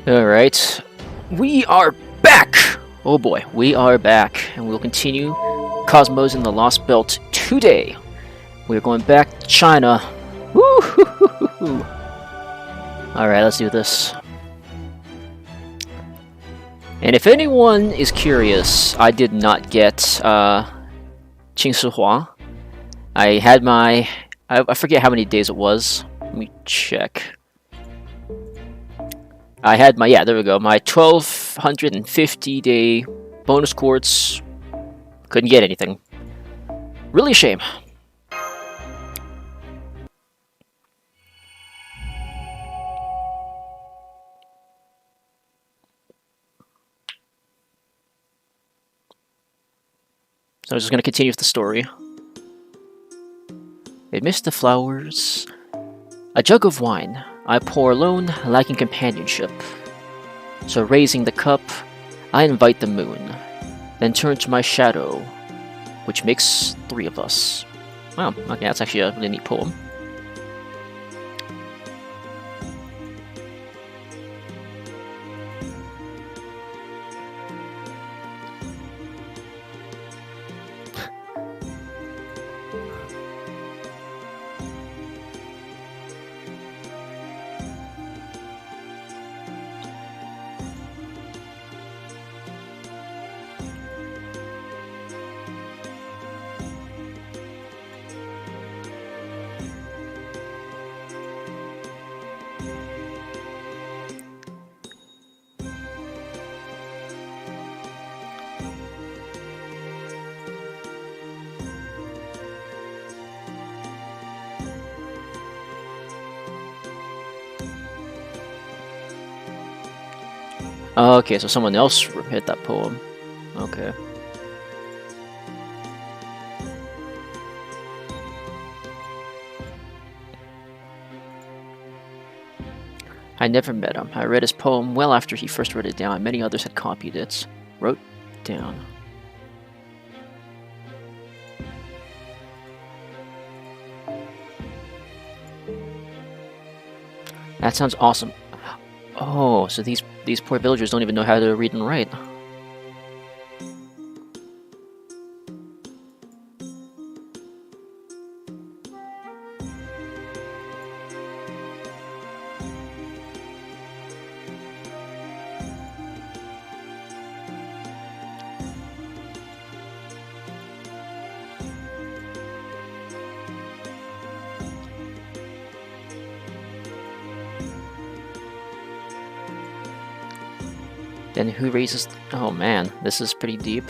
Alright, we are back! Oh boy, we are back, and we'll continue Cosmos in the Lostbelt today. We're going back to China. Woo-hoo-hoo-hoo-hoo. Alright, let's do this. And if anyone is curious, I did not get Qingshihua. I had my... I forget how many days it was. Let me check. I had my, yeah, there we go, my 1250 day bonus quartz. Couldn't get anything. Really a shame. So I'm just going to continue with the story. Amidst the flowers, a jug of wine I pour alone, lacking companionship. So raising the cup, I invite the moon, then turn to my shadow, which makes 3 of us. Wow, okay, that's actually a really neat poem. Okay, so someone else hit that poem. Okay. I never met him. I read his poem well after he first wrote it down, and many others had copied it. Wrote down. That sounds awesome. Oh, so these poor villagers don't even know how to read and write. Then who raises... Oh man, this is pretty deep.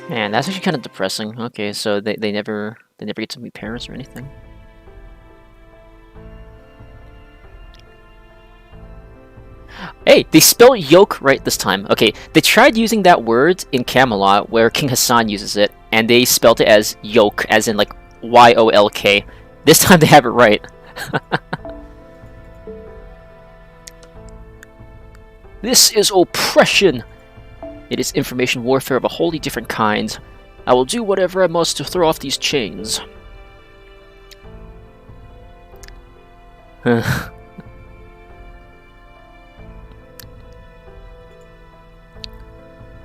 Man, that's actually kind of depressing. Okay, so they never get to meet parents or anything. Hey, they spelled yoke right this time. Okay, they tried using that word in Camelot where King Hassan uses it, and they spelled it as yoke, as in like Y-O-L-K. This time they have it right. This is oppression! It is information warfare of a wholly different kind. I will do whatever I must to throw off these chains.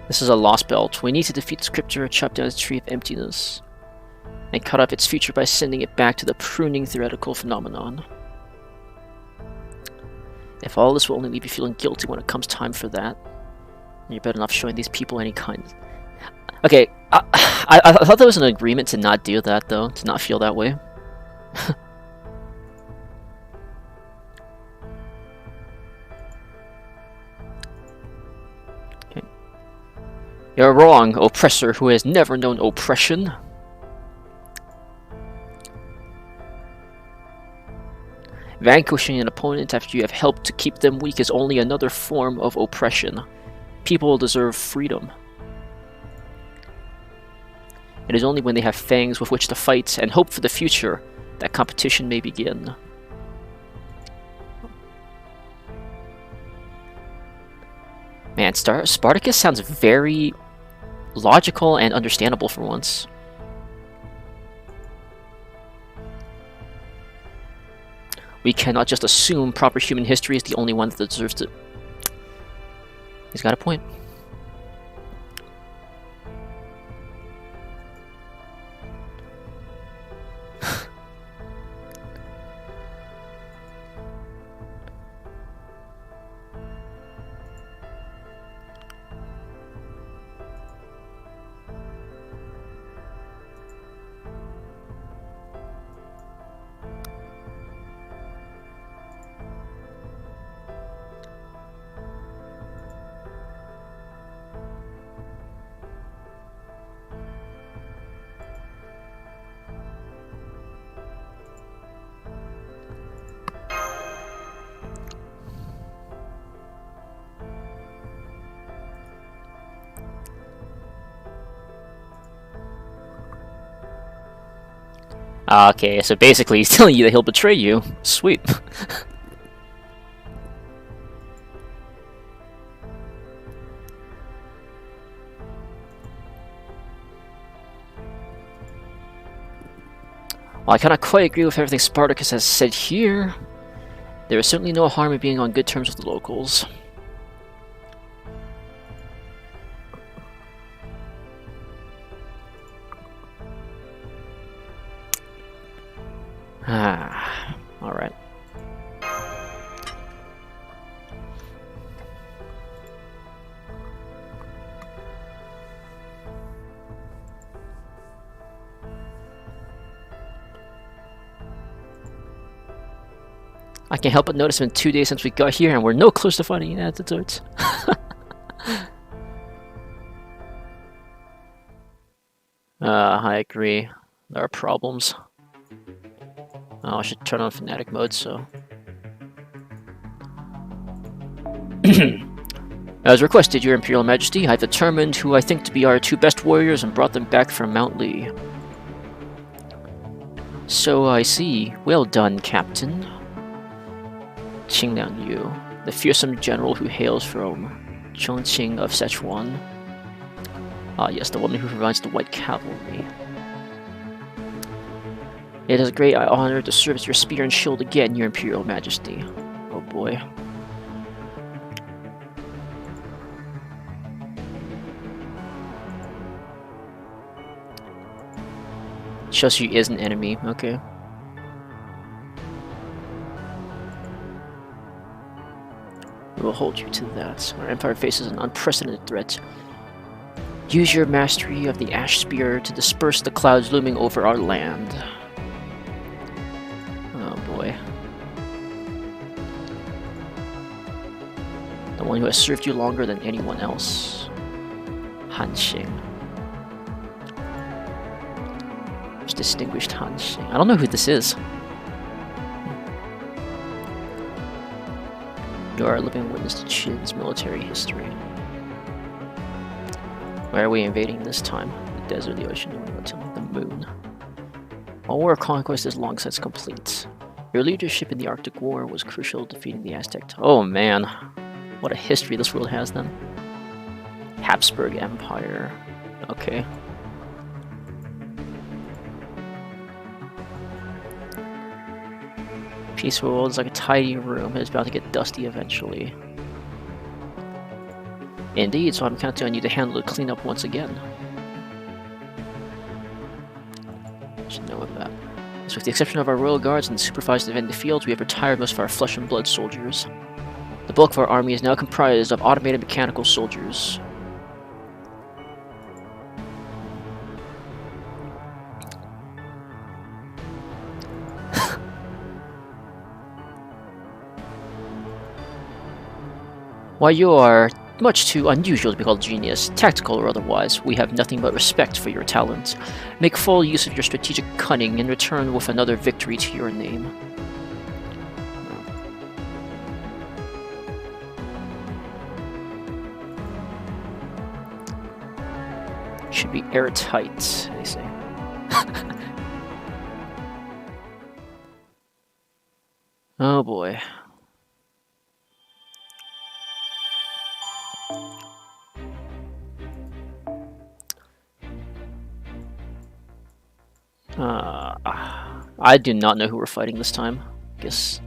This is a Lostbelt. We need to defeat the scripture, chop down its tree of emptiness, and cut off its future by sending it back to the pruning theoretical phenomenon. If all this will only leave you feeling guilty when it comes time for that, you're better not showing these people any kind. Okay, I thought there was an agreement to not do that, though, to not feel that way. You're wrong, oppressor who has never known oppression. Vanquishing an opponent after you have helped to keep them weak is only another form of oppression. People deserve freedom. It is only when they have fangs with which to fight and hope for the future that competition may begin. Man, Spartacus sounds very logical and understandable for once. We cannot just assume proper human history is the only one that deserves it. He's got a point. Okay, so basically he's telling you that he'll betray you. Sweet. While I cannot quite agree with everything Spartacus has said here, there is certainly no harm in being on good terms with the locals. Ah, alright. I can't help but notice it's been 2 days since we got here and we're no close to finding an antidote. I agree. There are problems. Oh, I should turn on fanatic mode, so... As requested, Your Imperial Majesty, I've determined who I think to be our 2 best warriors and brought them back from Mount Lee. So I see. Well done, Captain. Qing Liang Yu, the fearsome general who hails from Chongqing of Sichuan. Ah yes, the woman who provides the White Cavalry. It is a great honor to serve as your spear and shield again, Your Imperial Majesty. Oh boy. Shosu is an enemy, okay. We will hold you to that. Our empire faces an unprecedented threat. Use your mastery of the Ash Spear to disperse the clouds looming over our land. Oh boy. The one who has served you longer than anyone else. Han Xing. Most distinguished Han Xing. I don't know who this is. You are a living witness to Qin's military history. Where are we invading this time? The desert, the ocean, the moon. Our war of conquest is long since complete. Your leadership in the Arctic War was crucial to defeating the Aztec. Oh man, what a history this world has then. Habsburg Empire. Okay. Peaceful world is like a tidy room. It's bound to get dusty eventually. Indeed, so I'm counting on you to handle the cleanup once again. Should know about that. So with the exception of our royal guards and the supervised defend the fields, we have retired most of our flesh and blood soldiers. The bulk of our army is now comprised of automated mechanical soldiers. While you are much too unusual to be called genius, tactical or otherwise, we have nothing but respect for your talent. Make full use of your strategic cunning and return with another victory to your name. Should be airtight, they say. Oh boy. I do not know who we're fighting this time. Guess.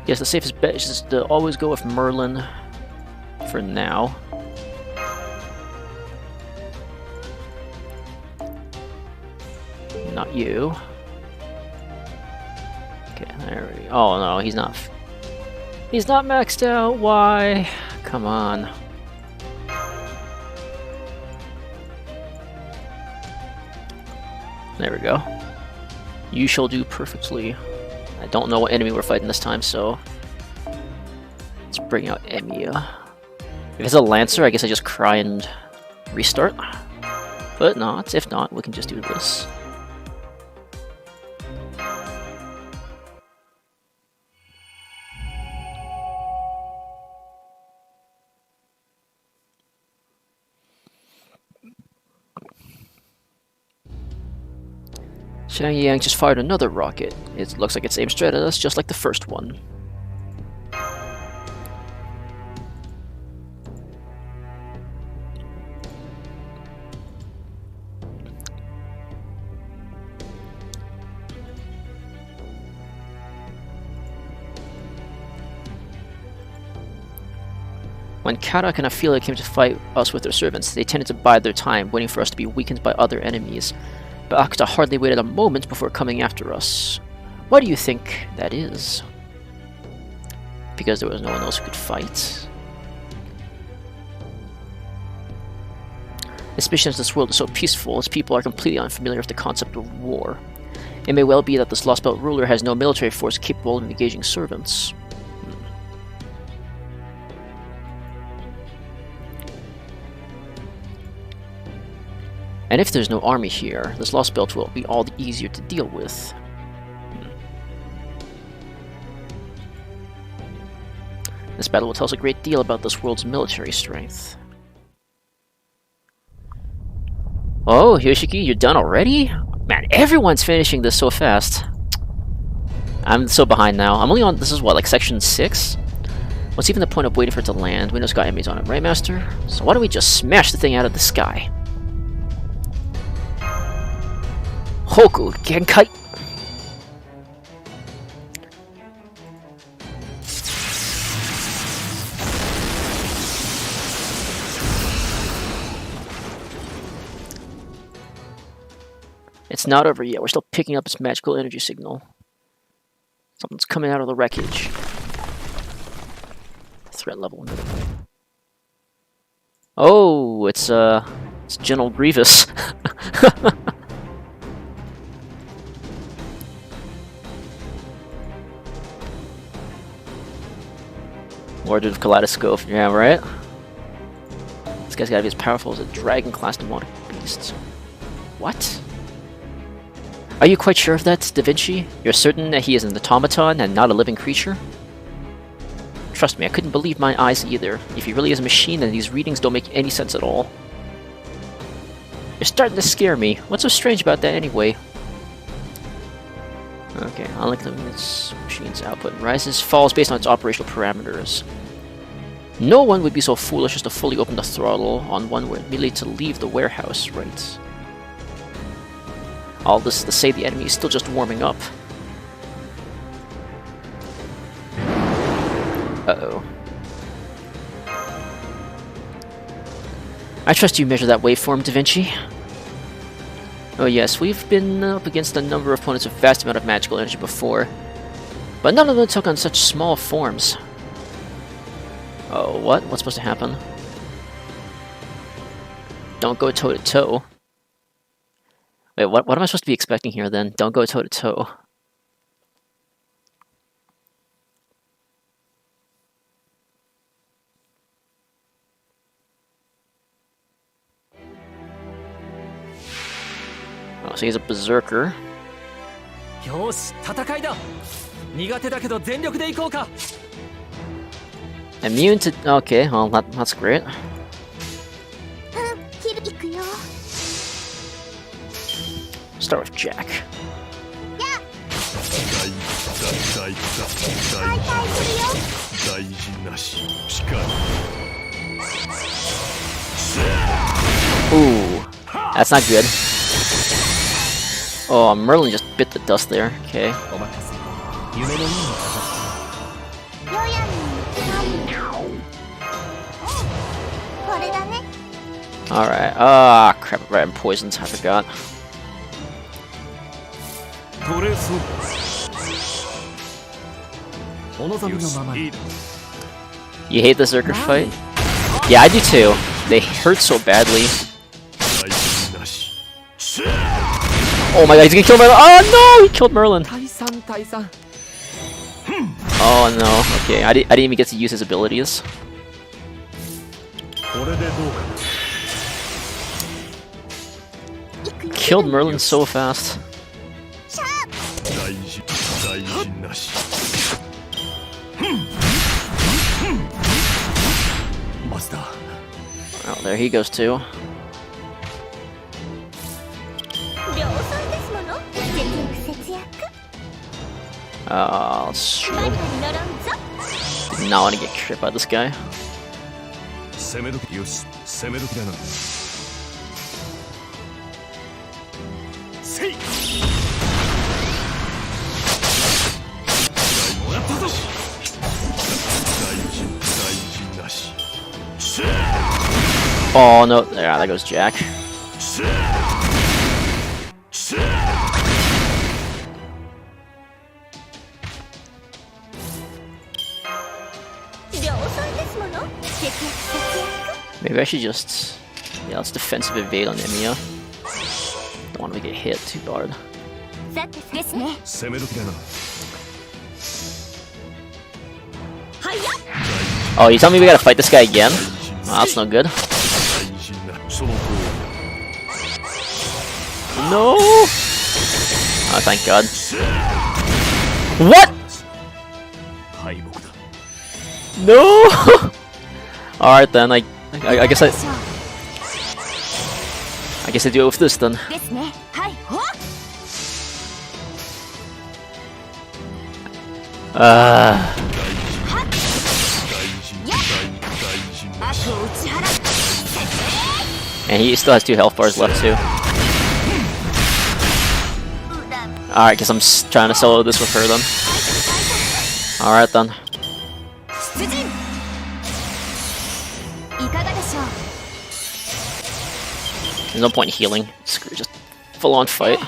Yes, the safest bet is just to always go with Merlin for now. Not you. Okay, there we go. Oh no, he's not. He's not maxed out. Why? Come on. There we go. You shall do perfectly. I don't know what enemy we're fighting this time, so let's bring out Emiya. If it's a Lancer, I guess I just cry and restart. But not. If not, we can just do this. Xiang Yang just fired another rocket. It looks like it's aimed straight at us, just like the first one. When Karak and Afila came to fight us with their servants, they tended to bide their time, waiting for us to be weakened by other enemies. But Akuta hardly waited a moment before coming after us. Why do you think that is? Because there was no one else who could fight? Especially as this world is so peaceful, its people are completely unfamiliar with the concept of war. It may well be that this Lostbelt ruler has no military force capable of engaging servants. And if there's no army here, this Lostbelt will be all the easier to deal with. This battle will tell us a great deal about this world's military strength. Oh, Yoshiki, you're done already? Man, everyone's finishing this so fast. I'm so behind now. I'm only on, this is what, like section 6? What's even the point of waiting for it to land? We know it's got enemies on it, right, Master? So why don't we just smash the thing out of the sky? Hoku Genkai! It's not over yet. We're still picking up its magical energy signal. Something's coming out of the wreckage. Threat level minimal. Oh, it's General Grievous. Warded of Kaleidoscope, yeah, right? This guy's gotta be as powerful as a dragon-class demonic beast. What? Are you quite sure of that, Da Vinci? You're certain that he is an automaton and not a living creature? Trust me, I couldn't believe my eyes either. If he really is a machine, then these readings don't make any sense at all. You're starting to scare me. What's so strange about that anyway? Okay, unlike the machine's output rises, falls based on its operational parameters. No one would be so foolish as to fully open the throttle on one merely to leave the warehouse, right? All this to say the enemy is still just warming up. Uh-oh. I trust you measure that waveform, Da Vinci. Oh yes, we've been up against a number of opponents with vast amount of magical energy before, but none of them took on such small forms. Oh, what? What's supposed to happen? Don't go toe-to-toe. Wait, what am I supposed to be expecting here then? Don't go toe-to-toe. Oh, so he's a berserker. Immune to... Okay, well, that's great. Start with Jack. Ooh, that's not good. Oh, Merlin just bit the dust there. Okay. Alright. Ah, crap. Right, I'm poisoned. I forgot. You hate the Zerker fight? Yeah, I do too. They hurt so badly. Oh my god, he's gonna kill Merlin! Oh no! He killed Merlin! Oh no, okay, I didn't even get to use his abilities. Killed Merlin so fast. Oh, there he goes too. Let's shield. Did not want to get crit by this guy. Oh no, yeah, there goes Jack. Maybe I should just... yeah, let's defensive evade on Emiya. Don't want to get hit too hard. Oh, you tell me we gotta fight this guy again? Oh, that's no good. No! Oh, thank God. What?! No! Alright then, I guess I do it with this then. And he still has 2 health bars left too. Alright, guess I'm trying to solo this with her then. Alright then. There's no point in healing. Screw, just full on fight.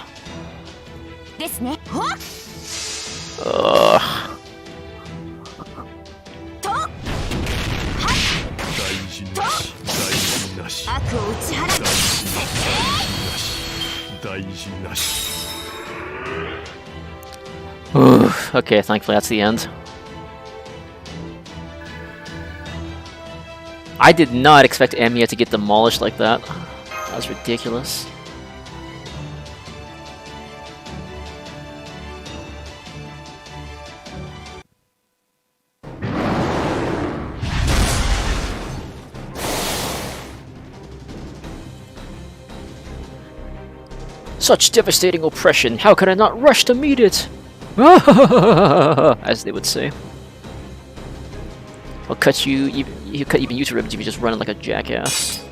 Okay, thankfully that's the end. I did not expect Emiya to get demolished like that. That was ridiculous. Such devastating oppression, how could I not rush to meet it? As they would say. I'll cut you, you cut even you to ribbons if you just run like a jackass.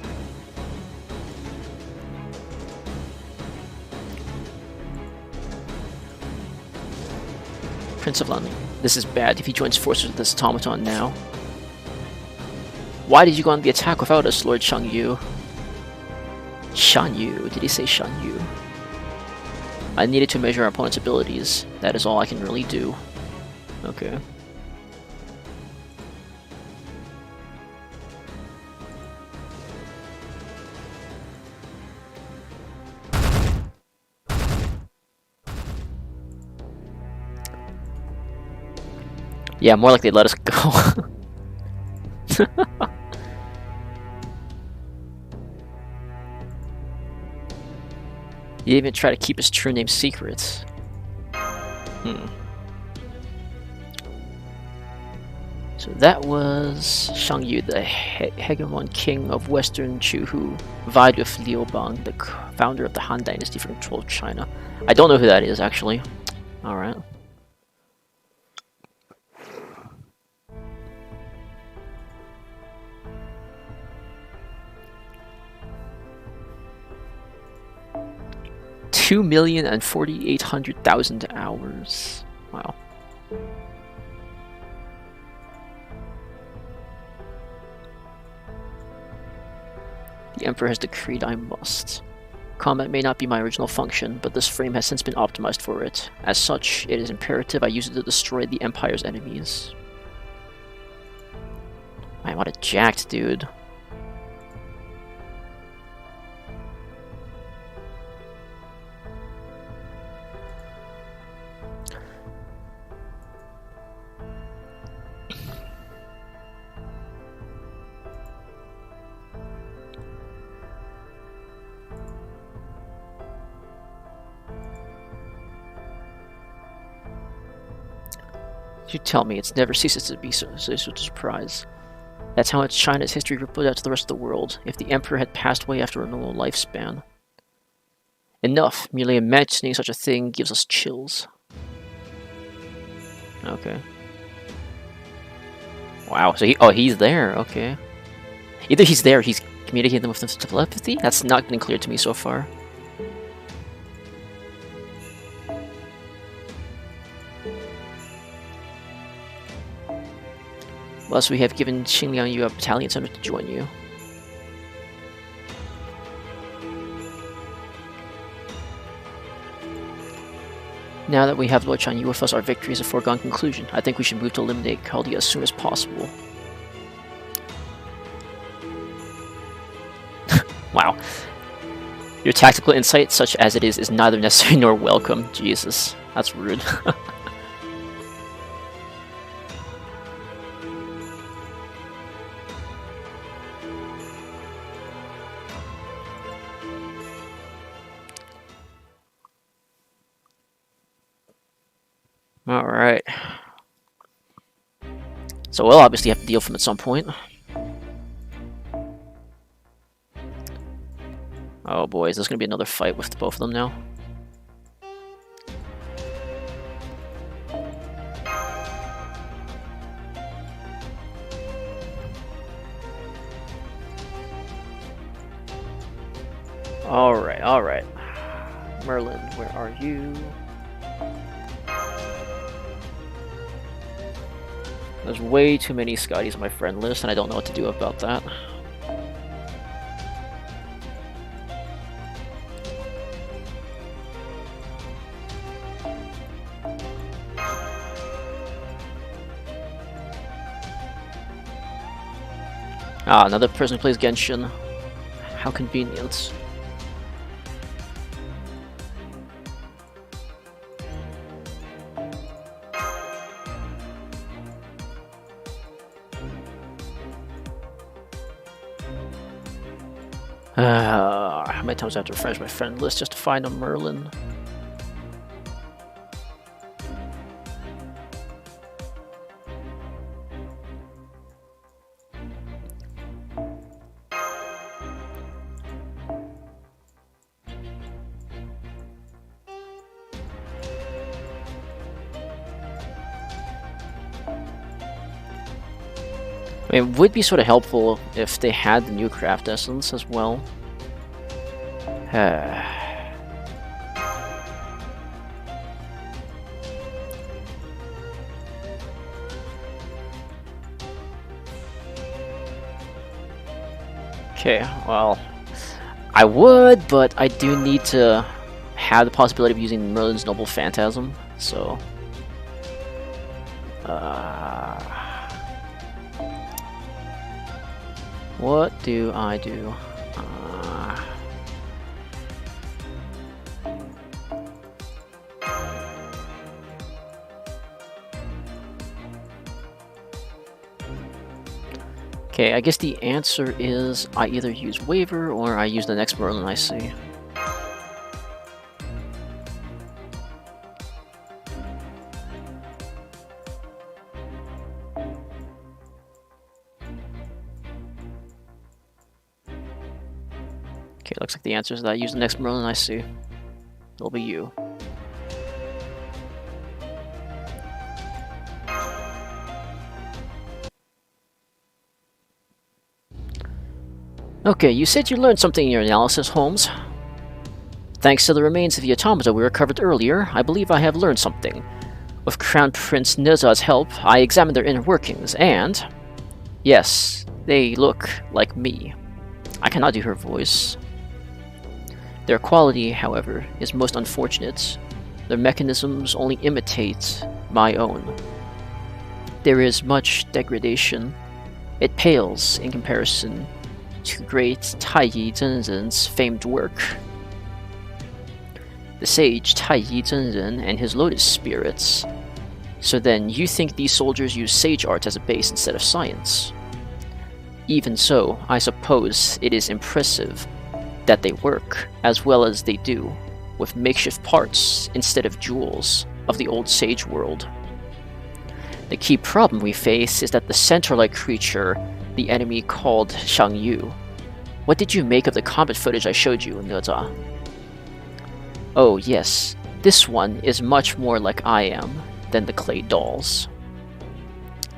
Prince of London. This is bad if he joins forces with this automaton now. Why did you go on the attack without us, Lord Shang-Yu? Shan-Yu, did he say Shan-Yu? I needed to measure our opponent's abilities. That is all I can really do. Okay. Yeah, more like they'd let us go. He even tried to keep his true name secret. So that was Shang-Yu, the hegemon king of Western Chu, who vied with Liu Bang, the founder of the Han Dynasty, for control of China. I don't know who that is, actually. Alright. 2,048,000 hours. Wow. The Emperor has decreed I must. Combat may not be my original function, but this frame has since been optimized for it. As such, it is imperative I use it to destroy the Empire's enemies. Man, what a jacked dude. You tell me it's never ceases to be such a surprise. That's how China's history rippled out to the rest of the world, if the Emperor had passed away after a normal lifespan. Enough. Merely imagining such a thing gives us chills. Okay. Wow, so he's there, okay. Either he's there or he's communicating with them with telepathy? That's not been clear to me so far. Plus, we have given Xingliang Yu a battalion center to join you. Now that we have Lord Chan Yu with us, our victory is a foregone conclusion. I think we should move to eliminate Chaldea as soon as possible. Wow. Your tactical insight, such as it is neither necessary nor welcome. Jesus, that's rude. Alright. So we'll obviously have to deal with him at some point. Oh boy, is this going to be another fight with both of them now? Alright, alright. Merlin, where are you? There's way too many Scotties on my friend list, and I don't know what to do about that. Ah, another person who plays Genshin. How convenient. How many times I have to refresh my friend list just to find a Merlin? I mean, it would be sort of helpful if they had the new craft essence as well. Okay, well, I would, but I do need to have the possibility of using Merlin's Noble Phantasm, so... what do I do? Okay, I guess the answer is I either use Waver or I use the next Merlin I see. Okay, looks like the answer is that I use the next Merlin I see. It'll be you. Okay, you said you learned something in your analysis, Holmes. Thanks to the remains of the automata we recovered earlier, I believe I have learned something. With Crown Prince Neza's help, I examined their inner workings, and... yes, they look like me. I cannot do her voice. Their quality, however, is most unfortunate. Their mechanisms only imitate my own. There is much degradation. It pales in comparison to great Taiyi Zhenren's famed work. The sage Taiyi Zhenren and his lotus spirits. So then, you think these soldiers use sage art as a base instead of science? Even so, I suppose it is impressive that they work, as well as they do, with makeshift parts instead of jewels of the old sage world. The key problem we face is that the centaur-like creature the enemy called Shang Yu. What did you make of the combat footage I showed you, Neza? Oh yes, this one is much more like I am than the clay dolls.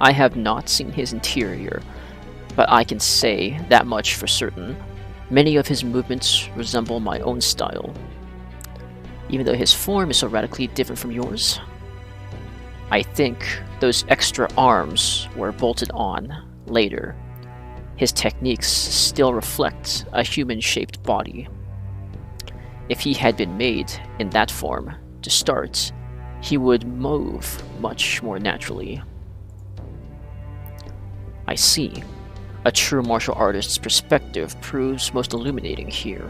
I have not seen his interior, but I can say that much for certain. Many of his movements resemble my own style, even though his form is so radically different from yours. I think those extra arms were bolted on later. His techniques still reflect a human-shaped body. If he had been made in that form to start, he would move much more naturally. I see. A true martial artist's perspective proves most illuminating here.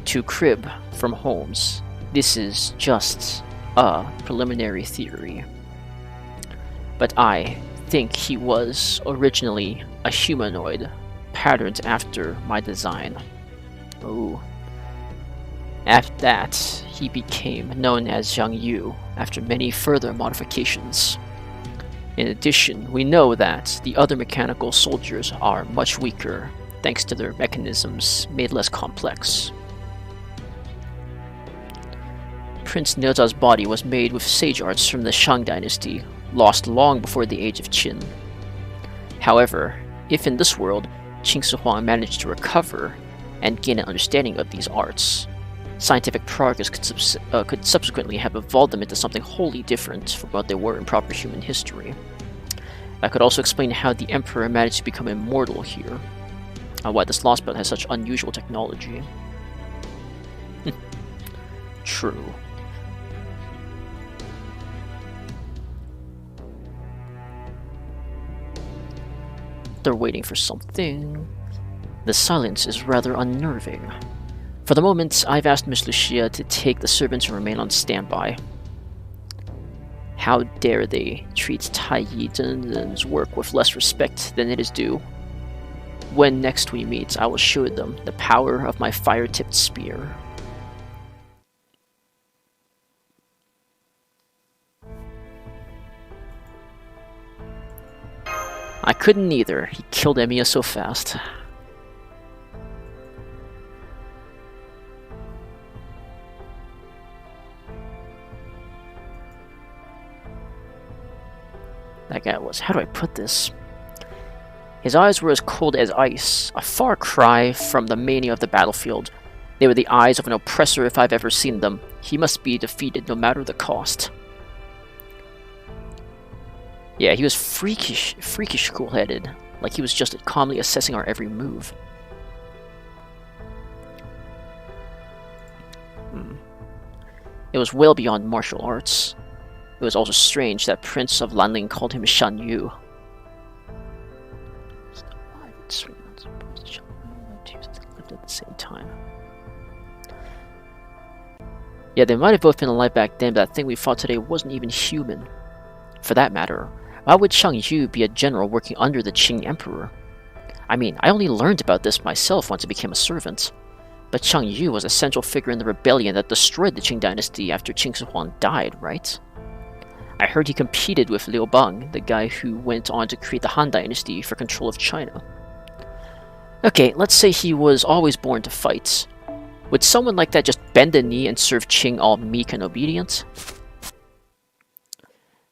To crib from Holmes, this is just a preliminary theory. But I think he was originally a humanoid, patterned after my design. Oh. After that, he became known as Zhang Yu after many further modifications. In addition, we know that the other mechanical soldiers are much weaker, thanks to their mechanisms made less complex. Prince Neza's body was made with sage arts from the Shang dynasty, lost long before the age of Qin. However, if in this world, Qin Shi Huang managed to recover and gain an understanding of these arts, scientific progress could subsequently have evolved them into something wholly different from what they were in proper human history. That could also explain how the Emperor managed to become immortal here, and why this Lostbelt has such unusual technology. True. They're waiting for something. The silence is rather unnerving. For the moment, I've asked Miss Lucia to take the servants and remain on standby. How dare they treat Taiyi Zhenren's work with less respect than it is due? When next we meet, I will show them the power of my fire-tipped spear. I couldn't either. He killed Emiya so fast. That guy was... how do I put this? His eyes were as cold as ice, a far cry from the mania of the battlefield. They were the eyes of an oppressor if I've ever seen them. He must be defeated no matter the cost. Yeah, he was freakish cool-headed, like he was just calmly assessing our every move. It was well beyond martial arts. It was also strange that Prince of Lanling called him Shan Yu. At the same time. Yeah, they might have both been alive back then, but that thing we fought today wasn't even human. For that matter, why would Shang Yu be a general working under the Qing Emperor? I mean, I only learned about this myself once I became a servant. But Shang Yu was a central figure in the rebellion that destroyed the Qing dynasty after Qin Shi Huang died, right? I heard he competed with Liu Bang, the guy who went on to create the Han dynasty for control of China. Okay, let's say he was always born to fight. Would someone like that just bend the knee and serve Qing all meek and obedient?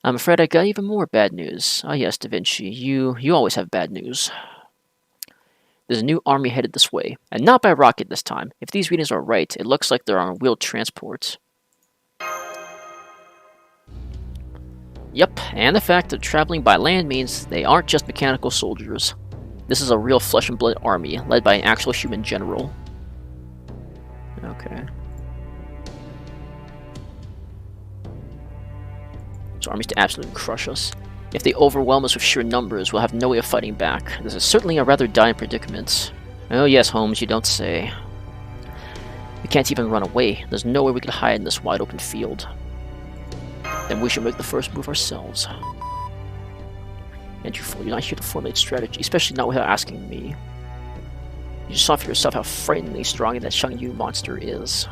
I'm afraid I got even more bad news. Ah yes, Da Vinci, you always have bad news. There's a new army headed this way, and not by rocket this time. If these readings are right, it looks like they're on wheeled transports. Yep, and the fact that traveling by land means they aren't just mechanical soldiers. This is a real flesh and blood army, led by an actual human general. Okay. So armies to absolutely crush us. If they overwhelm us with sheer numbers, we'll have no way of fighting back. This is certainly a rather dire predicament. Oh yes, Holmes, you don't say. We can't even run away. There's nowhere we could hide in this wide open field. Then we should make the first move ourselves. And you're not here to formulate strategy, especially not without asking me. You just saw for yourself how frighteningly strong that Shang-Yu monster is.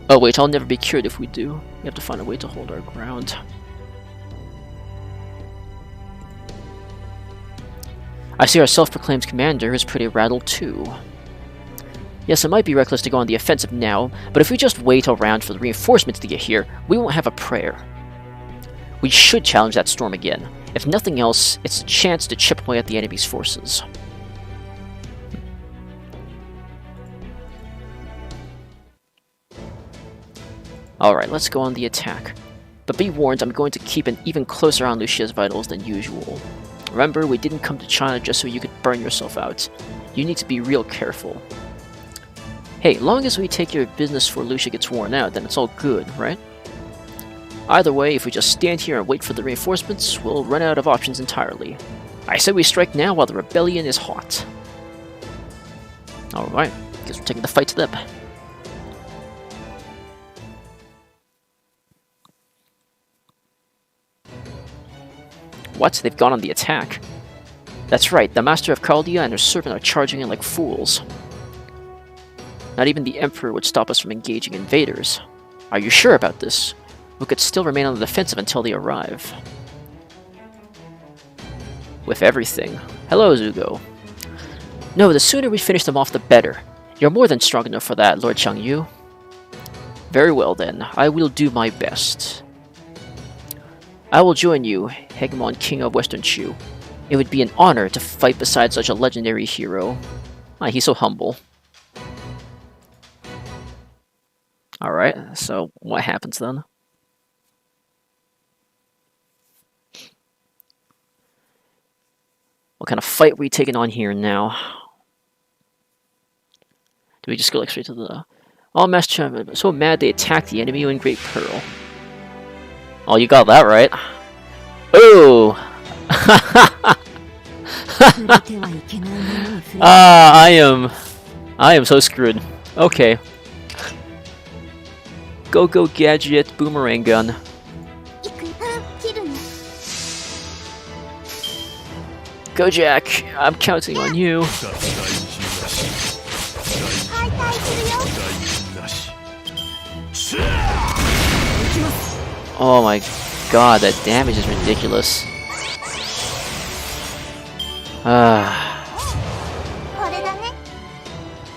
Oh wait, I'll never be cured if we do. We have to find a way to hold our ground. I see our self-proclaimed commander is pretty rattled too. Yes, it might be reckless to go on the offensive now, but if we just wait around for the reinforcements to get here, we won't have a prayer. We should challenge that storm again. If nothing else, it's a chance to chip away at the enemy's forces. Alright, let's go on the attack. But be warned, I'm going to keep an even closer eye on Lucia's vitals than usual. Remember, we didn't come to China just so you could burn yourself out. You need to be real careful. Hey, long as we take care of business before Lucia gets worn out, then it's all good, right? Either way, if we just stand here and wait for the reinforcements, we'll run out of options entirely. I say we strike now while the rebellion is hot. Alright, guess we're taking the fight to them. What? They've gone on the attack. That's right, the Master of Chaldea and her servant are charging in like fools. Not even the Emperor would stop us from engaging invaders. Are you sure about this? We could still remain on the defensive until they arrive. With everything. Hello, Zugo. No, the sooner we finish them off, the better. You're more than strong enough for that, Lord Shang-Yu. Very well then, I will do my best. I will join you, Hegemon King of Western Shu. It would be an honor to fight beside such a legendary hero. Ah, he's so humble. Alright, so what happens then? What kind of fight are we taking on here now? Do we just go like straight to the... Oh, Master, so mad they attacked the enemy in Great Pearl. Oh, you got that right. Ooh! I am so screwed. Okay. Go gadget, boomerang gun. Go Jack, I'm counting on you. Oh my god, that damage is ridiculous.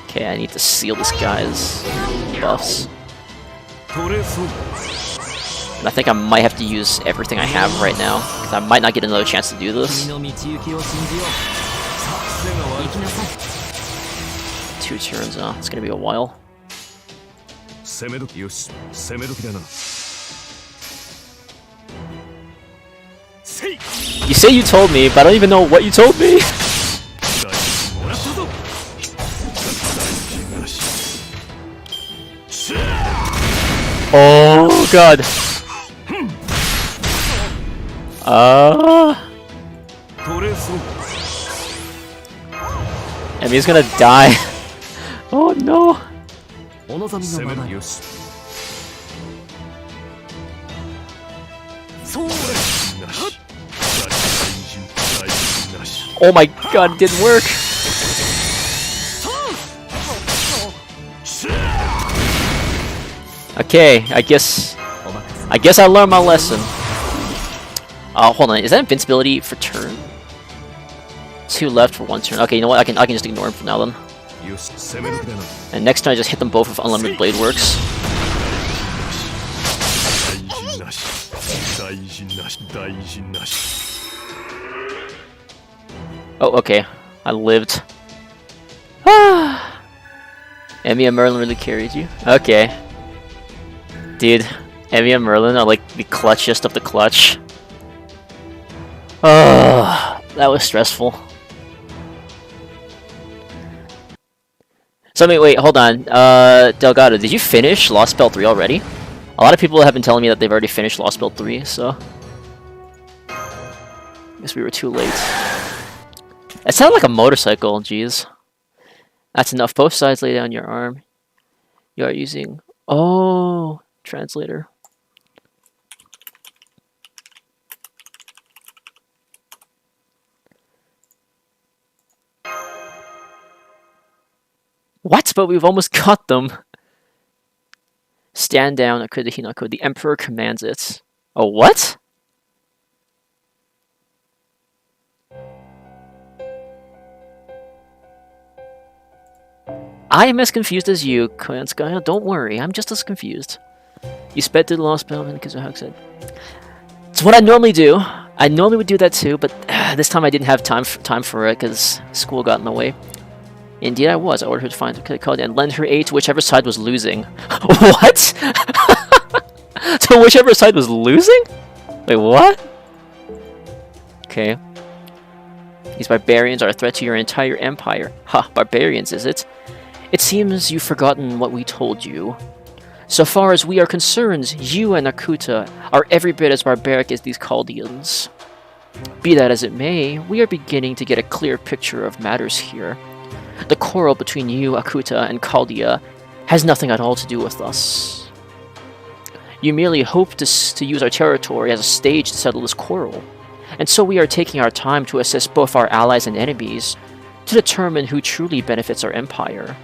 Okay, I need to seal this guy's buffs. And I think I might have to use everything I have right now, because I might not get another chance to do this. 2 turns, it's gonna be a while. You say you told me, but I don't even know what you told me. Oh god. I mean, he's gonna die. Oh no. Oh my god, it didn't work. Okay, I guess I learned my lesson. Oh, hold on, is that invincibility for turn? 2 left for 1 turn. Okay, you know what? I can just ignore him for now then. And next time I just hit them both with unlimited blade works. Oh, okay. I lived. Ah! Emmy and Merlin really carried you? Okay. Dude, Emmy and Merlin are like the clutchest of the clutch. Oh, that was stressful. So wait, hold on. Delgado, did you finish Lostbelt 3 already? A lot of people have been telling me that they've already finished Lostbelt 3, so... Guess we were too late. It sounded like a motorcycle, jeez. That's enough. Both sides lay down your arm. You are using... Oh, translator. What? But we've almost got them. Stand down, Akuda Hinako. The Emperor commands it. Oh, what? I am as confused as you, Koyanskaya. Don't worry, I'm just as confused. You sped through the Lostbelt and Kazuhak said. It's what I normally do. I normally would do that too, but this time I didn't have time for it because school got in the way. Indeed I was. I ordered her to find the code and lend her aid to whichever side was losing. What? So whichever side was losing? Wait, what? Okay. These barbarians are a threat to your entire empire. Ha, barbarians, is it? It seems you've forgotten what we told you. So far as we are concerned, you and Akuta are every bit as barbaric as these Chaldeans. Be that as it may, we are beginning to get a clear picture of matters here. The quarrel between you, Akuta, and Chaldea has nothing at all to do with us. You merely hope to use our territory as a stage to settle this quarrel, and so we are taking our time to assess both our allies and enemies to determine who truly benefits our empire,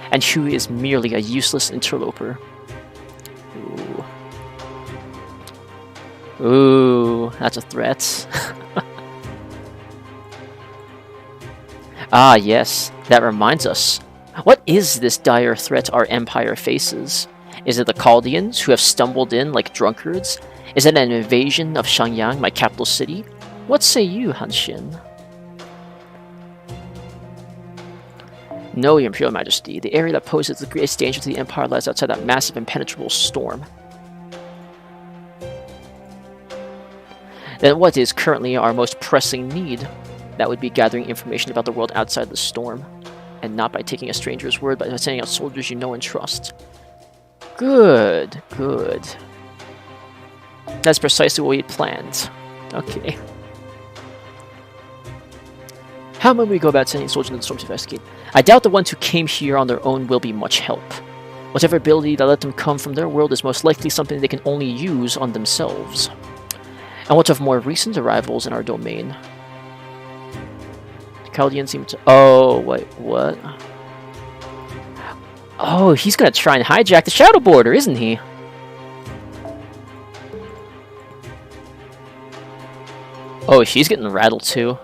and who is merely a useless interloper. Ooh, that's a threat. Ah, yes, that reminds us. What is this dire threat our empire faces? Is it the Chaldeans who have stumbled in like drunkards? Is it an invasion of Shangyang, my capital city? What say you, Hanshin? No, Your Imperial Majesty. The area that poses the greatest danger to the Empire lies outside that massive, impenetrable storm. Then what is currently our most pressing need? That would be gathering information about the world outside the storm. And not by taking a stranger's word, but by sending out soldiers you know and trust. Good, good. That's precisely what we had planned. Okay. How might we go about sending soldiers into the storm to investigate? I doubt the ones who came here on their own will be much help. Whatever ability that let them come from their world is most likely something they can only use on themselves. And what of more recent arrivals in our domain? The Chaldeans seem to... Oh, wait, what? Oh, he's gonna try and hijack the Shadow Border, isn't he? Oh, she's getting rattled too.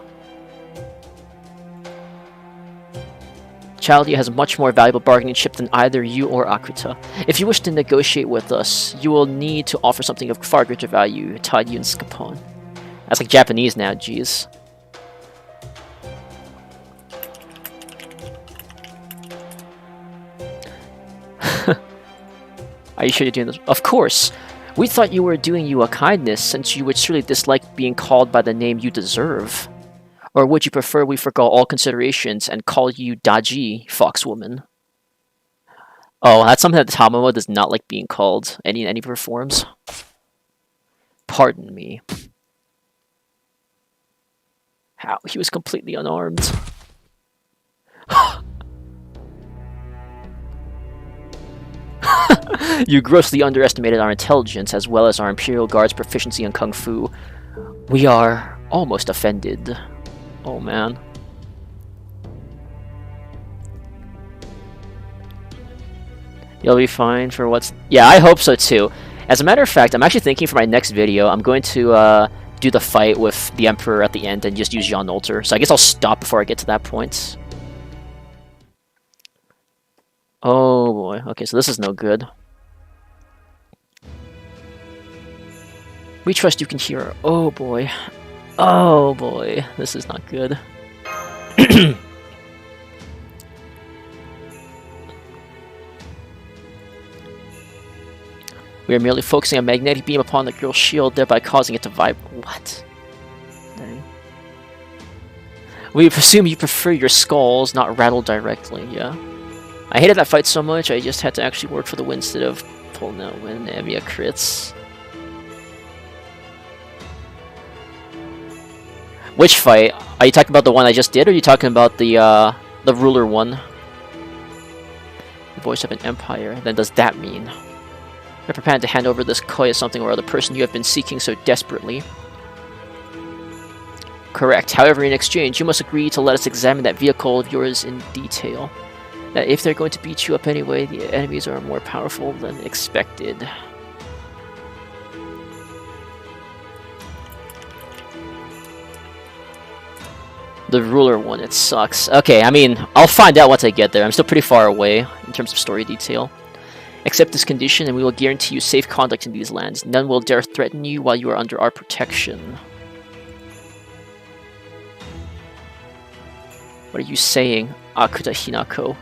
Chaldea has a much more valuable bargaining chip than either you or Akuta. If you wish to negotiate with us, you will need to offer something of far greater value, Tadyun Skapon. That's like Japanese now, jeez. Are you sure you're doing this? Of course! We thought you were doing you a kindness, since you would surely dislike being called by the name you deserve. Or would you prefer we forgo all considerations and call you Daji, Foxwoman? Oh, that's something that Tamamo does not like being called in any of her forms. Pardon me. How? He was completely unarmed. You grossly underestimated our intelligence as well as our Imperial Guard's proficiency in Kung Fu. We are almost offended. Oh man. You'll be fine for what's... Yeah, I hope so too. As a matter of fact, I'm actually thinking for my next video, I'm going to do the fight with the Emperor at the end and just use Jean Olter. So I guess I'll stop before I get to that point. Oh boy. Okay, so this is no good. We trust you can hear. Oh boy. Oh boy. This is not good. We are merely focusing a magnetic beam upon the girl's shield, thereby causing it to vibrate. What? We presume you prefer your skulls not rattled directly, yeah? I hated that fight so much, I just had to actually work for the win instead of pulling out when Evia crits. Which fight? Are you talking about the one I just did, or are you talking about the ruler one? The voice of an empire, then does that mean? You're prepared to hand over this koi as something or other person you have been seeking so desperately. Correct. However, in exchange, you must agree to let us examine that vehicle of yours in detail. That if they're going to beat you up anyway, the enemies are more powerful than expected. The ruler one, it sucks. Okay, I mean, I'll find out once I get there. I'm still pretty far away in terms of story detail. Accept this condition and we will guarantee you safe conduct in these lands. None will dare threaten you while you are under our protection. What are you saying, Akuta Hinako?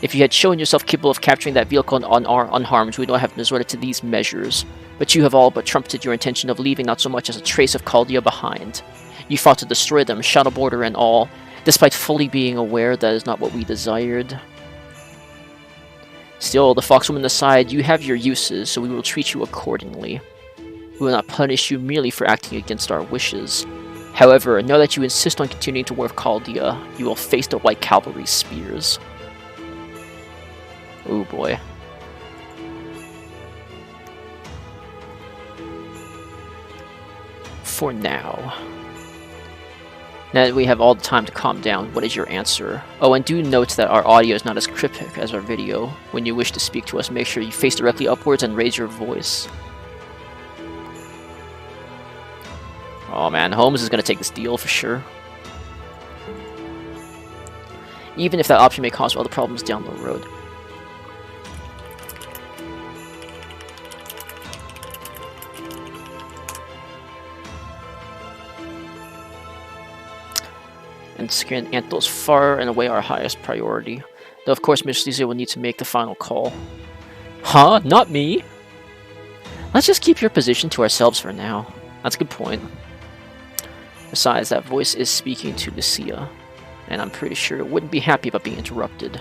If you had shown yourself capable of capturing that vehicle unharmed, we would not have resorted to these measures. But you have all but trumpeted your intention of leaving not so much as a trace of Chaldea behind. You fought to destroy them, Shadow Border and all, despite fully being aware that is not what we desired. Still, the Foxwoman aside, you have your uses, so we will treat you accordingly. We will not punish you merely for acting against our wishes. However, now that you insist on continuing to war with Chaldea, you will face the White Cavalry's spears. Oh boy. For now. Now that we have all the time to calm down, what is your answer? Oh, and do note that our audio is not as cryptic as our video. When you wish to speak to us, make sure you face directly upwards and raise your voice. Oh man, Holmes is going to take this deal for sure. Even if that option may cause other problems down the road. And securing Anthos far and away our highest priority. Though of course Miss Lisa will need to make the final call. Huh? Not me? Let's just keep your position to ourselves for now. That's a good point. Besides, that voice is speaking to Lucia, and I'm pretty sure it wouldn't be happy about being interrupted.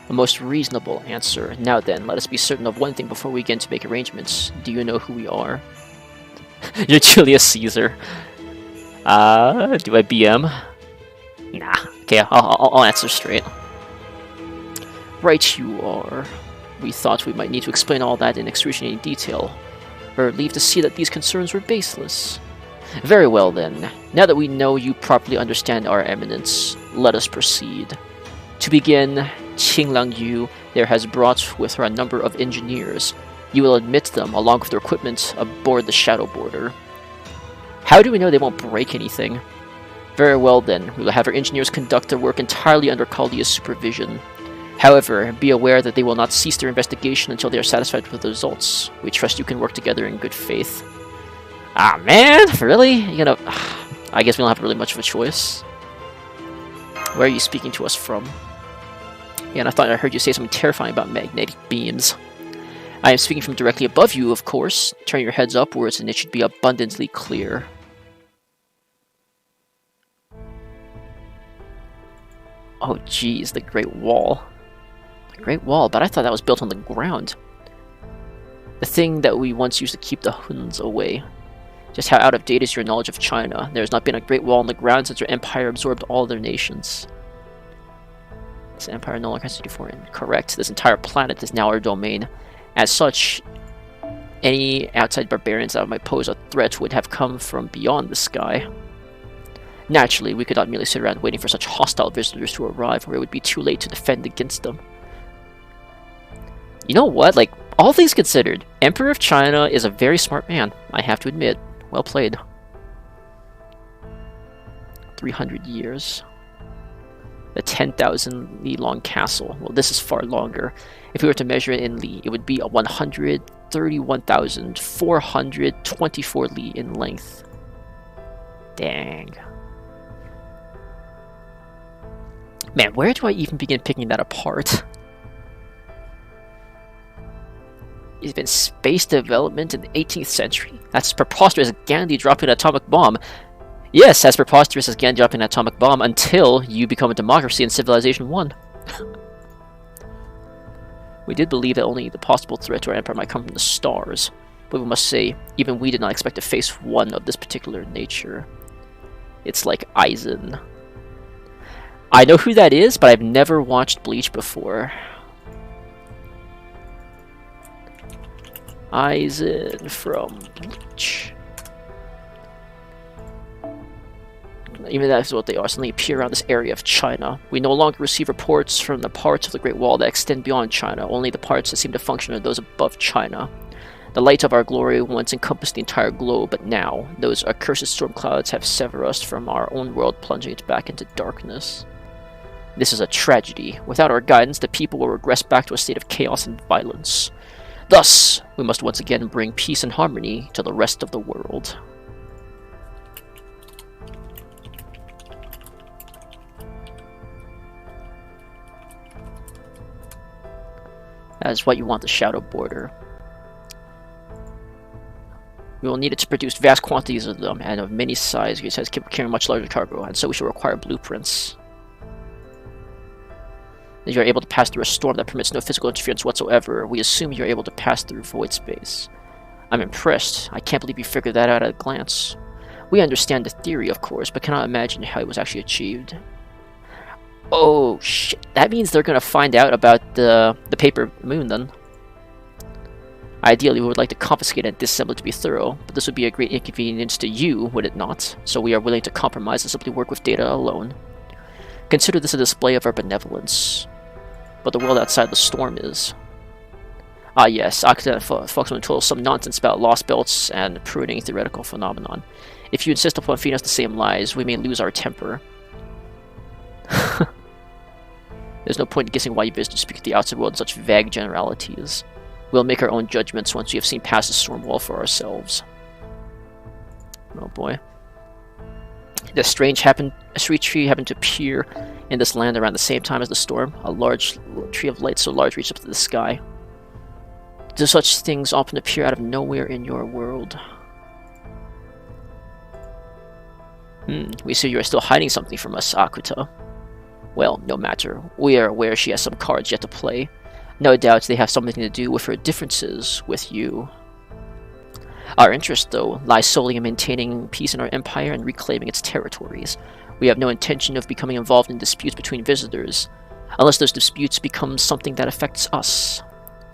A most reasonable answer. Now then, let us be certain of one thing before we begin to make arrangements. Do you know who we are? You're Julius Caesar. Do I BM? Nah. Okay, I'll answer straight. Right you are. We thought we might need to explain all that in excruciating detail, or leave to see that these concerns were baseless. Very well then. Now that we know you properly understand our eminence, let us proceed. To begin, Qinglang Yu there has brought with her a number of engineers. You will admit them, along with their equipment, aboard the Shadow Border. How do we know they won't break anything? Very well then, we will have our engineers conduct their work entirely under Chaldea's supervision. However, be aware that they will not cease their investigation until they are satisfied with the results. We trust you can work together in good faith. Ah man, really? You gonna... I guess we don't have really much of a choice. Where are you speaking to us from? Yeah, and I thought I heard you say something terrifying about magnetic beams. I am speaking from directly above you, of course. Turn your heads upwards and it should be abundantly clear. Oh geez, the Great Wall. The Great Wall, but I thought that was built on the ground. The thing that we once used to keep the Huns away. Just how out of date is your knowledge of China? There has not been a Great Wall on the ground since your empire absorbed all their nations. This empire no longer has to do for it. Correct. This entire planet is now our domain. As such, any outside barbarians that might pose a threat would have come from beyond the sky. Naturally, we could not merely sit around waiting for such hostile visitors to arrive, or it would be too late to defend against them. You know what? Like, all things considered, Emperor of China is a very smart man, I have to admit. Well played. 300 years. The 10,000 li long castle. Well, this is far longer. If we were to measure it in li, it would be 131,424 li in length. Dang. Man, where do I even begin picking that apart? It's been space development in the 18th century? That's preposterous as Gandhi dropping an atomic bomb. Yes, as preposterous as Gandhi dropping an atomic bomb until you become a democracy in Civilization 1. We did believe that only the possible threat to our empire might come from the stars, but we must say, even we did not expect to face one of this particular nature. It's like Aizen. I know who that is, but I've never watched Bleach before. Aizen from Bleach. Even that's what they are. Suddenly appear around this area of China. We no longer receive reports from the parts of the Great Wall that extend beyond China. Only the parts that seem to function are those above China. The light of our glory once encompassed the entire globe, but now those accursed storm clouds have severed us from our own world, plunging it back into darkness. This is a tragedy. Without our guidance, the people will regress back to a state of chaos and violence. Thus, we must once again bring peace and harmony to the rest of the world. That is what you want the shadow border. We will need it to produce vast quantities of them, and of many sizes, it says carrying much larger cargo, and so we shall require blueprints. If you are able to pass through a storm that permits no physical interference whatsoever, we assume you are able to pass through void space. I'm impressed. I can't believe you figured that out at a glance. We understand the theory, of course, but cannot imagine how it was actually achieved. Oh, shit. That means they're going to find out about the paper moon, then. Ideally, we would like to confiscate and disassemble it to be thorough, but this would be a great inconvenience to you, would it not? So we are willing to compromise and simply work with data alone. Consider this a display of our benevolence. But the world outside the storm is. Ah yes, Akita Foxman told us some nonsense about Lostbelts and pruning theoretical phenomenon. If you insist upon feeding us the same lies, we may lose our temper. There's no point in guessing why you wish to speak to the outside world in such vague generalities. We'll make our own judgments once we have seen past the storm wall for ourselves. Oh boy. The strange tree happened to appear in this land around the same time as the storm. A large tree of light so large reached up to the sky. Do such things often appear out of nowhere in your world? We see you are still hiding something from us, Akuta. Well, no matter. We are aware she has some cards yet to play. No doubt they have something to do with her differences with you. Our interest, though, lies solely in maintaining peace in our empire and reclaiming its territories. We have no intention of becoming involved in disputes between visitors, unless those disputes become something that affects us.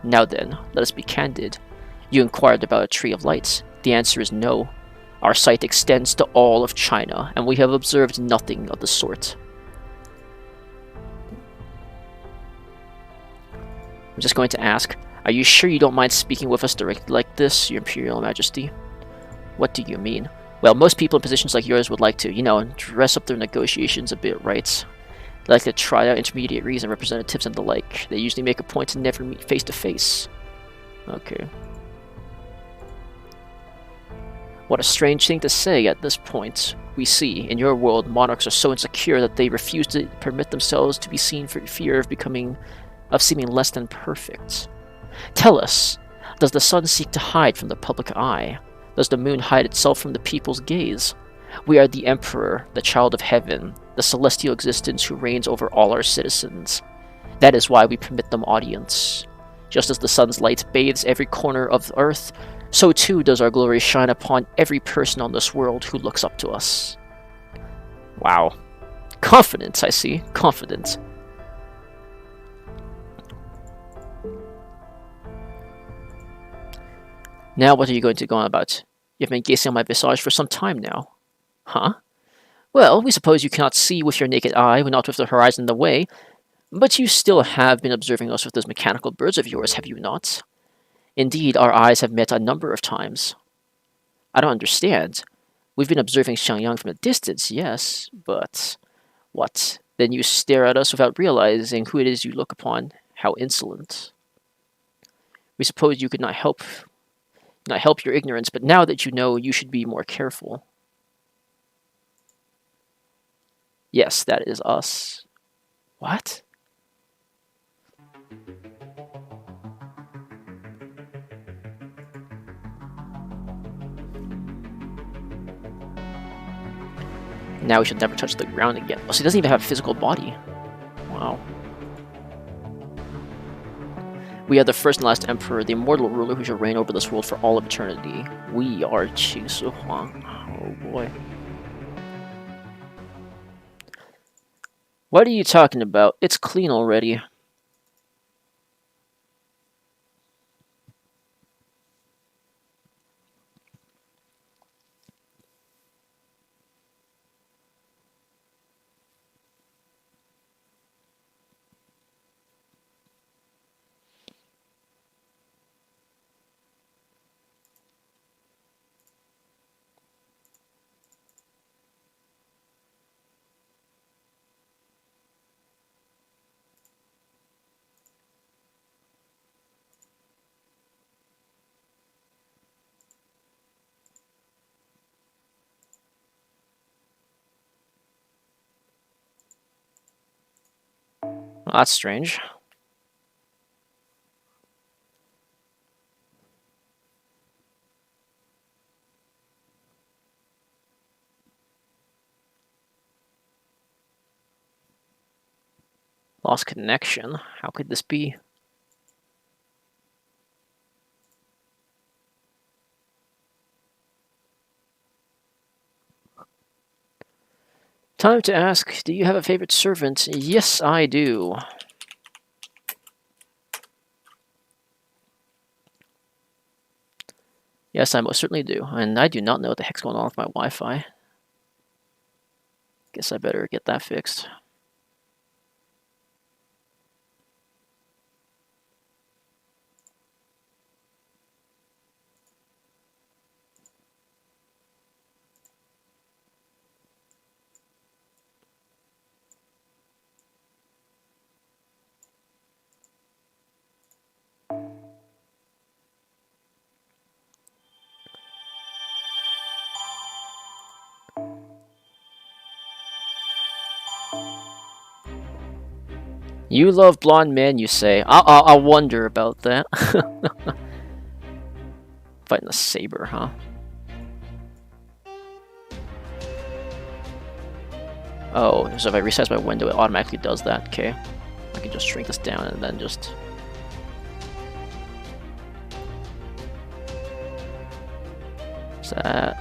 Now then, let us be candid. You inquired about a tree of light. The answer is no. Our sight extends to all of China, and we have observed nothing of the sort. I'm just going to ask, are you sure you don't mind speaking with us directly like this, Your Imperial Majesty? What do you mean? Well, most people in positions like yours would like to, you know, dress up their negotiations a bit, right? They like to try out intermediaries and representatives and the like. They usually make a point to never meet face to face. Okay. What a strange thing to say at this point. We see, in your world, monarchs are so insecure that they refuse to permit themselves to be seen for fear of seeming less than perfect. Tell us, does the sun seek to hide from the public eye? Does the moon hide itself from the people's gaze? We are the Emperor, the Child of Heaven, the celestial existence who reigns over all our citizens. That is why we permit them audience. Just as the sun's light bathes every corner of the earth, so too does our glory shine upon every person on this world who looks up to us. Wow. Confidence, I see. Confidence. Now what are you going to go on about? You've been gazing on my visage for some time now. Huh? Well, we suppose you cannot see with your naked eye, not with the horizon in the way, but you still have been observing us with those mechanical birds of yours, have you not? Indeed, our eyes have met a number of times. I don't understand. We've been observing Xiangyang from a distance, yes, but... What? Then you stare at us without realizing who it is you look upon. How insolent. We suppose you could not help your ignorance, but now that you know, you should be more careful. Yes, that is us. What? Now we should never touch the ground again. Oh, so he doesn't even have a physical body. Wow. We are the first and last emperor, the immortal ruler who shall reign over this world for all of eternity. We are Qi Shi Huang. Oh boy. What are you talking about? It's clean already. Well, that's strange. Lost connection. How could this be? Time to ask, do you have a favorite servant? Yes, I do. Yes, I most certainly do. And I do not know what the heck's going on with my Wi-Fi. Guess I better get that fixed. You love blonde men, you say. I'll wonder about that. Fighting a saber, huh? Oh, so if I resize my window, it automatically does that. Okay. I can just shrink this down and then just... What's that?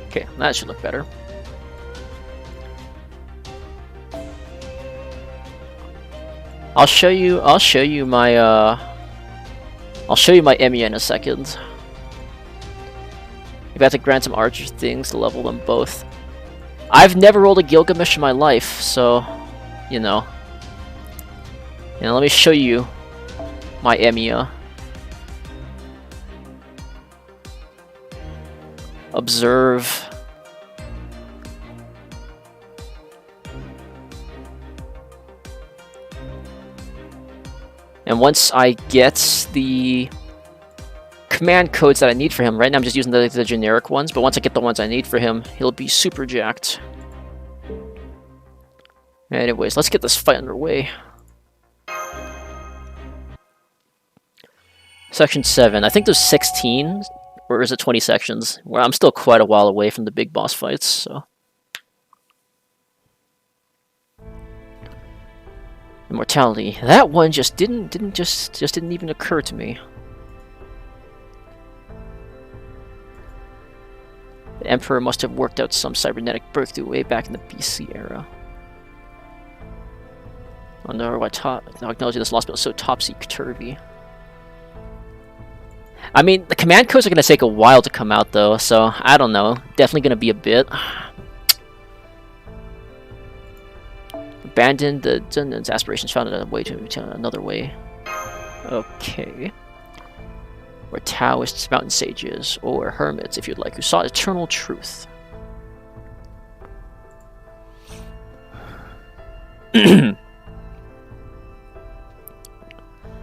Okay, that should look better. I'll show you my Emiya in a second. If I have to grant some archer things to level them both. I've never rolled a Gilgamesh in my life, so you know. And let me show you my Emiya. Observe. And once I get the command codes that I need for him, right now I'm just using the generic ones, but once I get the ones I need for him, he'll be super jacked. Anyways, let's get this fight underway. Section 7. I think there's 16, or is it 20 sections? Where I'm still quite a while away from the big boss fights, so... Immortality. That one just didn't even occur to me. The Emperor must have worked out some cybernetic breakthrough way back in the BC era. I wonder why technology this Lostbelt is so topsy-turvy. I mean, the command codes are going to take a while to come out, though, so I don't know. Definitely going to be a bit. Abandoned the Dungeon's aspirations, found a way to another way. Okay. Or Taoists, mountain sages, or hermits, if you'd like, who sought eternal truth.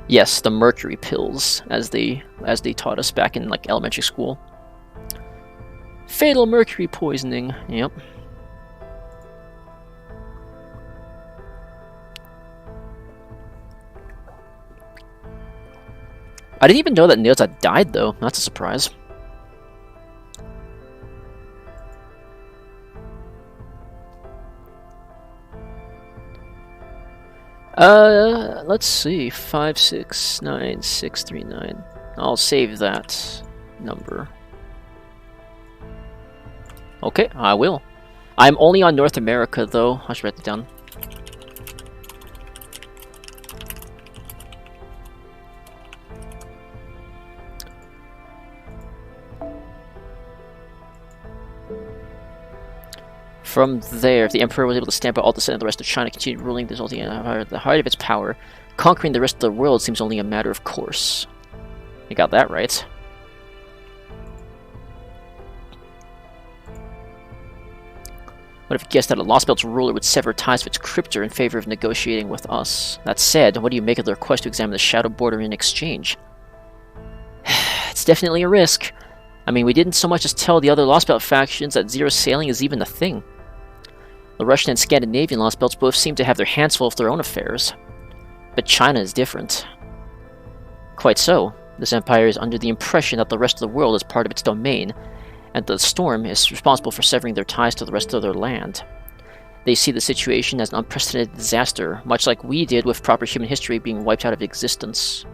Yes, the mercury pills, as they taught us back in like elementary school. Fatal mercury poisoning. Yep. I didn't even know that Nails had died, though. That's a surprise. Let's see. 569639. I'll save that number. Okay, I will. I'm only on North America, though. I should write it down. From there, if the Emperor was able to stamp out all dissent and the rest of China continued ruling, resulting in the height of its power, conquering the rest of the world seems only a matter of course. You got that right. What if you guessed that a Lostbelt's ruler would sever ties with its cryptor in favor of negotiating with us? That said, what do you make of the request to examine the Shadow Border in exchange? It's definitely a risk. I mean, we didn't so much as tell the other Lostbelt factions that zero sailing is even a thing. The Russian and Scandinavian Lostbelts both seem to have their hands full of their own affairs. But China is different. Quite so. This empire is under the impression that the rest of the world is part of its domain, and the storm is responsible for severing their ties to the rest of their land. They see the situation as an unprecedented disaster, much like we did with proper human history being wiped out of existence.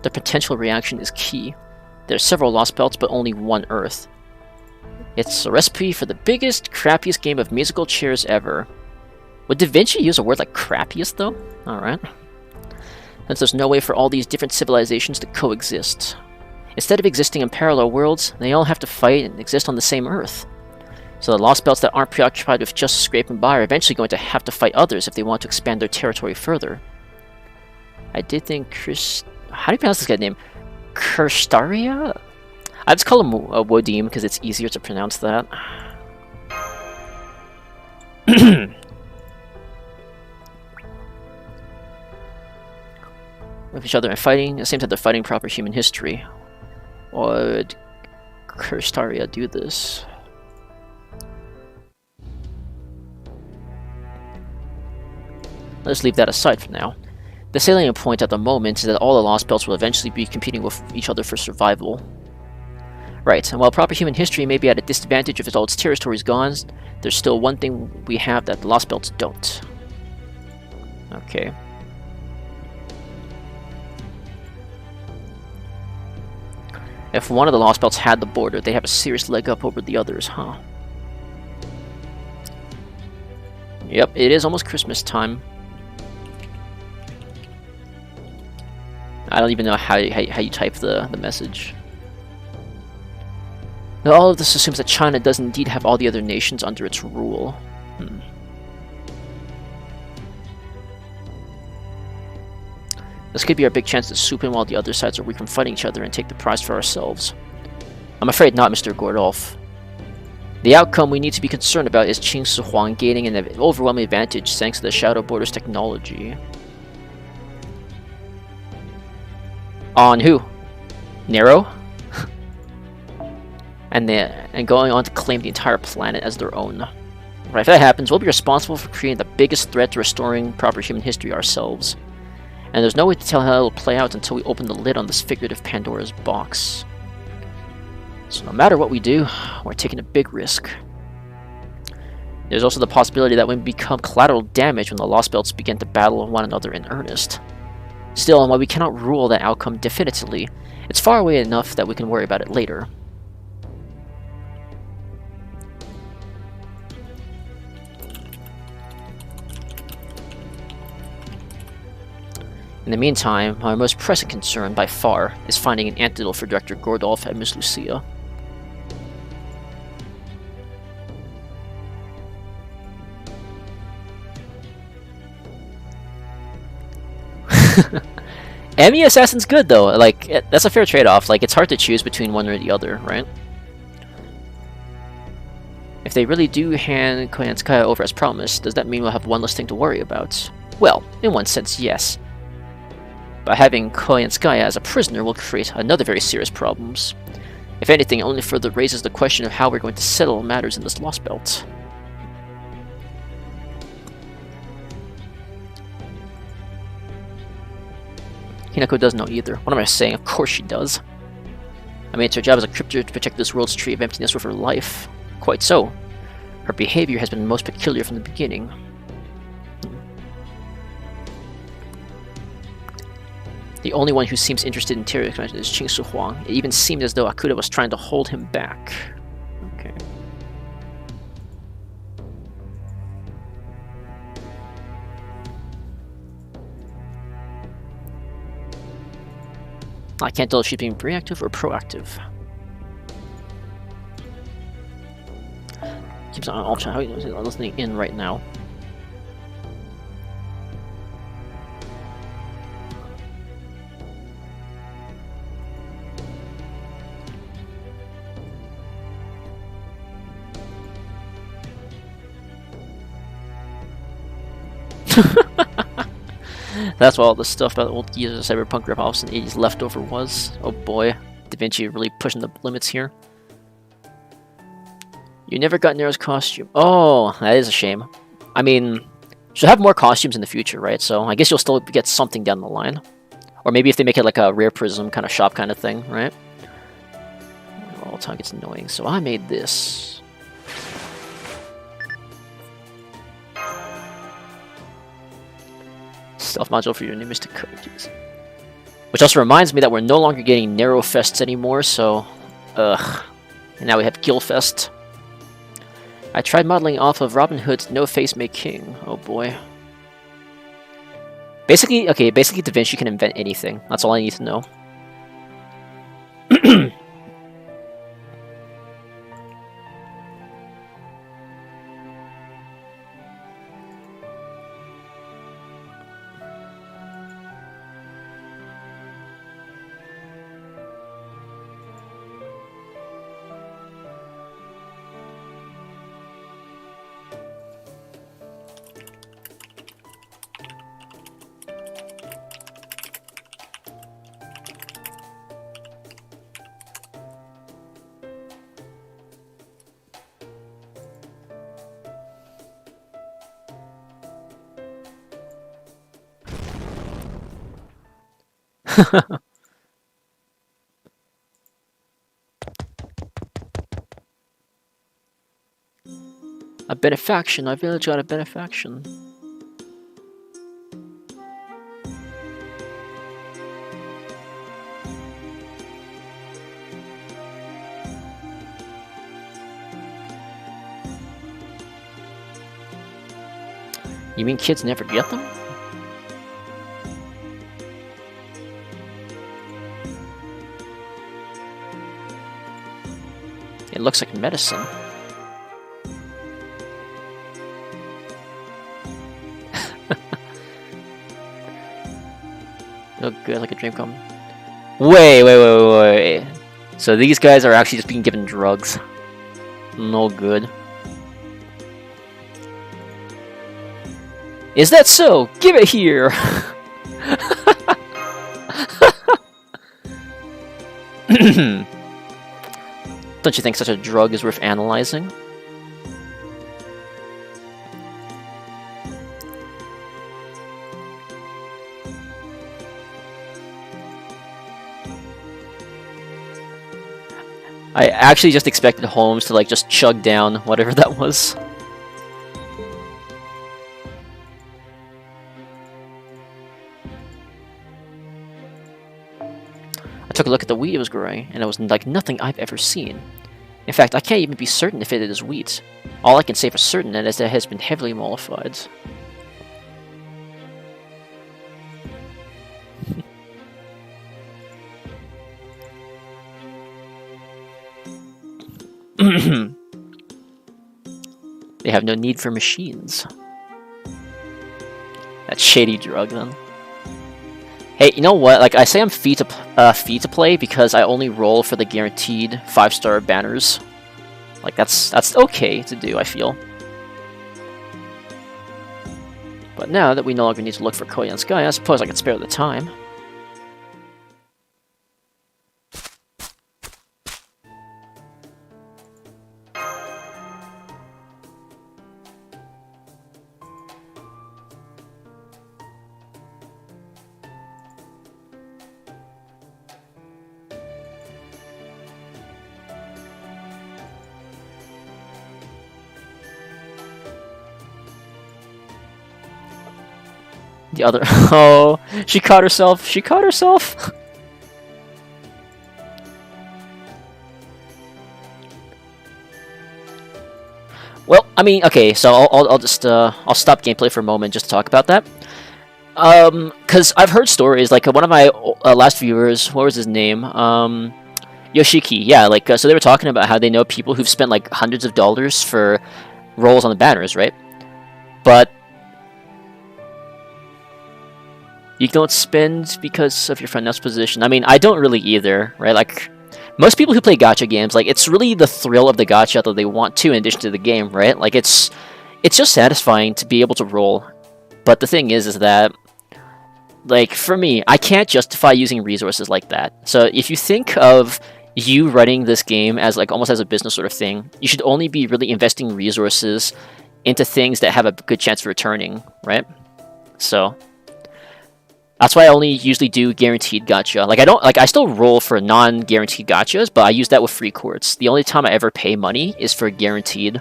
The potential reaction is key. There are several Lostbelts, but only one Earth. It's a recipe for the biggest, crappiest game of musical chairs ever. Would Da Vinci use a word like crappiest, though? Alright. Since there's no way for all these different civilizations to coexist. Instead of existing in parallel worlds, they all have to fight and exist on the same Earth. So the Lostbelts that aren't preoccupied with just scraping by are eventually going to have to fight others if they want to expand their territory further. I did think how do you pronounce this guy's name? Kirstaria? I just call him Wodim because it's easier to pronounce that. With each other and fighting, it seems that they're fighting proper human history. Would Kirstaria do this? Let's leave that aside for now. The salient point at the moment is that all the Lostbelts will eventually be competing with each other for survival. Right, and while proper human history may be at a disadvantage if all its territory is gone, there's still one thing we have that the Lostbelts don't. Okay. If one of the Lostbelts had the border, they have a serious leg up over the others, huh? Yep, it is almost Christmas time. I don't even know how you type the message. Now, all of this assumes that China does indeed have all the other nations under its rule. This could be our big chance to swoop in while the other sides are weak from fighting each other and take the prize for ourselves. I'm afraid not, Mr. Gordolf. The outcome we need to be concerned about is Qing Shi Huang gaining an overwhelming advantage thanks to the Shadow Border's technology. On who? Nero? and going on to claim the entire planet as their own. Right, if that happens, we'll be responsible for creating the biggest threat to restoring proper human history ourselves. And there's no way to tell how it'll play out until we open the lid on this figurative Pandora's box. So no matter what we do, we're taking a big risk. There's also the possibility that we become collateral damage when the Lostbelts begin to battle one another in earnest. Still, while we cannot rule that outcome definitively, it's far away enough that we can worry about it later. In the meantime, our most pressing concern, by far, is finding an antidote for Director Gordolf and Miss Lucia. Emmy Assassin's good though, like, that's a fair trade-off, like, it's hard to choose between one or the other, right? If they really do hand Koyanskaya over as promised, does that mean we'll have one less thing to worry about? Well, in one sense, yes. but having Koyanskaya as a prisoner will create another very serious problems. If anything, it only further raises the question of how we're going to settle matters in this Lostbelt. Hinako doesn't know either. What am I saying? Of course she does. I mean, it's her job as a cryptid to protect this world's tree of emptiness with her life. Quite so. Her behavior has been most peculiar from the beginning. The only one who seems interested in Terry's connection is Qing Su Huang. It even seemed as though Akuda was trying to hold him back. Okay. I can't tell if she's being reactive or proactive. Keeps on option. How are you listening in right now? That's what all the stuff about the old gears of cyberpunk ripoffs and 80s leftover was. Oh boy, Da Vinci really pushing the limits here. You never got Nero's costume. Oh, that is a shame. I mean, she'll have more costumes in the future, right? So I guess you'll still get something down the line. Or maybe if they make it like a Rare Prism kind of shop kind of thing, right? All the time gets annoying. So I made this. Stealth module for your new mystic characters. Which also reminds me that we're no longer getting Narrow Fests anymore, so... Ugh. And now we have Gill Fest. I tried modeling off of Robin Hood's No Face Make King. Oh boy. Basically, okay, basically Da Vinci can invent anything. That's all I need to know. A benefaction. Our village got a benefaction. You mean kids never get them? It looks like medicine. Oh good, like a dream come. Wait. So these guys are actually just being given drugs. No good. Is that so? Give it here! Don't you think such a drug is worth analyzing? I actually just expected Holmes to like just chug down whatever that was. I took a look at the wheat it was growing, and it was like nothing I've ever seen. In fact, I can't even be certain if it is wheat. All I can say for certain is that it has been heavily mollified. They have no need for machines. That shady drug, then. Hey, you know what? Like, I say I'm fee to play because I only roll for the guaranteed 5-star banners. Like, that's okay to do, I feel. But now that we no longer need to look for Koyan's guy, I suppose I can spare the time. The other... Oh, she caught herself! She caught herself! Well, I mean, okay, so I'll just, I'll stop gameplay for a moment just to talk about that. Because I've heard stories, like, one of my last viewers, what was his name? Yoshiki, yeah, like, so they were talking about how they know people who've spent, like, hundreds of dollars for rolls on the banners, right? But you don't spend because of your friend Neff's position. I mean, I don't really either, right? Like, most people who play gacha games, like, it's really the thrill of the gacha that they want to in addition to the game, right? Like, it's just satisfying to be able to roll. But the thing is that, like, for me, I can't justify using resources like that. So if you think of you running this game as, like, almost as a business sort of thing, you should only be really investing resources into things that have a good chance of returning, right? So that's why I only usually do guaranteed gacha. Like, I still roll for non-guaranteed gachas, but I use that with free quartz. The only time I ever pay money is for guaranteed.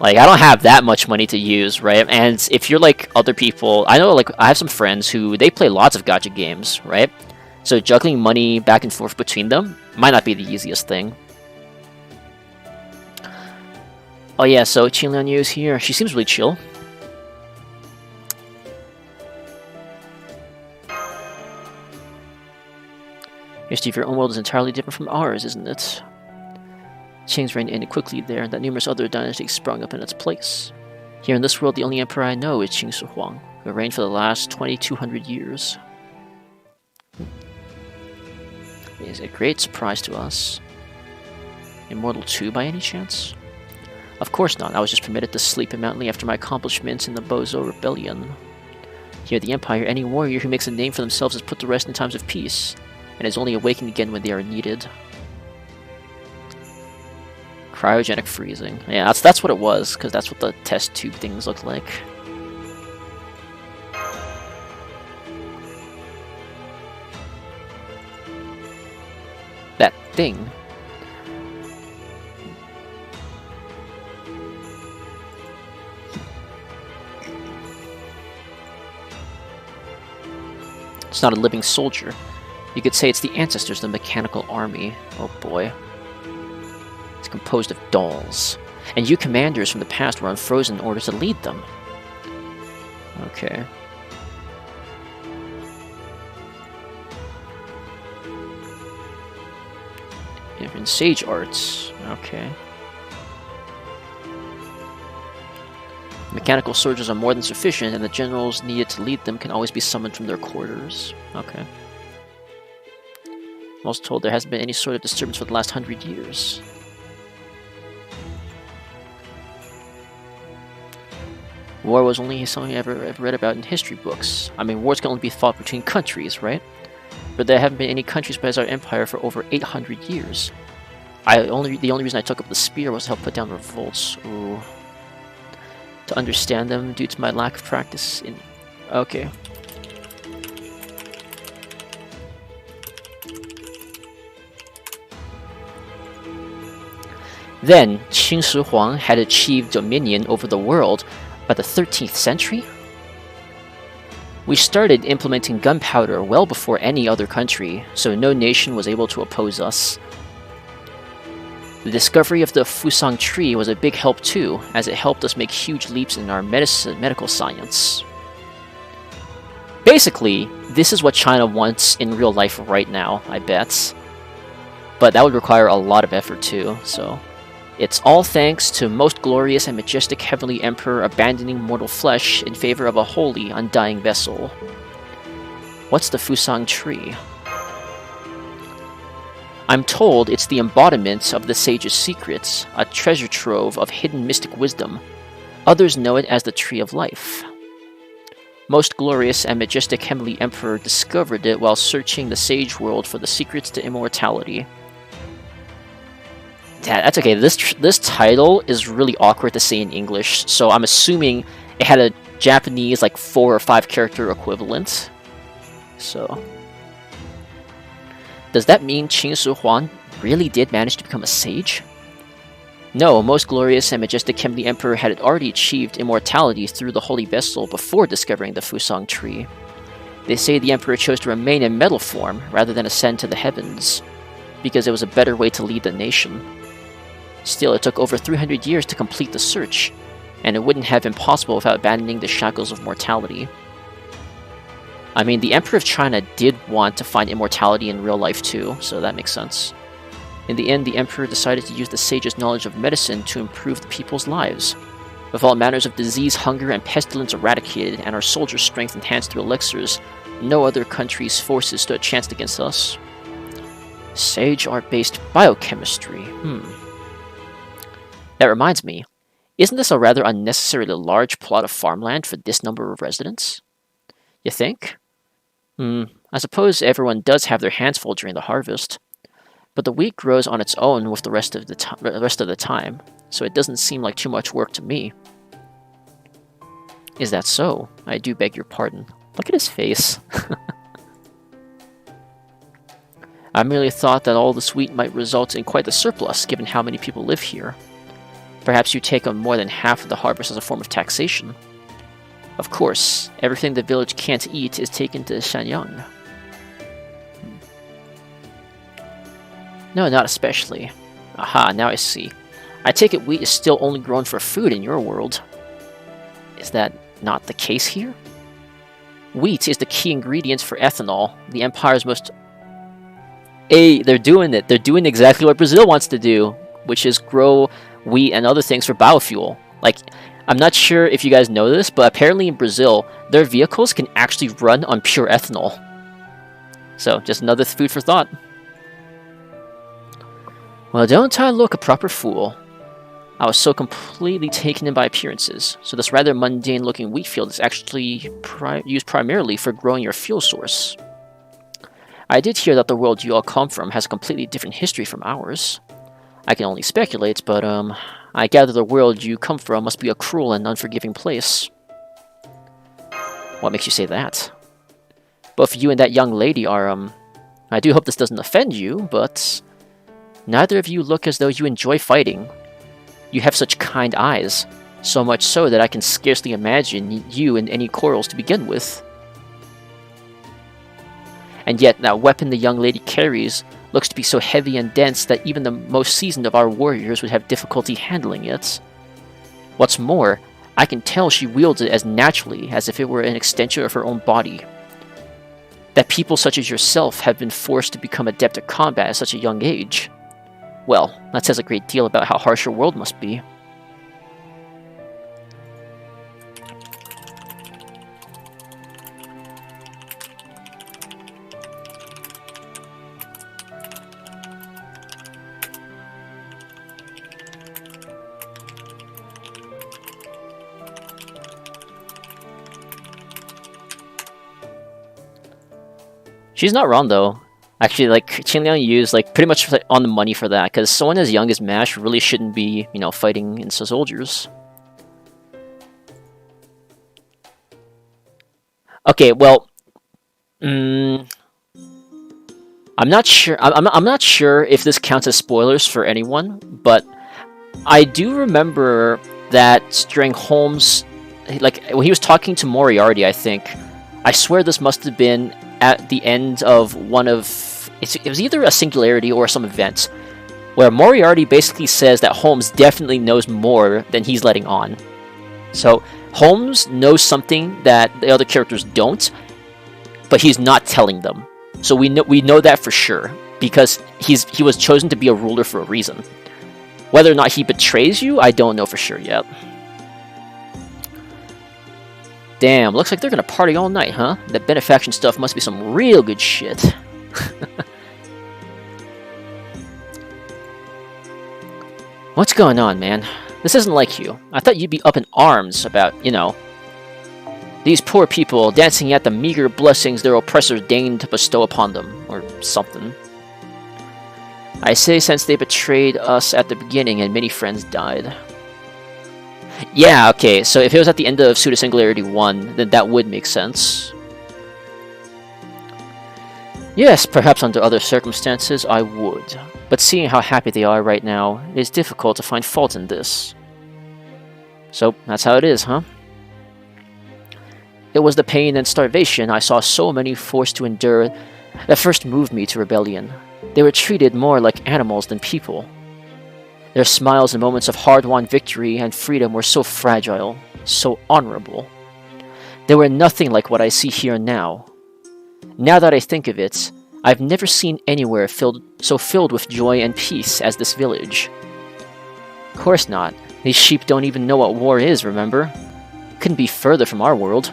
Like, I don't have that much money to use, right? And if you're like other people, I know, like, I have some friends who, they play lots of gacha games, right? So juggling money back and forth between them might not be the easiest thing. Oh yeah, so Qinlian Yu is here. She seems really chill. History of your own world is entirely different from ours, isn't it? Qing's reign ended quickly there, and that numerous other dynasties sprung up in its place. Here in this world, the only emperor I know is Qing Shi Huang, who reigned for the last 2,200 years. It is a great surprise to us. Immortal 2 by any chance? Of course not. I was just permitted to sleep in Mount Li after my accomplishments in the Bozo Rebellion. Here at the Empire, any warrior who makes a name for themselves is put to rest in times of peace, and is only awakened again when they are needed. Cryogenic freezing. Yeah, that's what it was, because that's what the test tube things look like. That thing. It's not a living soldier. You could say it's the ancestors of the mechanical army. Oh boy. It's composed of dolls. And you commanders from the past were unfrozen in order to lead them. Okay. Different sage arts. Okay. Mechanical soldiers are more than sufficient, and the generals needed to lead them can always be summoned from their quarters. Okay. I'm also told there hasn't been any sort of disturbance for the last 100 years. War was only something I ever read about in history books. I mean, wars can only be fought between countries, right? But there haven't been any countries besides our empire for over 800 years. The only reason I took up the spear was to help put down revolts. Ooh. To understand them due to my lack of practice in... Okay. Then, Qing Shi Huang had achieved dominion over the world by the 13th century? We started implementing gunpowder well before any other country, so no nation was able to oppose us. The discovery of the Fusang tree was a big help too, as it helped us make huge leaps in our medical science. Basically, this is what China wants in real life right now, I bet. But that would require a lot of effort too, so... It's all thanks to most glorious and majestic heavenly emperor abandoning mortal flesh in favor of a holy, undying vessel. What's the Fusang tree? I'm told it's the embodiment of the sage's secrets, a treasure trove of hidden mystic wisdom. Others know it as the Tree of Life. Most glorious and majestic heavenly emperor discovered it while searching the sage world for the secrets to immortality. Yeah, that's okay. This title is really awkward to say in English, so I'm assuming it had a Japanese, like, 4 or 5 character equivalent. So... Does that mean Qing Shi Huang really did manage to become a sage? No, most glorious and majestic him, the Emperor had already achieved immortality through the holy vessel before discovering the Fusang tree. They say the Emperor chose to remain in metal form rather than ascend to the heavens, because it was a better way to lead the nation. Still, it took over 300 years to complete the search, and it wouldn't have been possible without abandoning the shackles of mortality. I mean, the Emperor of China did want to find immortality in real life too, so that makes sense. In the end, the Emperor decided to use the sage's knowledge of medicine to improve the people's lives. With all manners of disease, hunger, and pestilence eradicated, and our soldiers' strength enhanced through elixirs, no other country's forces stood a chance against us. Sage art-based biochemistry. That reminds me, isn't this a rather unnecessarily large plot of farmland for this number of residents? You think? I suppose everyone does have their hands full during the harvest. But the wheat grows on its own with the rest of the time, so it doesn't seem like too much work to me. Is that so? I do beg your pardon. Look at his face. I merely thought that all this wheat might result in quite a surplus, given how many people live here. Perhaps you take on more than half of the harvest as a form of taxation. Of course, everything the village can't eat is taken to Shanyang. No, not especially. Aha, now I see. I take it wheat is still only grown for food in your world. Is that not the case here? Wheat is the key ingredient for ethanol, the Empire's most... Hey, they're doing it. They're doing exactly what Brazil wants to do, which is grow wheat and other things for biofuel. Like, I'm not sure if you guys know this, but apparently in Brazil, their vehicles can actually run on pure ethanol. So, just another food for thought. Well, don't I look a proper fool? I was so completely taken in by appearances, so this rather mundane-looking wheat field is actually used primarily for growing your fuel source. I did hear that the world you all come from has a completely different history from ours. I can only speculate, but I gather the world you come from must be a cruel and unforgiving place. What makes you say that? Both you and that young lady are, I do hope this doesn't offend you, but... Neither of you look as though you enjoy fighting. You have such kind eyes, so much so that I can scarcely imagine you in any quarrels to begin with. And yet, that weapon the young lady carries looks to be so heavy and dense that even the most seasoned of our warriors would have difficulty handling it. What's more, I can tell she wields it as naturally as if it were an extension of her own body. That people such as yourself have been forced to become adept at combat at such a young age. Well, that says a great deal about how harsh your world must be. She's not wrong, though. Actually, like, Qingliang used, like, pretty much on the money for that, because someone as young as Mash really shouldn't be, you know, fighting in soldiers. Okay, well, I'm not sure. I'm not sure if this counts as spoilers for anyone, but I do remember that during Holmes, like, when he was talking to Moriarty, I think, I swear this must have been at the end of one of... It was either a singularity or some event, where Moriarty basically says that Holmes definitely knows more than he's letting on. So, Holmes knows something that the other characters don't, but he's not telling them. So we know that for sure, because he was chosen to be a ruler for a reason. Whether or not he betrays you, I don't know for sure yet. Damn, looks like they're gonna party all night, huh? That benefaction stuff must be some real good shit. What's going on, man? This isn't like you. I thought you'd be up in arms about, you know, these poor people dancing at the meager blessings their oppressors deigned to bestow upon them, or something. I say since they betrayed us at the beginning and many friends died. Yeah, okay, so if it was at the end of Pseudo Singularity 1, then that would make sense. Yes, perhaps under other circumstances I would, but seeing how happy they are right now, it is difficult to find fault in this. So, that's how it is, huh? It was the pain and starvation I saw so many forced to endure that first moved me to rebellion. They were treated more like animals than people. Their smiles and moments of hard-won victory and freedom were so fragile, so honorable. They were nothing like what I see here now. Now that I think of it, I've never seen anywhere so filled with joy and peace as this village. Of course not. These sheep don't even know what war is, remember? Couldn't be further from our world.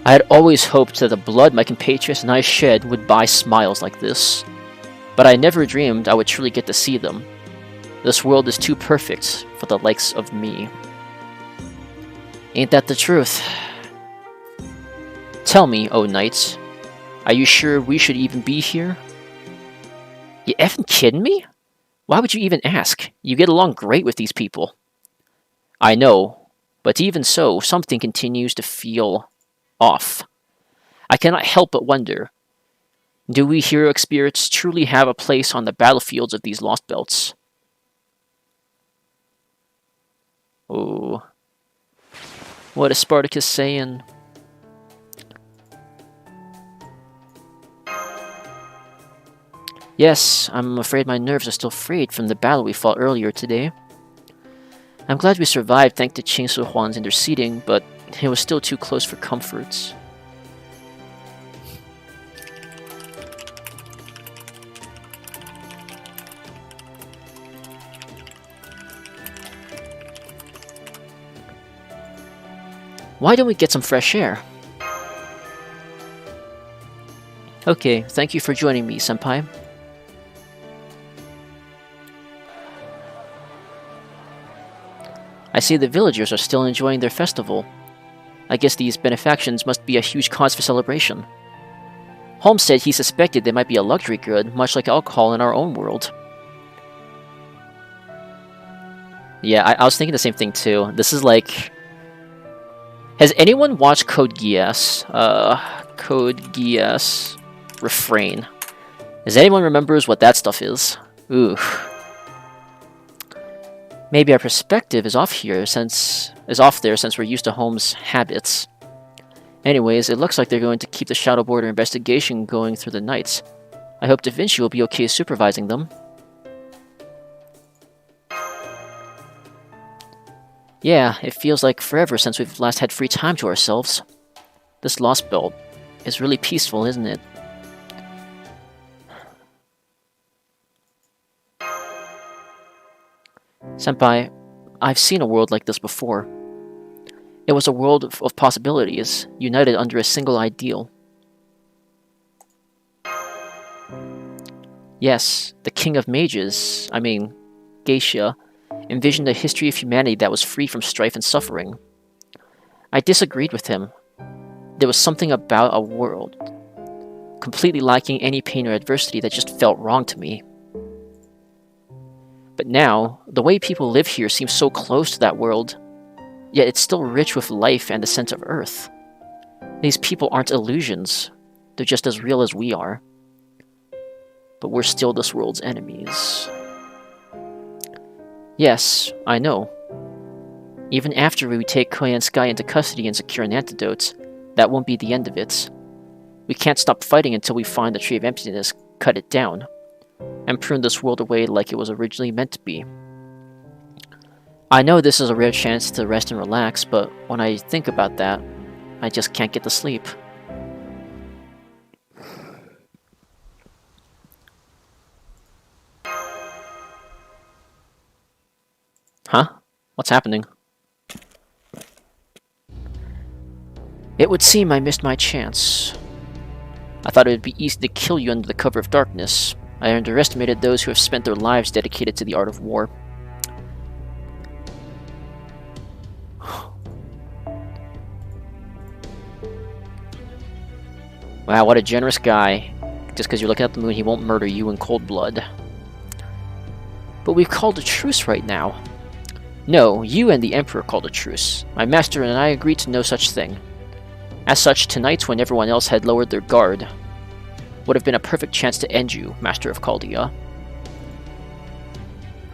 I had always hoped that the blood my compatriots and I shed would buy smiles like this. But I never dreamed I would truly get to see them. This world is too perfect for the likes of me. Ain't that the truth? Tell me, O knights, are you sure we should even be here? You effing kidding me? Why would you even ask? You get along great with these people. I know, but even so, something continues to feel off. I cannot help but wonder, do we heroic spirits truly have a place on the battlefields of these Lostbelts? Oh, what is Spartacus saying? Yes, I'm afraid my nerves are still frayed from the battle we fought earlier today. I'm glad we survived thanks to Chancellor Huan's interceding, but it was still too close for comforts. Why don't we get some fresh air? Okay, thank you for joining me, Senpai. I see the villagers are still enjoying their festival. I guess these benefactions must be a huge cause for celebration. Holmes said he suspected they might be a luxury good, much like alcohol in our own world. Yeah, I was thinking the same thing too. This is like... Has anyone watched Code Geass? Code Geass... Refrain. Does anyone remembers what that stuff is? Ooh. Maybe our perspective is off there since we're used to Holmes' habits. Anyways, it looks like they're going to keep the Shadow Border investigation going through the nights. I hope Da Vinci will be okay supervising them. Yeah, it feels like forever since we've last had free time to ourselves. This Lostbelt is really peaceful, isn't it? Senpai, I've seen a world like this before. It was a world of possibilities, united under a single ideal. Yes, the King of Mages, Geisha, envisioned a history of humanity that was free from strife and suffering. I disagreed with him. There was something about a world, completely lacking any pain or adversity, that just felt wrong to me. But now, the way people live here seems so close to that world, yet it's still rich with life and the sense of Earth. These people aren't illusions, they're just as real as we are. But we're still this world's enemies. Yes, I know. Even after we take Koyan Sky into custody and secure an antidote, that won't be the end of it. We can't stop fighting until we find the Tree of Emptiness, cut it down, and prune this world away like it was originally meant to be. I know this is a rare chance to rest and relax, but when I think about that, I just can't get to sleep. Huh? What's happening? It would seem I missed my chance. I thought it would be easy to kill you under the cover of darkness. I underestimated those who have spent their lives dedicated to the art of war. Wow, what a generous guy. Just because you're looking at the moon, he won't murder you in cold blood. But we've called a truce right now. No, you and the Emperor called a truce. My master and I agreed to no such thing. As such, tonight, when everyone else had lowered their guard, would have been a perfect chance to end you, Master of Chaldea.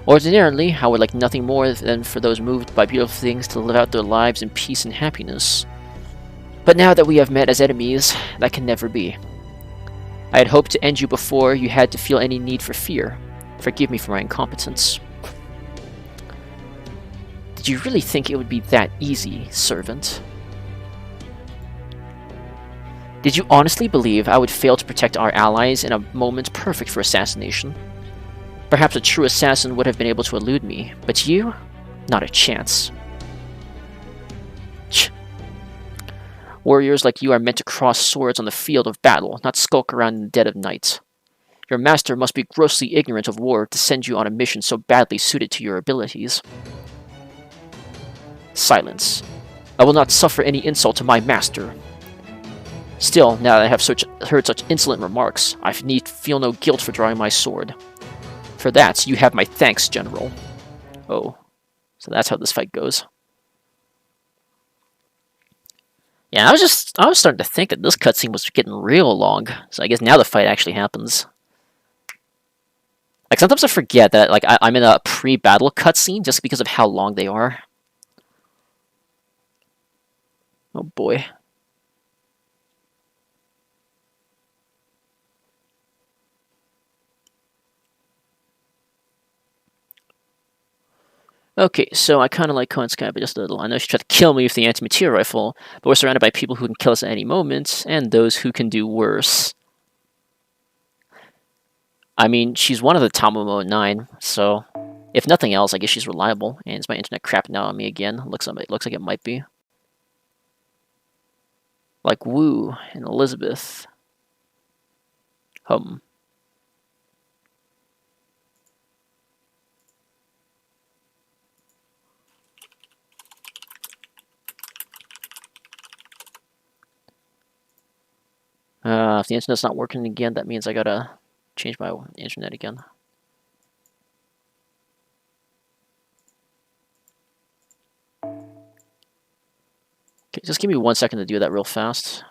Ordinarily, I would like nothing more than for those moved by beautiful things to live out their lives in peace and happiness. But now that we have met as enemies, that can never be. I had hoped to end you before you had to feel any need for fear. Forgive me for my incompetence. Did you really think it would be that easy, servant? Did you honestly believe I would fail to protect our allies in a moment perfect for assassination? Perhaps a true assassin would have been able to elude me, but you? Not a chance. Warriors like you are meant to cross swords on the field of battle, not skulk around in the dead of night. Your master must be grossly ignorant of war to send you on a mission so badly suited to your abilities. Silence. I will not suffer any insult to my master. Still, now that I have heard such insolent remarks, I need feel no guilt for drawing my sword. For that, you have my thanks, General. Oh, so that's how this fight goes. Yeah, I was starting to think that this cutscene was getting real long. So I guess now the fight actually happens. Like, sometimes I forget that like I'm in a pre-battle cutscene just because of how long they are. Oh boy. Okay, so I kind of like Cont's guy, but just a little. I know she tried to kill me with the anti-material rifle, but we're surrounded by people who can kill us at any moment, and those who can do worse. I mean, she's one of the Tamumo 9, so if nothing else, I guess she's reliable. And is my internet crapping out on me again? Looks like it might be. Like Wu and Elizabeth. If the internet's not working again, that means I gotta change my internet again. Okay, just give me 1 second to do that real fast.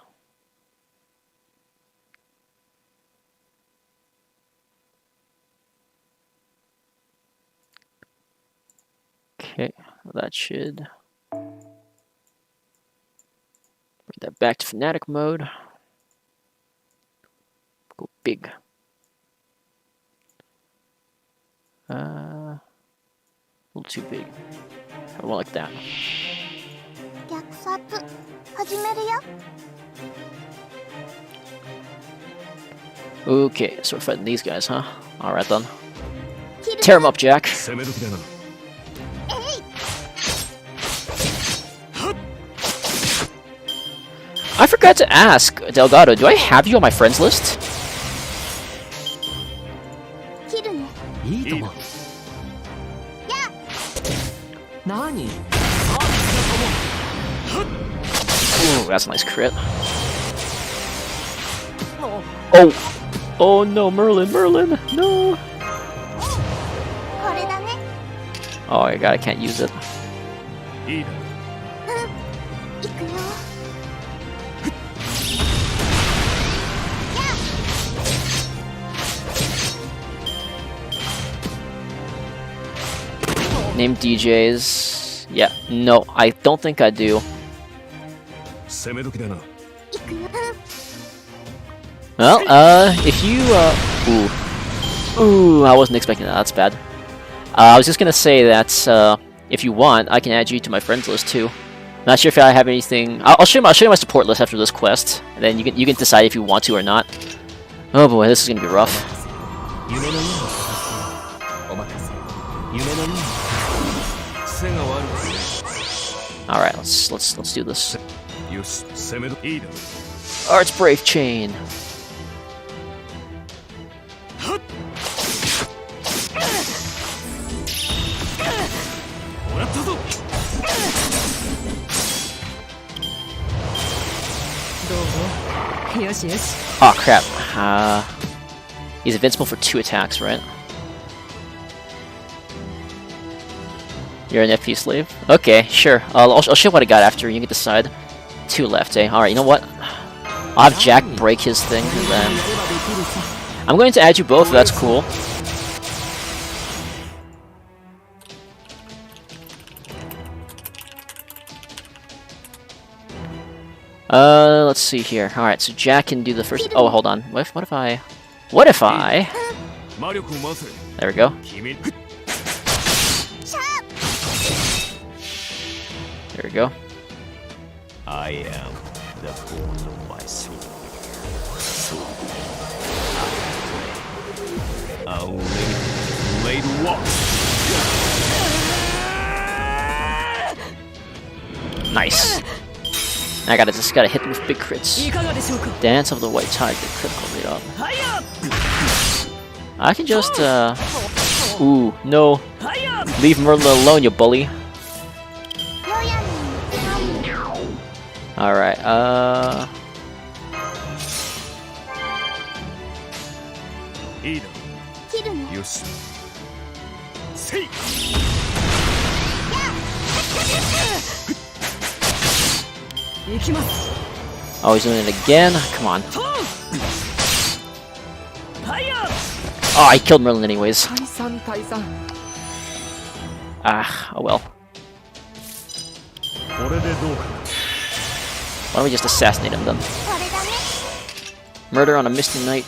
Okay, that should bring that back to Fnatic mode. Go big. A little too big. I want like that. Okay, so we're fighting these guys, huh? Alright then. Tear him up, Jack. I forgot to ask, Delgado, do I have you on my friends list? Ooh, that's a nice crit. Oh! Oh no, Merlin, no! Oh my god, I can't use it. Name DJs. Yeah, no, I don't think I do. Well, if you, Ooh, I wasn't expecting that, that's bad. I was just gonna say that, if you want, I can add you to my friends list too. Not sure if I have anything. I'll show you my support list after this quest, and then you can decide if you want to or not. Oh boy, this is gonna be rough. All right, let's do this. Arts Brave Chain. Oh crap. He's invincible for 2 attacks, right? You're an FP slave? Okay, sure. I'll show you what I got after, you can decide. 2 left, eh? Alright, you know what? I'll have Jack break his thing, and then... I'm going to add you both, that's cool. Let's see here. Alright, so Jack can do the first... Oh, hold on. What if I... What if I... There we go. There we go. I am the bone of my soul. I'll lay walk. Nice. I just gotta hit them with big crits. Dance of the White Tide, get critical rate up. I can just, Ooh, no. Leave Merlin alone, you bully. Alright, Oh, he's doing it again? Come on. Oh, I killed Merlin anyways. Ah, oh well. Why don't we just assassinate him then? Murder on a misty night.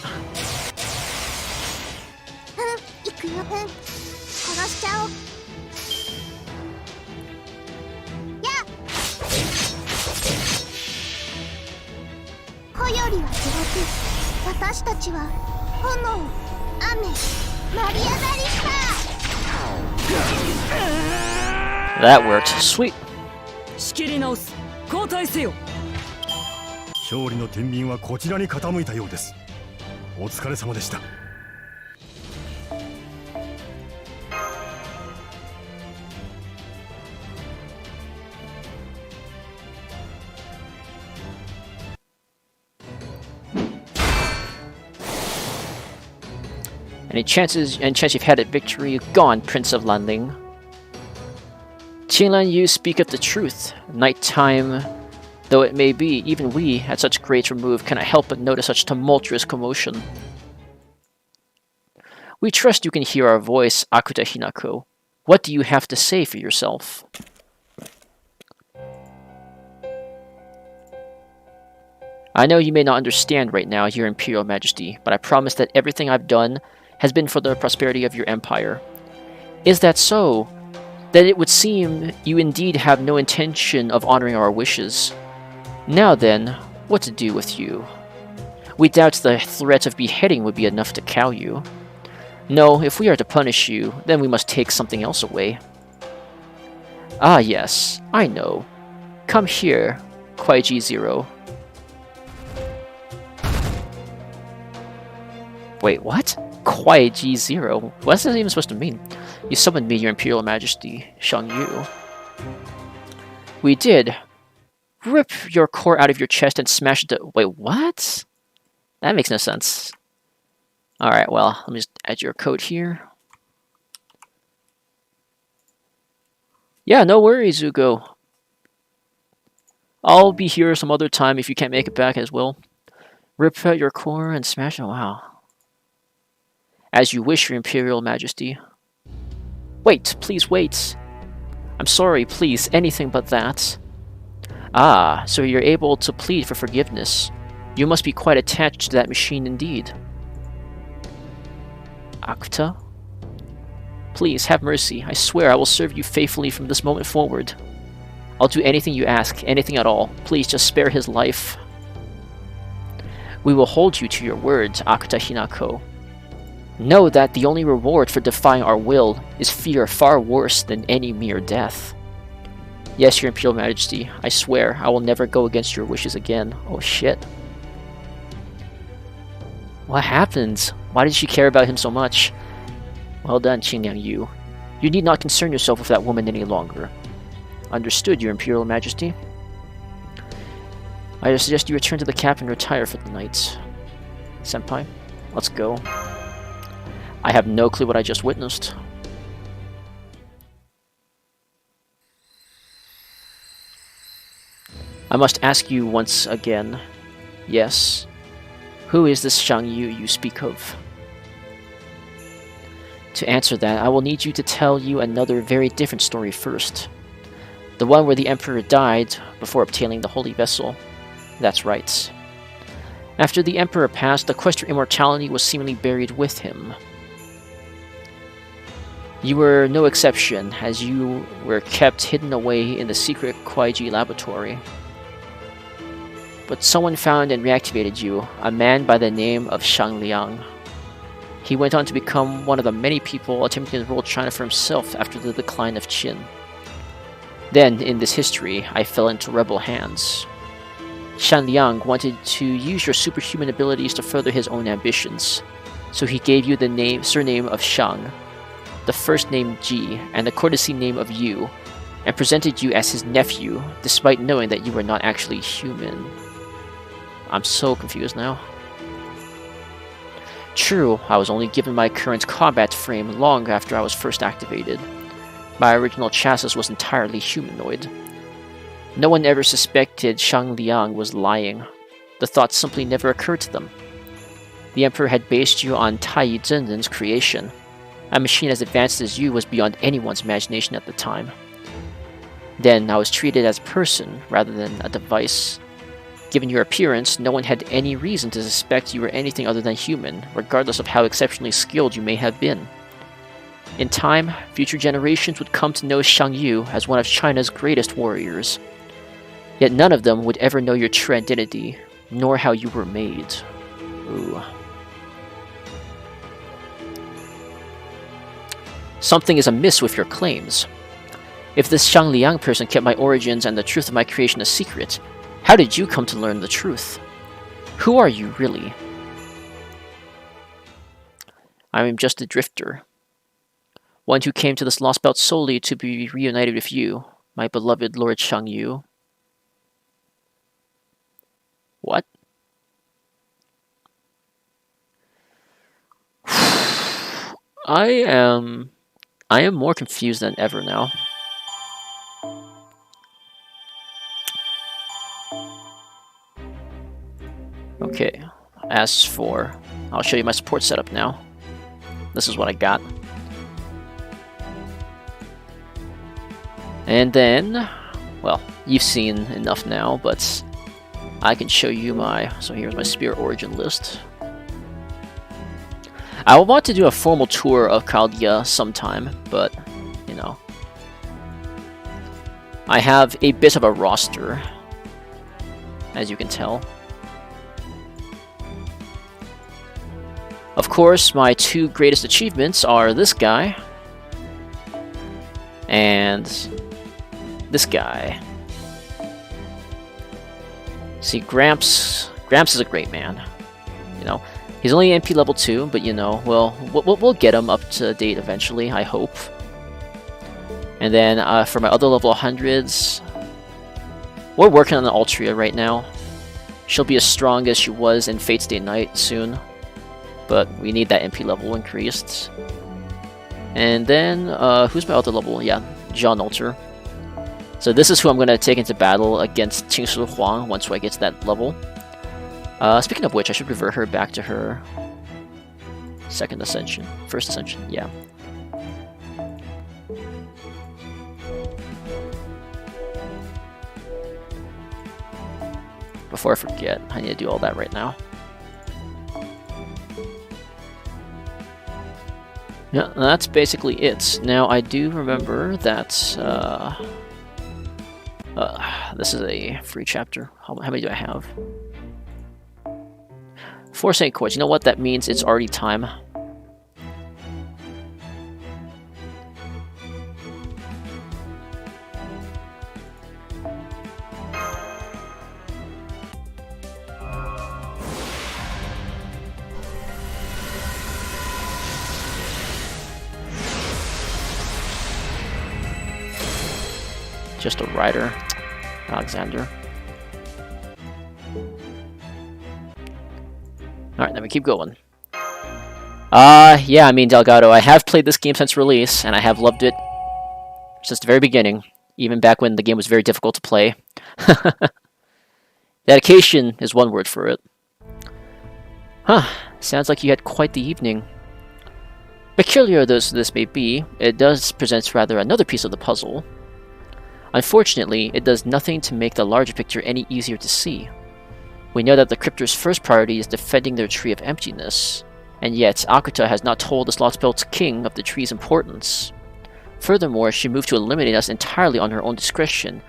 That worked. Sweet. 勝利の天秤はこちらに傾いたようです。お疲れ様でした。Any chance you've had at victory? Gone, Prince of Lanling. Qinglan, you speak of the truth. Nighttime, though it may be, even we, at such great remove, cannot help but notice such tumultuous commotion. We trust you can hear our voice, Akuta Hinako. What do you have to say for yourself? I know you may not understand right now, Your Imperial Majesty, but I promise that everything I've done has been for the prosperity of your empire. Is that so? That it would seem you indeed have no intention of honoring our wishes. Now then, what to do with you? We doubt the threat of beheading would be enough to cow you. No, if we are to punish you, then we must take something else away. Ah yes, I know. Come here, Kwaiji Zero. Wait, what? Kwaiji Zero? What's that even supposed to mean? You summoned me, Your Imperial Majesty, Shang Yu. We did. Rip your core out of your chest and smash it to— Wait, what? That makes no sense. Alright, well, let me just add your code here. Yeah, no worries, Zuko. I'll be here some other time if you can't make it back as well. Rip out your core and smash it. Wow. As you wish, Your Imperial Majesty. Wait, please wait. I'm sorry, please, anything but that. Ah, so you're able to plead for forgiveness. You must be quite attached to that machine indeed. Akuta? Please, have mercy. I swear I will serve you faithfully from this moment forward. I'll do anything you ask, anything at all. Please just spare his life. We will hold you to your words, Akuta Hinako. Know that the only reward for defying our will is fear far worse than any mere death. Yes, Your Imperial Majesty, I swear I will never go against your wishes again. Oh shit. What happened? Why did she care about him so much? Well done, Qingliang Yu. You need not concern yourself with that woman any longer. Understood, Your Imperial Majesty. I suggest you return to the cap and retire for the night. Senpai, let's go. I have no clue what I just witnessed. I must ask you once again. Yes. Who is this Shang Yu you speak of? To answer that, I will need you to tell you another very different story first. The one where the Emperor died before obtaining the Holy Vessel. That's right. After the Emperor passed, the quest for immortality was seemingly buried with him. You were no exception, as you were kept hidden away in the secret Kuaiji laboratory. But someone found and reactivated you, a man by the name of Shang Liang. He went on to become one of the many people attempting to rule China for himself after the decline of Qin. Then, in this history, I fell into rebel hands. Shan Liang wanted to use your superhuman abilities to further his own ambitions, so he gave you the surname of Shang, the first name Ji, and the courtesy name of Yu, and presented you as his nephew, despite knowing that you were not actually human. I'm so confused now. True, I was only given my current combat frame long after I was first activated. My original chassis was entirely humanoid. No one ever suspected Shang Liang was lying. The thought simply never occurred to them. The Emperor had based you on Tai Zhenren's creation. A machine as advanced as you was beyond anyone's imagination at the time. Then I was treated as a person rather than a device. Given your appearance, no one had any reason to suspect you were anything other than human, regardless of how exceptionally skilled you may have been. In time, future generations would come to know Shang Yu as one of China's greatest warriors. Yet none of them would ever know your true identity, nor how you were made. Ooh. Something is amiss with your claims. If this Shang Liang person kept my origins and the truth of my creation a secret, how did you come to learn the truth? Who are you, really? I am just a drifter. One who came to this Lostbelt solely to be reunited with you, my beloved Lord Shang Yu. What? I am more confused than ever now. Okay, as for... I'll show you my support setup now. This is what I got. And then... well, you've seen enough now, but... I can show you my... so here's my Spear Origin list. I will want to do a formal tour of Chaldea sometime, but, you know. I have a bit of a roster, as you can tell. Of course, my two greatest achievements are this guy and this guy. See, Gramps is a great man. You know, he's only MP level 2, but you know, we'll get him up to date eventually, I hope. And then for my other level 100s, we're working on the Altria right now. She'll be as strong as she was in Fate's Day Night soon. But we need that MP level increased. And then, who's my other level? Yeah, John Alter. So this is who I'm going to take into battle against Qingshi Huang once I get to that level. Speaking of which, I should revert her back to her second ascension. First ascension, yeah. Before I forget, I need to do all that right now. Yeah, that's basically it. Now, I do remember that this is a free chapter. How many do I have? 4 Saint Coins. You know what? That means it's already time. Just a rider, Alexander. Alright, then we keep going. Yeah, I mean, Delgado, I have played this game since release, and I have loved it since the very beginning, even back when the game was very difficult to play. Dedication is one word for it. Huh, sounds like you had quite the evening. Peculiar though this may be, it does present rather another piece of the puzzle. Unfortunately, it does nothing to make the larger picture any easier to see. We know that the Cryptors' first priority is defending their Tree of Emptiness, and yet Akuta has not told the Lostbelt's king of the tree's importance. Furthermore, she moved to eliminate us entirely on her own discretion,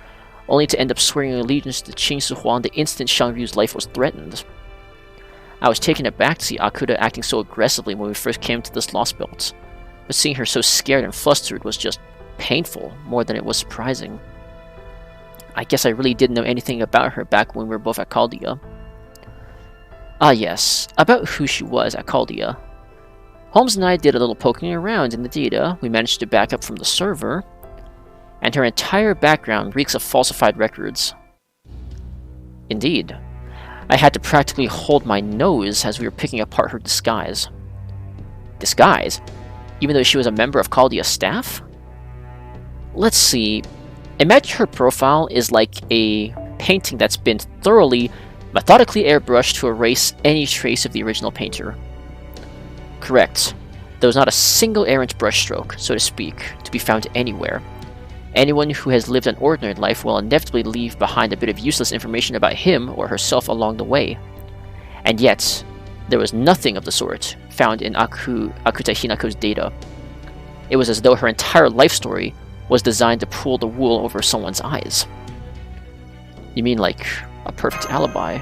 only to end up swearing allegiance to Qing Shi Huang the instant Shang Yu's life was threatened. I was taken aback to see Akuta acting so aggressively when we first came to this Lostbelt, but seeing her so scared and flustered was just painful more than it was surprising. I guess I really didn't know anything about her back when we were both at Chaldea. Ah yes, about who she was at Chaldea. Holmes and I did a little poking around in the data we managed to back up from the server, and her entire background reeks of falsified records. Indeed. I had to practically hold my nose as we were picking apart her disguise. Disguise? Even though she was a member of Chaldea's staff? Let's see. Imagine her profile is like a painting that's been thoroughly, methodically airbrushed to erase any trace of the original painter. Correct. There was not a single errant brushstroke, so to speak, to be found anywhere. Anyone who has lived an ordinary life will inevitably leave behind a bit of useless information about him or herself along the way. And yet, there was nothing of the sort found in Akuta Hinako's data. It was as though her entire life story was designed to pull the wool over someone's eyes. You mean like a perfect alibi?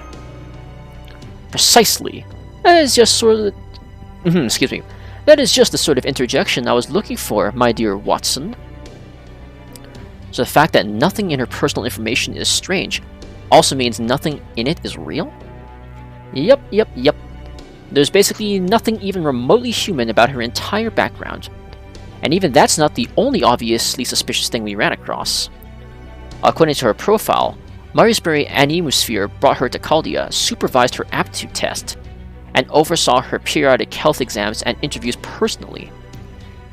Precisely. That is just sort of... excuse me. That is just the sort of interjection I was looking for, my dear Watson. So the fact that nothing in her personal information is strange also means nothing in it is real? Yep. There's basically nothing even remotely human about her entire background. And even that's not the only obviously suspicious thing we ran across. According to her profile, Mariusbury Animusphere brought her to Chaldea, supervised her aptitude test, and oversaw her periodic health exams and interviews personally.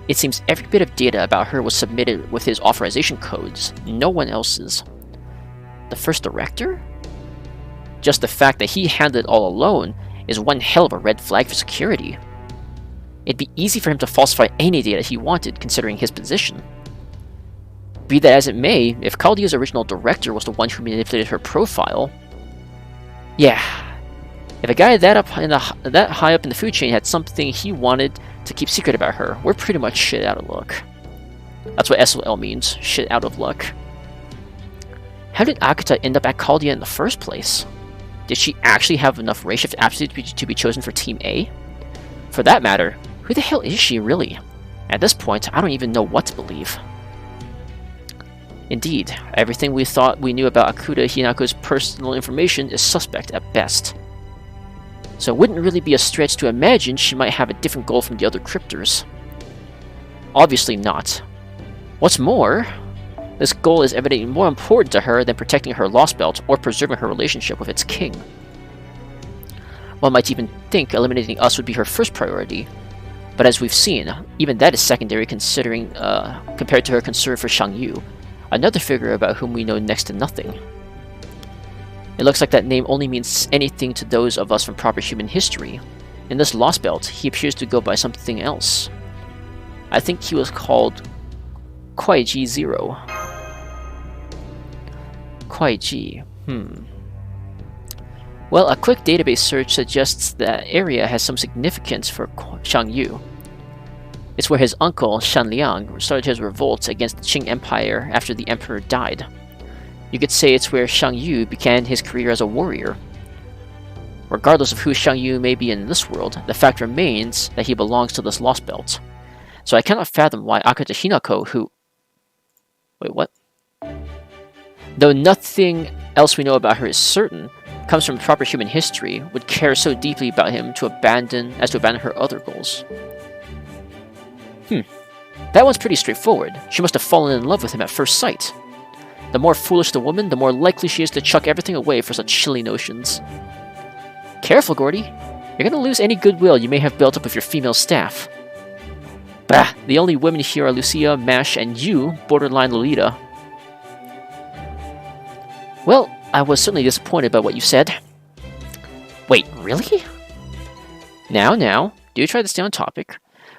It seems every bit of data about her was submitted with his authorization codes, no one else's. The first director? Just the fact that he handled it all alone is one hell of a red flag for security. It'd be easy for him to falsify any data he wanted, considering his position. Be that as it may, if Chaldea's original director was the one who manipulated her profile... Yeah. If a guy that high up in the food chain had something he wanted to keep secret about her, we're pretty much shit out of luck. That's what SOL means, shit out of luck. How did Akuta end up at Chaldea in the first place? Did she actually have enough race shift aptitude to be chosen for Team A? For that matter, who the hell is she really? At this point, I don't even know what to believe. Indeed, everything we thought we knew about Akuta Hinako's personal information is suspect at best. So it wouldn't really be a stretch to imagine she might have a different goal from the other cryptors. Obviously not. What's more, this goal is evidently more important to her than protecting her Lostbelt or preserving her relationship with its king. One might even think eliminating us would be her first priority, but as we've seen, even that is secondary compared to her concern for Shang Yu, another figure about whom we know next to nothing. It looks like that name only means anything to those of us from proper human history. In this Lostbelt, he appears to go by something else. I think he was called Kuaiji Zero. Kuaiji, Well, a quick database search suggests that area has some significance for Shang Yu. It's where his uncle, Shan Liang, started his revolt against the Qing Empire after the emperor died. You could say it's where Shang Yu began his career as a warrior. Regardless of who Shang Yu may be in this world, the fact remains that he belongs to this Lostbelt. So I cannot fathom why Akuta Hinako, who... Wait, what? Though nothing else we know about her is certain, comes from proper human history, would care so deeply about him to abandon her other goals. That one's pretty straightforward. She must have fallen in love with him at first sight. The more foolish the woman, the more likely she is to chuck everything away for such silly notions. Careful, Gordy. You're gonna lose any goodwill you may have built up with your female staff. Bah! The only women here are Lucia, Mash, and you, borderline Lolita. Well, I was certainly disappointed by what you said. Wait, really? Now, do try to stay on topic.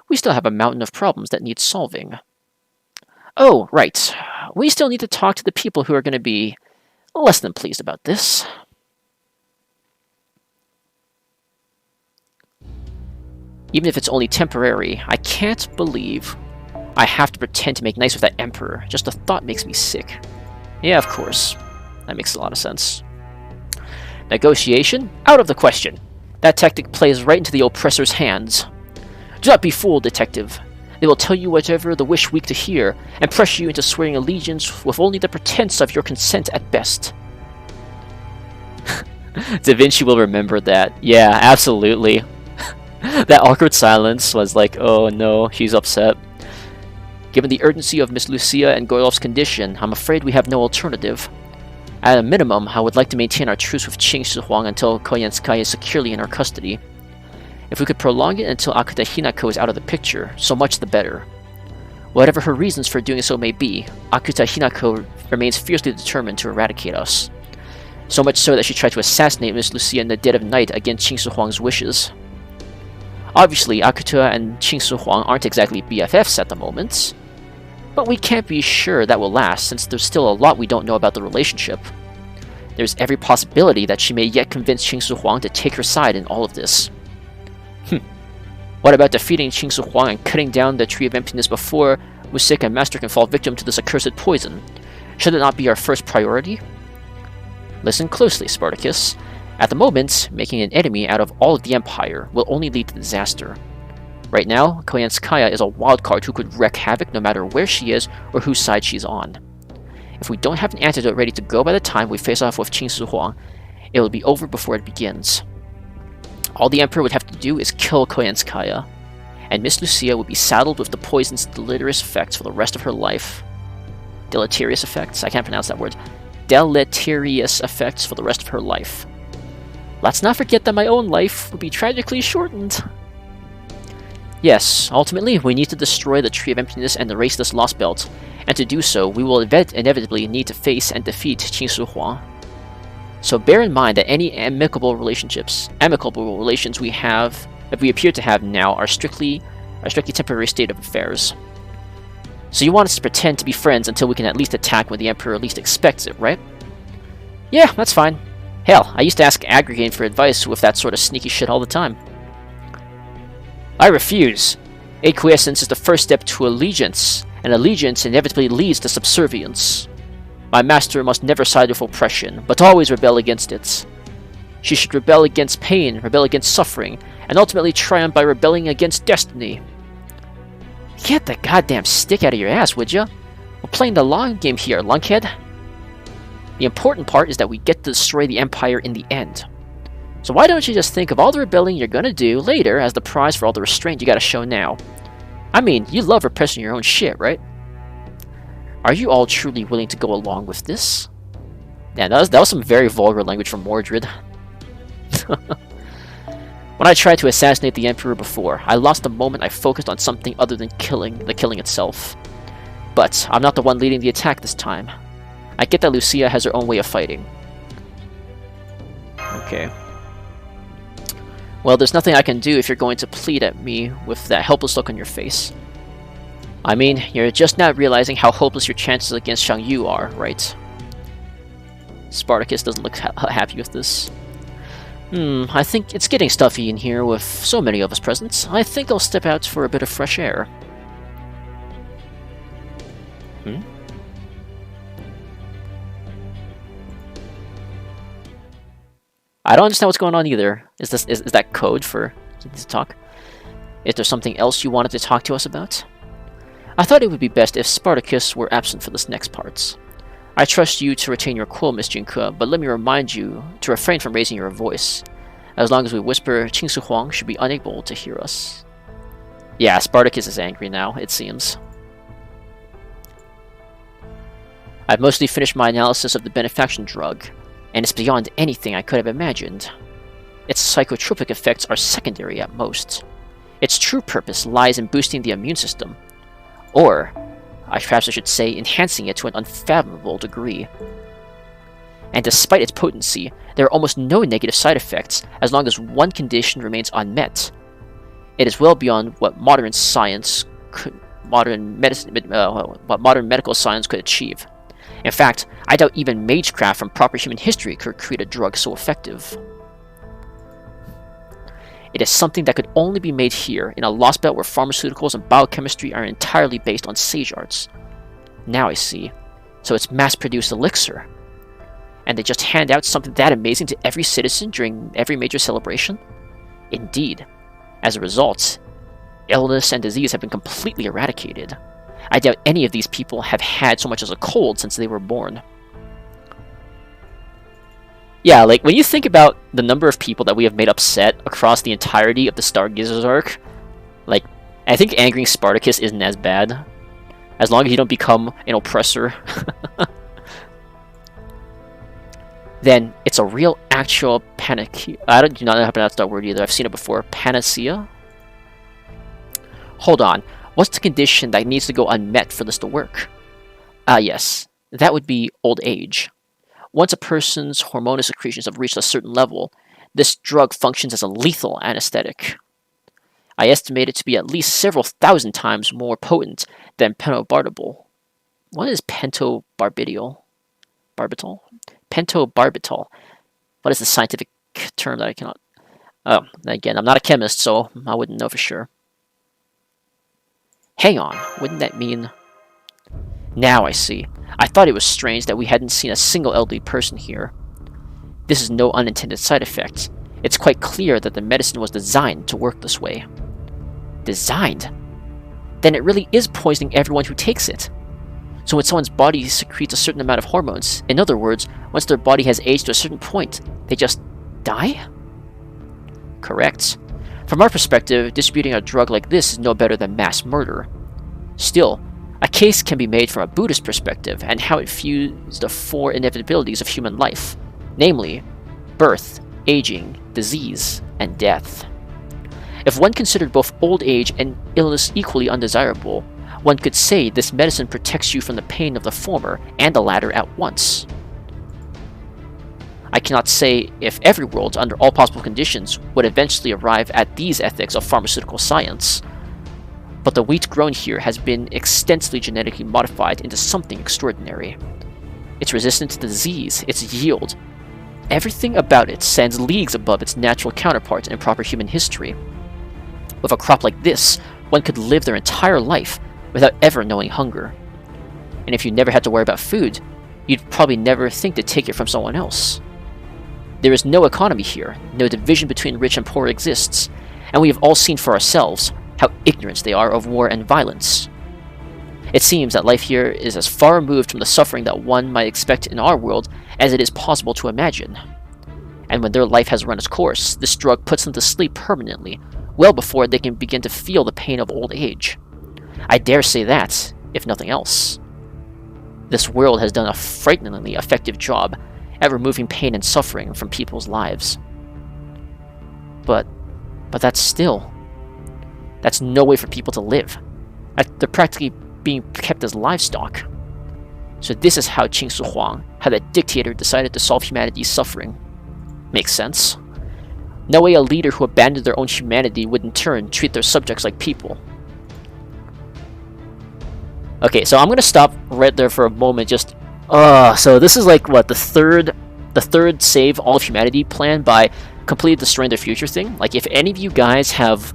We still have a mountain of problems that need solving. Oh, right. We still need to talk to the people who are going to be less than pleased about this. Even if it's only temporary, I can't believe I have to pretend to make nice with that Emperor. Just the thought makes me sick. Yeah, of course. That makes a lot of sense. Negotiation? Out of the question. That tactic plays right into the oppressor's hands. Do not be fooled, detective. They will tell you whatever the wish weak to hear, and pressure you into swearing allegiance with only the pretense of your consent at best. Da Vinci will remember that. Yeah, absolutely. That awkward silence was like, oh no, she's upset. Given the urgency of Miss Lucia and Goyov's condition, I'm afraid we have no alternative. At a minimum, I would like to maintain our truce with Qing Shi Huang until Koyenskaya is securely in our custody. If we could prolong it until Akuta Hinako is out of the picture, so much the better. Whatever her reasons for doing so may be, Akuta Hinako remains fiercely determined to eradicate us. So much so that she tried to assassinate Miss Lucia in the dead of night against Qing Shi Huang's wishes. Obviously, Akuta and Qing Shi Huang aren't exactly BFFs at the moment, but we can't be sure that will last since there's still a lot we don't know about the relationship. There's every possibility that she may yet convince Qing Shi Huang to take her side in all of this. What about defeating Qing Shi Huang and cutting down the Tree of Emptiness before Musik and Master can fall victim to this accursed poison? Should it not be our first priority? Listen closely, Spartacus. At the moment, making an enemy out of all of the Empire will only lead to disaster. Right now, Koyenskaya is a wildcard who could wreak havoc no matter where she is or whose side she's on. If we don't have an antidote ready to go by the time we face off with Qing Shi Huang, it will be over before it begins. All the Emperor would have to do is kill Koyenskaya, and Miss Lucia would be saddled with the poison's deleterious effects for the rest of her life. Deleterious effects? I can't pronounce that word. Deleterious effects for the rest of her life. Let's not forget that my own life would be tragically shortened. Yes, ultimately, we need to destroy the Tree of Emptiness and erase this Lostbelt, and to do so, we will inevitably need to face and defeat Qing Shi Huang. So bear in mind that any amicable relations we have, that we appear to have now, are strictly temporary state of affairs. So you want us to pretend to be friends until we can at least attack when the Emperor least expects it, right? Yeah, that's fine. Hell, I used to ask Aggregate for advice with that sort of sneaky shit all the time. I refuse. Acquiescence is the first step to allegiance, and allegiance inevitably leads to subservience. My master must never side with oppression, but always rebel against it. She should rebel against pain, rebel against suffering, and ultimately triumph by rebelling against destiny. Get the goddamn stick out of your ass, would ya? We're playing the long game here, lunkhead. The important part is that we get to destroy the Empire in the end. So why don't you just think of all the rebelling you're gonna do later as the prize for all the restraint you gotta show now? I mean, you love repressing your own shit, right? Are you all truly willing to go along with this? Yeah, that was some very vulgar language from Mordred. When I tried to assassinate the Emperor before, I lost the moment I focused on something other than the killing itself. But I'm not the one leading the attack this time. I get that Lucia has her own way of fighting. Okay. Well, there's nothing I can do if you're going to plead at me with that helpless look on your face. I mean, you're just not realizing how hopeless your chances against Xiang Yu are, right? Spartacus doesn't look happy with this. I think it's getting stuffy in here with so many of us present. I think I'll step out for a bit of fresh air. I don't understand what's going on either. Is that code for to talk? Is there something else you wanted to talk to us about? I thought it would be best if Spartacus were absent for this next part. I trust you to retain your cool, Miss Jinke, but let me remind you to refrain from raising your voice. As long as we whisper, Qing Shi Huang should be unable to hear us. Yeah, Spartacus is angry now, it seems. I've mostly finished my analysis of the benefaction drug, and it's beyond anything I could have imagined. Its psychotropic effects are secondary at most. Its true purpose lies in boosting the immune system, or perhaps I should say enhancing it to an unfathomable degree. and despite its potency, there are almost no negative side effects as long as one condition remains unmet. It is well beyond what modern medical science could achieve. In fact, I doubt even magecraft from proper human history could create a drug so effective. It is something that could only be made here, in a Lostbelt where pharmaceuticals and biochemistry are entirely based on sage arts. Now I see. So it's mass-produced elixir. And they just hand out something that amazing to every citizen during every major celebration? Indeed. As a result, illness and disease have been completely eradicated. I doubt any of these people have had so much as a cold since they were born. Yeah, like, when you think about the number of people that we have made upset across the entirety of the Stargazers arc, like, I think angering Spartacus isn't as bad. As long as you don't become an oppressor. Then it's a real, actual panacea. I do not know how to pronounce that word either. I've seen it before. Panacea? Hold on. What's the condition that needs to go unmet for this to work? Yes. That would be old age. Once a person's hormonal secretions have reached a certain level, this drug functions as a lethal anesthetic. I estimate it to be at least several thousand times more potent than pentobarbital. What is pentobarbital? Barbital? Pentobarbital. What is the scientific term that I cannot... Oh, again, I'm not a chemist, so I wouldn't know for sure. Hang on, wouldn't that mean... Now I see. I thought it was strange that we hadn't seen a single elderly person here. This is no unintended side effect. It's quite clear that the medicine was designed to work this way. Designed? Then it really is poisoning everyone who takes it. So when someone's body secretes a certain amount of hormones, in other words, once their body has aged to a certain point, they just die? Correct. From our perspective, distributing a drug like this is no better than mass murder. Still, a case can be made from a Buddhist perspective and how it views the four inevitabilities of human life, namely, birth, aging, disease, and death. If one considered both old age and illness equally undesirable, one could say this medicine protects you from the pain of the former and the latter at once. I cannot say if every world, under all possible conditions, would eventually arrive at these ethics of pharmaceutical science, but the wheat grown here has been extensively genetically modified into something extraordinary. It's resistant to disease, its yield. Everything about it stands leagues above its natural counterparts in proper human history. With a crop like this, one could live their entire life without ever knowing hunger. And if you never had to worry about food, you'd probably never think to take it from someone else. There is no economy here, no division between rich and poor exists, and we have all seen for ourselves how ignorant they are of war and violence. It seems that life here is as far removed from the suffering that one might expect in our world as it is possible to imagine. And when their life has run its course, this drug puts them to sleep permanently, well before they can begin to feel the pain of old age. I dare say that, if nothing else. This world has done a frighteningly effective job at removing pain and suffering from people's lives. But that's no way for people to live. They're practically being kept as livestock. So this is how Qing Shi Huang, how the dictator decided to solve humanity's suffering. Makes sense. No way a leader who abandoned their own humanity would in turn treat their subjects like people. Okay, so I'm gonna stop right there for a moment. So this is like what the third save all of humanity plan by completely destroying their future thing. Like, if any of you guys have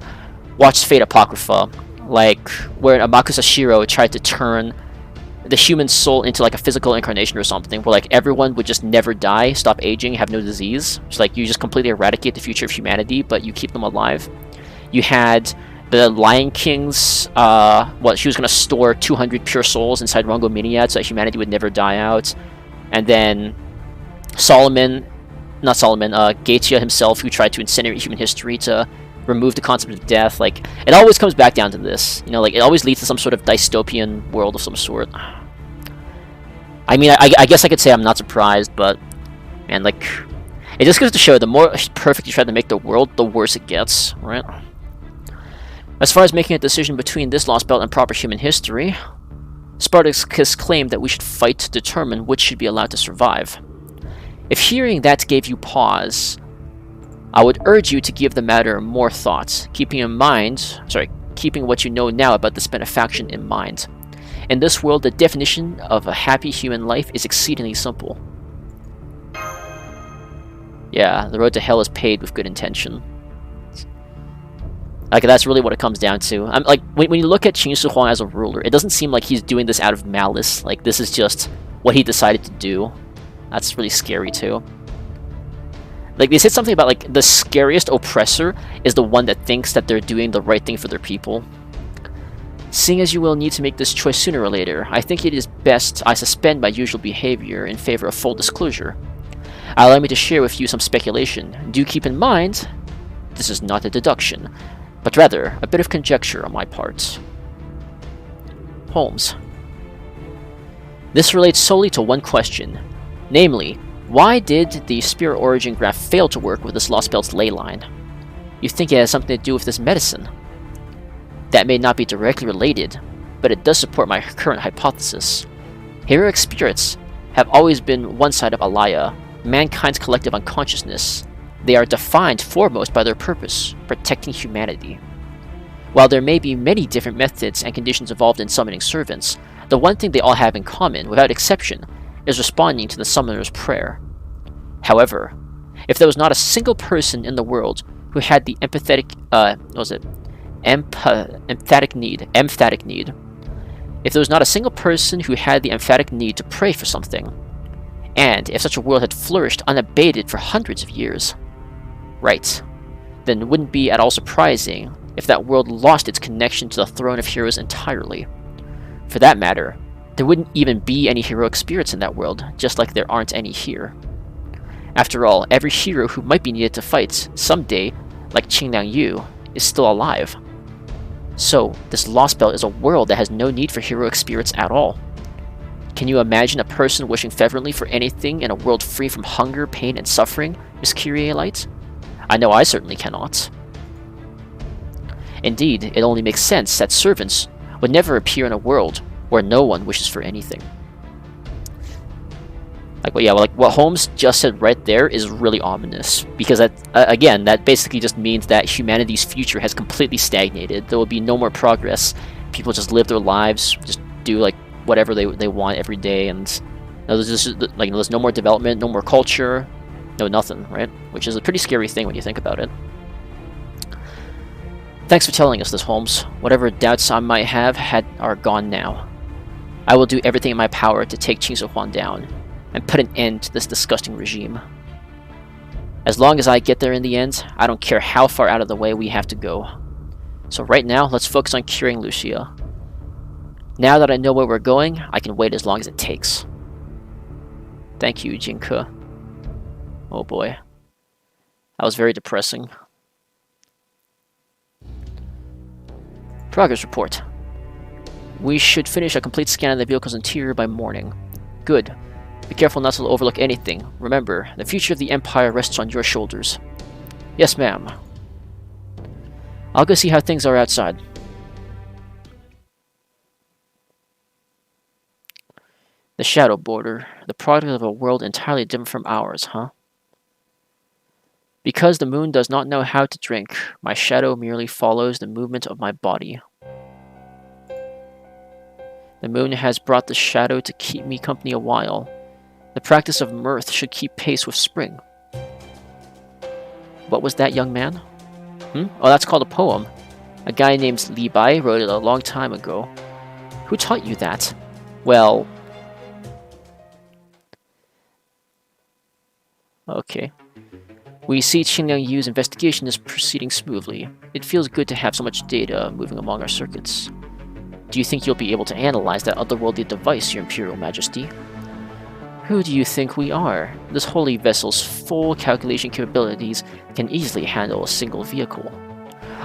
watched Fate Apocrypha, like where Amakusa Shiro tried to turn the human soul into like a physical incarnation or something, where like everyone would just never die, stop aging, have no disease. It's like you just completely eradicate the future of humanity, but you keep them alive. You had the Lion King's, she was going to store 200 pure souls inside Rongo Miniad so that humanity would never die out. And then Getia himself, who tried to incinerate human history to remove the concept of death. Like, it always comes back down to this. You know, like, it always leads to some sort of dystopian world of some sort. I mean, I guess I could say I'm not surprised, but, man, like, it just goes to show the more perfect you try to make the world, the worse it gets, right? As far as making a decision between this Lostbelt and proper human history, Spartacus claimed that we should fight to determine which should be allowed to survive. If hearing that gave you pause, I would urge you to give the matter more thought, keeping what you know now about this benefaction in mind. In this world, the definition of a happy human life is exceedingly simple. Yeah, the road to hell is paved with good intention. Like, that's really what it comes down to. I'm like, when you look at Qin Shi Huang as a ruler, it doesn't seem like he's doing this out of malice. Like, this is just what he decided to do. That's really scary too. Like, they said something about, like, the scariest oppressor is the one that thinks that they're doing the right thing for their people. Seeing as you will need to make this choice sooner or later, I think it is best I suspend my usual behavior in favor of full disclosure. Allow me to share with you some speculation. Do keep in mind, this is not a deduction, but rather a bit of conjecture on my part. Holmes. This relates solely to one question, namely, why did the Spirit Origin graph fail to work with this Lostbelt's ley line? You think it has something to do with this medicine? That may not be directly related, but it does support my current hypothesis. Heroic spirits have always been one side of Alaya, mankind's collective unconsciousness. They are defined foremost by their purpose, protecting humanity. While there may be many different methods and conditions involved in summoning servants, the one thing they all have in common, without exception, is responding to the summoner's prayer. However, if there was not a single person in the world who had the emphatic need. If there was not a single person who had the emphatic need to pray for something, and if such a world had flourished unabated for hundreds of years, right, then it wouldn't be at all surprising if that world lost its connection to the throne of heroes entirely. For that matter, there wouldn't even be any heroic spirits in that world, just like there aren't any here. After all, every hero who might be needed to fight someday, like Qingliang Yu, is still alive. So, this Lostbelt is a world that has no need for heroic spirits at all. Can you imagine a person wishing fervently for anything in a world free from hunger, pain, and suffering, Miss Kyrie-Light? I know I certainly cannot. Indeed, it only makes sense that servants would never appear in a world where no one wishes for anything. Like what Holmes just said right there is really ominous, because that, again, that basically just means that humanity's future has completely stagnated. There will be no more progress. People just live their lives, just do like whatever they want every day, and there's no more development, no more culture, no nothing, right? Which is a pretty scary thing when you think about it. Thanks for telling us this, Holmes. Whatever doubts I might have are gone now. I will do everything in my power to take Qin Shi Huang down and put an end to this disgusting regime. As long as I get there in the end, I don't care how far out of the way we have to go. So right now, let's focus on curing Lucia. Now that I know where we're going, I can wait as long as it takes. Thank you, Jinke. Oh boy. That was very depressing. Progress report. We should finish a complete scan of the vehicle's interior by morning. Good. Be careful not to overlook anything. Remember, the future of the Empire rests on your shoulders. Yes, ma'am. I'll go see how things are outside. The Shadow Border. The product of a world entirely different from ours, huh? Because the moon does not know how to drink, my shadow merely follows the movement of my body. The moon has brought the shadow to keep me company a while. The practice of mirth should keep pace with spring. What was that, young man? Oh, that's called a poem. A guy named Li Bai wrote it a long time ago. Who taught you that? Well... Okay. We see Qingliang Yu's investigation is proceeding smoothly. It feels good to have so much data moving among our circuits. Do you think you'll be able to analyze that otherworldly device, Your Imperial Majesty? Who do you think we are? This holy vessel's full calculation capabilities can easily handle a single vehicle.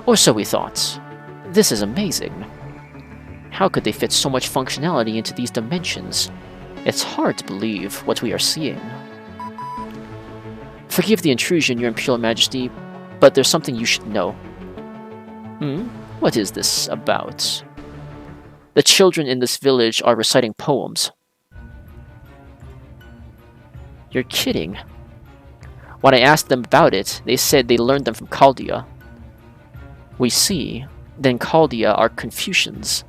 Or so we thought. This is amazing. How could they fit so much functionality into these dimensions? It's hard to believe what we are seeing. Forgive the intrusion, Your Imperial Majesty, but there's something you should know. What is this about? The children in this village are reciting poems. You're kidding. When I asked them about it, they said they learned them from Chaldea. We see, then Chaldea are Confucians.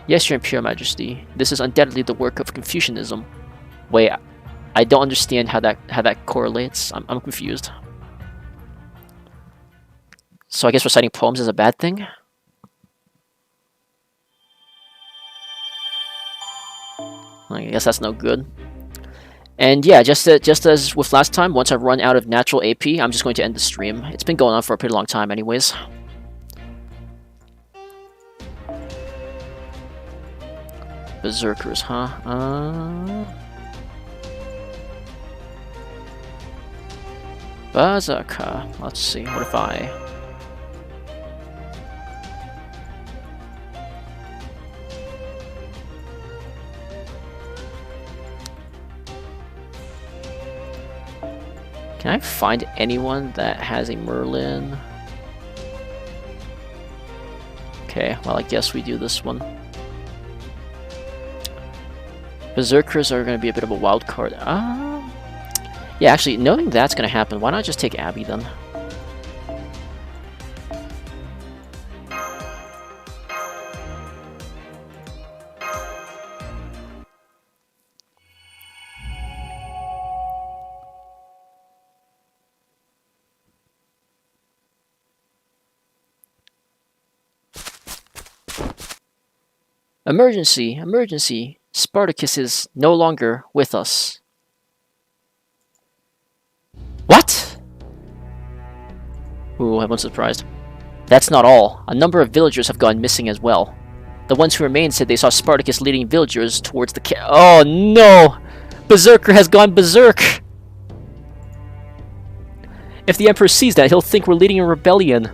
Yes, Your Imperial Majesty, this is undoubtedly the work of Confucianism. Wait, I don't understand how that correlates. I'm confused. So I guess reciting poems is a bad thing? I guess that's no good. And yeah, just as with last time, once I run out of natural AP, I'm just going to end the stream. It's been going on for a pretty long time anyways. Berserkers, huh? Berserker. Let's see, what if I... Can I find anyone that has a Merlin? Okay, well I guess we do this one. Berserkers are going to be a bit of a wild card. Yeah, actually, knowing that's going to happen, why not just take Abby then? Emergency! Emergency! Spartacus is no longer with us. What? Ooh, everyone's surprised. That's not all. A number of villagers have gone missing as well. The ones who remained said they saw Spartacus leading villagers towards the Oh no! Berserker has gone berserk! If the Emperor sees that, he'll think we're leading a rebellion.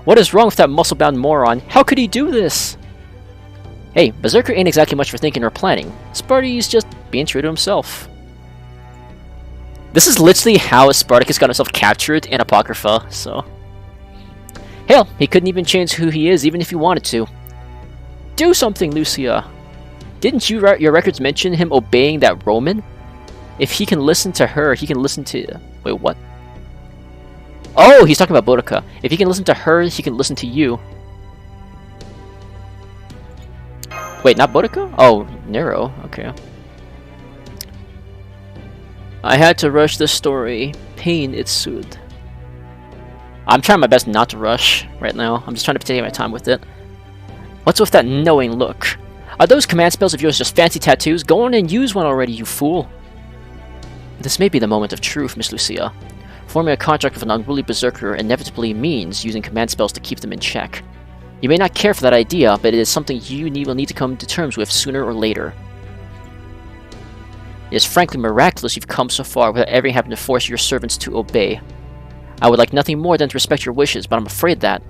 What is wrong with that muscle-bound moron? How could he do this? Hey, Berserker ain't exactly much for thinking or planning. Sparty's just being true to himself. This is literally how Spartacus got himself captured in Apocrypha, so... Hell, he couldn't even change who he is even if he wanted to. Do something, Lucia! Didn't your records mention him obeying that Roman? If he can listen to her, he can listen to... Wait, what? Oh, he's talking about Boudica. If he can listen to her, he can listen to you. Wait, not Boudica? Oh, Nero. Okay. I had to rush the story. Pain it soothed. I'm trying my best not to rush right now. I'm just trying to take my time with it. What's with that knowing look? Are those command spells of yours just fancy tattoos? Go on and use one already, you fool. This may be the moment of truth, Miss Lucia. Forming a contract with an unruly berserker inevitably means using command spells to keep them in check. You may not care for that idea, but it is something you will need to come to terms with sooner or later. It is frankly miraculous you've come so far without ever having to force your servants to obey. I would like nothing more than to respect your wishes, but I'm afraid that...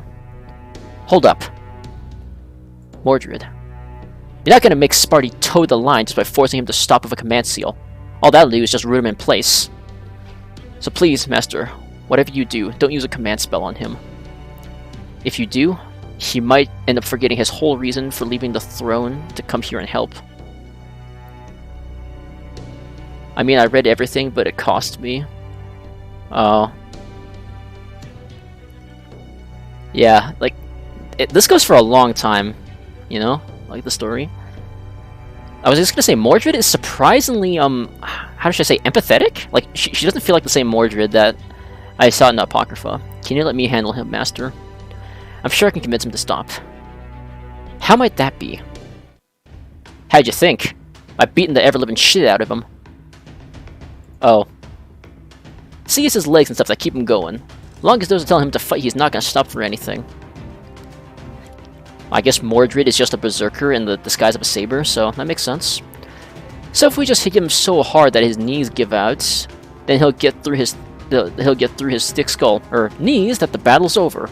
Hold up. Mordred. You're not going to make Sparty toe the line just by forcing him to stop with a command seal. All that'll do is just root him in place. So please, Master, whatever you do, don't use a command spell on him. If you do, he might end up forgetting his whole reason for leaving the throne to come here and help. I mean, I read everything, but it cost me. Oh. Yeah, like, this goes for a long time, you know? Like, the story. I was just gonna say, Mordred is surprisingly, how should I say, empathetic? Like, she doesn't feel like the same Mordred that I saw in the Apocrypha. Can you let me handle him, Master? I'm sure I can convince him to stop. How might that be? How'd you think? By beating the ever-living shit out of him. Oh. See, it's his legs and stuff that keep him going. As long as those are telling him to fight, he's not gonna stop for anything. I guess Mordred is just a berserker in the disguise of a saber, so that makes sense. So if we just hit him so hard that his knees give out, then he'll get through his thick skull, or knees, that the battle's over.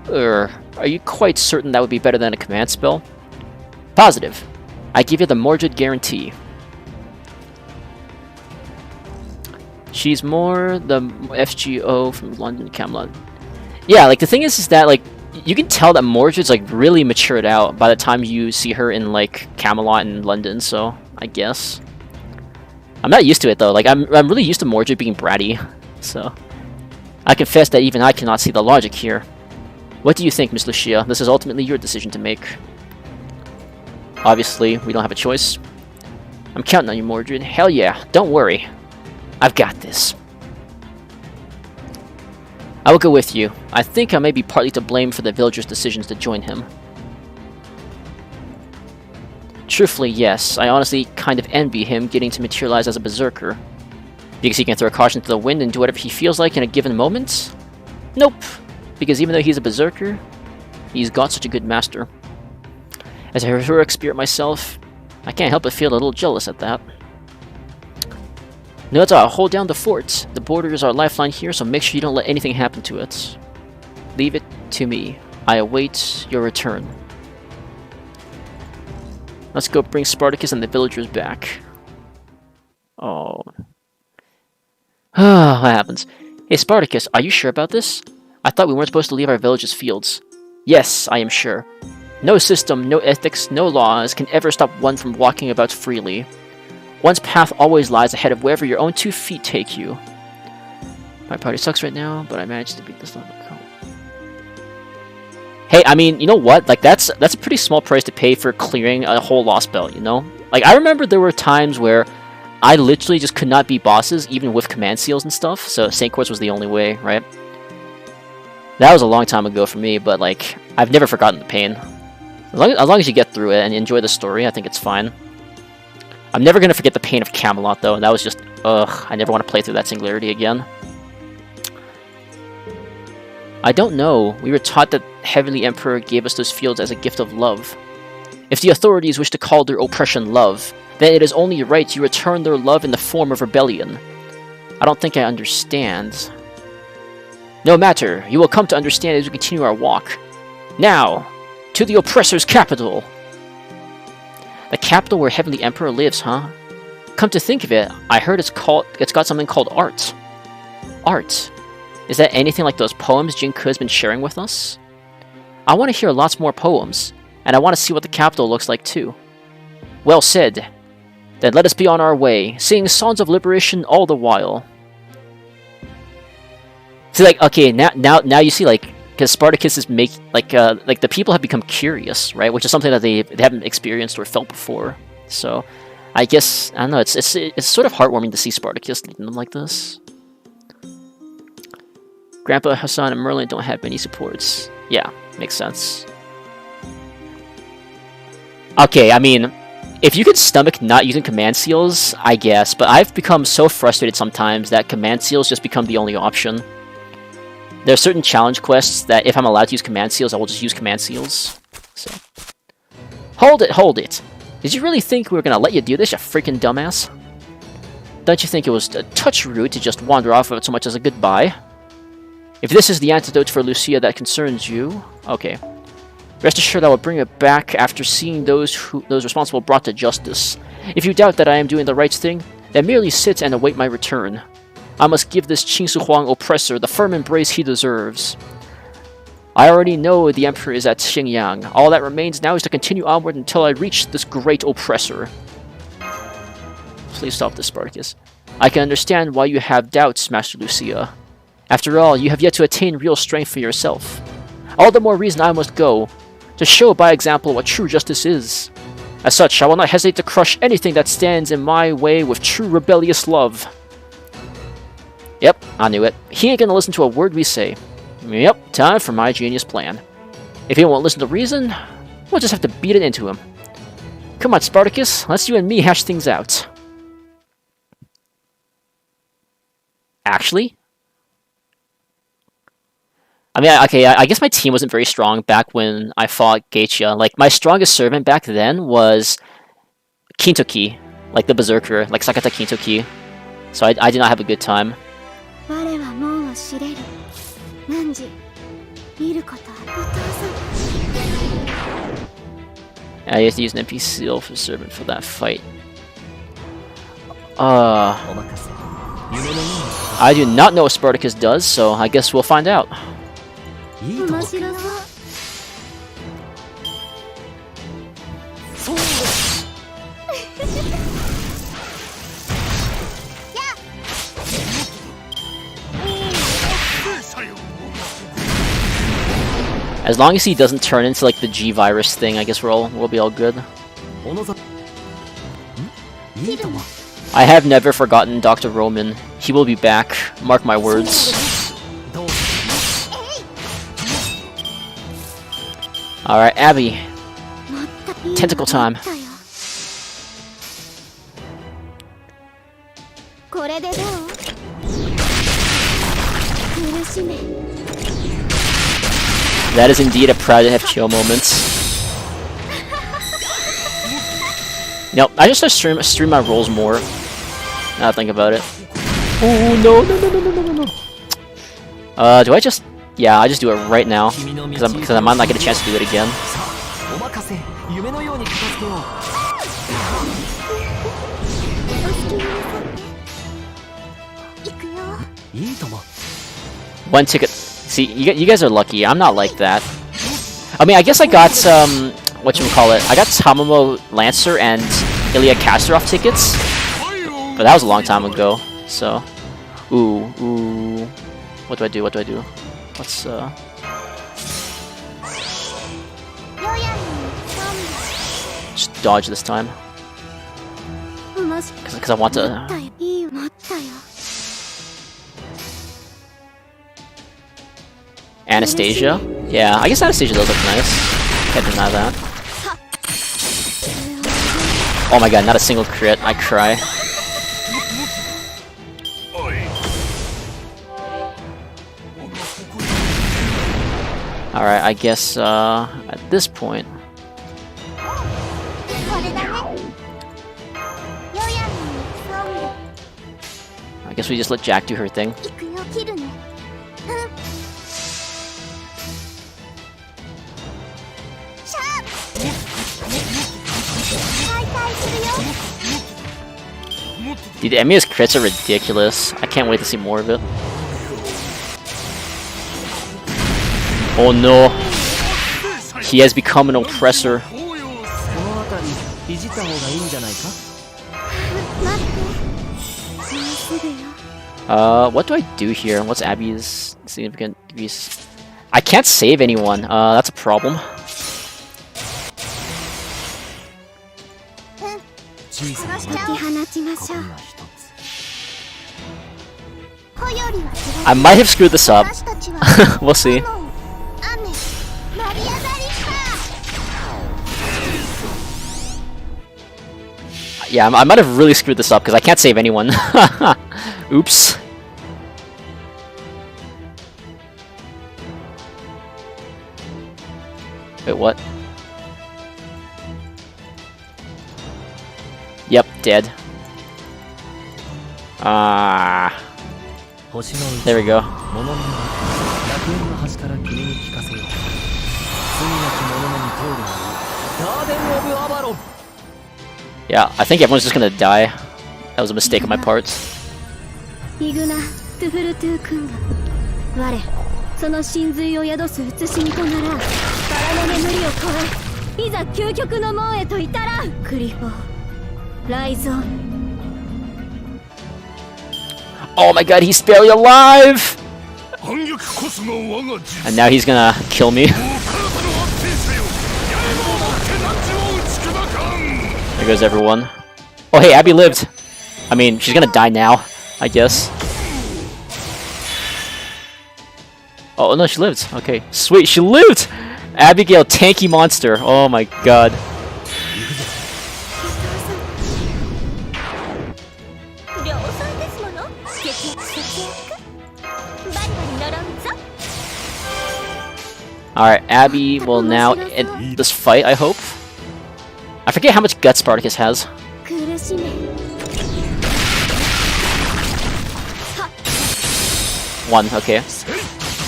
Are you quite certain that would be better than a command spell? Positive. I give you the Mordred guarantee. She's more the FGO from London Camelot. Yeah, like the thing is that like you can tell that Mordred's like really matured out by the time you see her in like Camelot and London, so I guess. I'm not used to it though. Like I'm really used to Mordred being bratty, so I confess that even I cannot see the logic here. What do you think, Miss Lucia? This is ultimately your decision to make. Obviously, we don't have a choice. I'm counting on you, Mordred. Hell yeah, don't worry. I've got this. I will go with you. I think I may be partly to blame for the villagers' decisions to join him. Truthfully, yes. I honestly kind of envy him getting to materialize as a berserker. Because he can throw caution to the wind and do whatever he feels like in a given moment? Nope. Because even though he's a berserker, he's got such a good master. As a heroic spirit myself, I can't help but feel a little jealous at that. No, it's all. Hold down the fort. The border is our lifeline here, so make sure you don't let anything happen to it. Leave it to me. I await your return. Let's go bring Spartacus and the villagers back. Oh. What happens? Hey Spartacus, are you sure about this? I thought we weren't supposed to leave our village's fields. Yes, I am sure. No system, no ethics, no laws can ever stop one from walking about freely. One's path always lies ahead of wherever your own 2 feet take you. My party sucks right now, but I managed to beat this level. Hey, I mean, you know what? Like that's a pretty small price to pay for clearing a whole Lostbelt, you know? Like I remember there were times where I literally just could not beat bosses, even with command seals and stuff, so St. Quartz was the only way, right? That was a long time ago for me, but like, I've never forgotten the pain. As long as you get through it and enjoy the story, I think it's fine. I'm never gonna forget the pain of Camelot, though. That was just, ugh, I never want to play through that singularity again. I don't know. We were taught that Heavenly Emperor gave us those fields as a gift of love. If the authorities wish to call their oppression love, then it is only right you return their love in the form of rebellion. I don't think I understand. No matter, you will come to understand as we continue our walk. Now, to the oppressor's capital! The capital where Heavenly Emperor lives, huh? Come to think of it, I heard it's got something called art. Art? Is that anything like those poems Jinku's been sharing with us? I want to hear lots more poems, and I want to see what the capital looks like too. Well said. Then let us be on our way, singing songs of liberation all the while. See, like, okay, now you see, like, because Spartacus is like the people have become curious, right? Which is something that they haven't experienced or felt before. So, I guess I don't know. It's sort of heartwarming to see Spartacus leading them like this. Grandpa Hassan and Merlin don't have many supports. Yeah, makes sense. Okay, I mean, if you could stomach not using command seals, I guess. But I've become so frustrated sometimes that command seals just become the only option. There are certain challenge quests that if I'm allowed to use command seals, I will just use command seals. So, hold it! Did you really think we were gonna let you do this, you freaking dumbass? Don't you think it was a touch rude to just wander off without so much as a goodbye? If this is the antidote for Lucia that concerns you, okay. Rest assured I will bring it back after seeing those responsible brought to justice. If you doubt that I am doing the right thing, then merely sit and await my return. I must give this Qingsu Huang oppressor the firm embrace he deserves. I already know the Emperor is at Xingyang. All that remains now is to continue onward until I reach this great oppressor. Please stop this, Spartacus. I can understand why you have doubts, Master Lucia. After all, you have yet to attain real strength for yourself. All the more reason I must go, to show by example what true justice is. As such, I will not hesitate to crush anything that stands in my way with true rebellious love. Yep, I knew it. He ain't gonna listen to a word we say. Yep, time for my genius plan. If he won't listen to reason, we'll just have to beat it into him. Come on, Spartacus, let's you and me hash things out. Actually? I mean, okay, I guess my team wasn't very strong back when I fought Geisha. Like, my strongest servant back then was Kintoki, like the Berserker, like Sakata Kintoki. So I did not have a good time. I used to use an NPC for servant for that fight. I do not know what Spartacus does, so I guess we'll find out. As long as he doesn't turn into like the G virus thing, I guess we'll be all good. I have never forgotten Dr. Roman. He will be back. Mark my words. Alright, Abby. Tentacle time. That is indeed a proud FGO moment. Nope, I just stream my rolls more. Now I think about it. Oh no. Do I just... Yeah, I just do it right now. Because I might not get a chance to do it again. One ticket. See, you guys are lucky. I'm not like that. I mean, I guess I got whatchamacallit. I got Tamamo Lancer and Ilya Kasparov tickets. But that was a long time ago. So, ooh. What do I do? Let's just dodge this time. Because I want to. Anastasia? Yeah, I guess Anastasia does look nice. Can't deny that. Oh my god, not a single crit. I cry. Alright, I guess at this point... I guess we just let Jack do her thing. Dude, Emiya's crits are ridiculous. I can't wait to see more of it. Oh no. He has become an oppressor. What do I do here? What's Abby's significant decrease? I can't save anyone. That's a problem. I might have screwed this up. We'll see. Yeah, I might have really screwed this up because I can't save anyone. Oops. Wait, what? Yep, dead. There we go. Yeah, I think everyone's just gonna die. That was a mistake on my part. Oh my god, he's barely alive! And now he's gonna kill me. There goes everyone. Oh hey, Abby lived! I mean, she's gonna die now, I guess. Oh no, she lived. Okay, sweet, she lived! Abigail, tanky monster. Oh my god. Alright, Abby will now end this fight, I hope. I forget how much guts Spartacus has. 1, okay.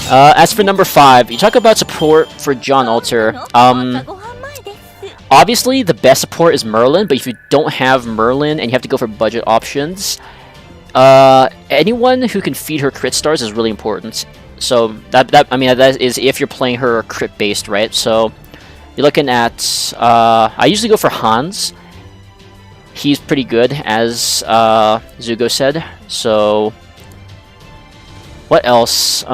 As for number 5, you talk about support for John Alter. Obviously, the best support is Merlin, but if you don't have Merlin and you have to go for budget options, anyone who can feed her crit stars is really important. So that is if you're playing her crit based, right? So you're looking at I usually go for Hans. He's pretty good, as Zugo said. So what else?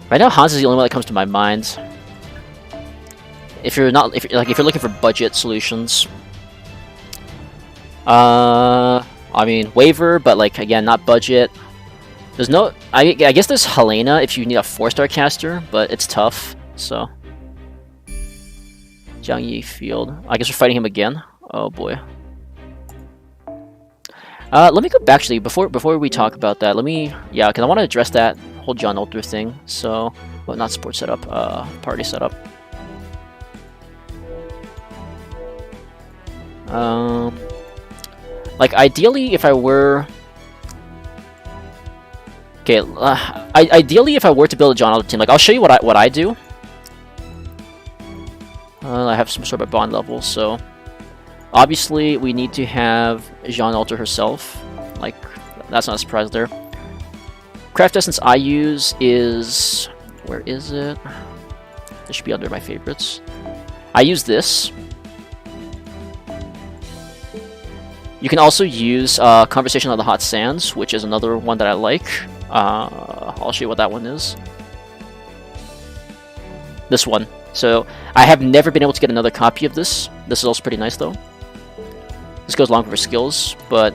Right now, Hans is the only one that comes to my mind. If you're looking for budget solutions, I mean waiver, but like again, not budget. There's no. I guess there's Helena if you need a 4-star caster, but it's tough. So Jiang Yi Field. I guess we're fighting him again. Oh boy. Let me go back actually before we talk about that. Let me because I want to address that whole John Ulter thing. So, well, not sport setup, party setup. Like ideally, if I were ideally if I were to build a John Ulter team, like I'll show you what I do. I have some sort of bond level, so. Obviously, we need to have Jean Alter herself. Like, that's not a surprise there. Craft essence I use is... Where is it? This should be under my favorites. I use this. You can also use Conversation on the Hot Sands, which is another one that I like. I'll show you what that one is. This one. So, I have never been able to get another copy of this. This is also pretty nice, though. This goes along with her skills, but...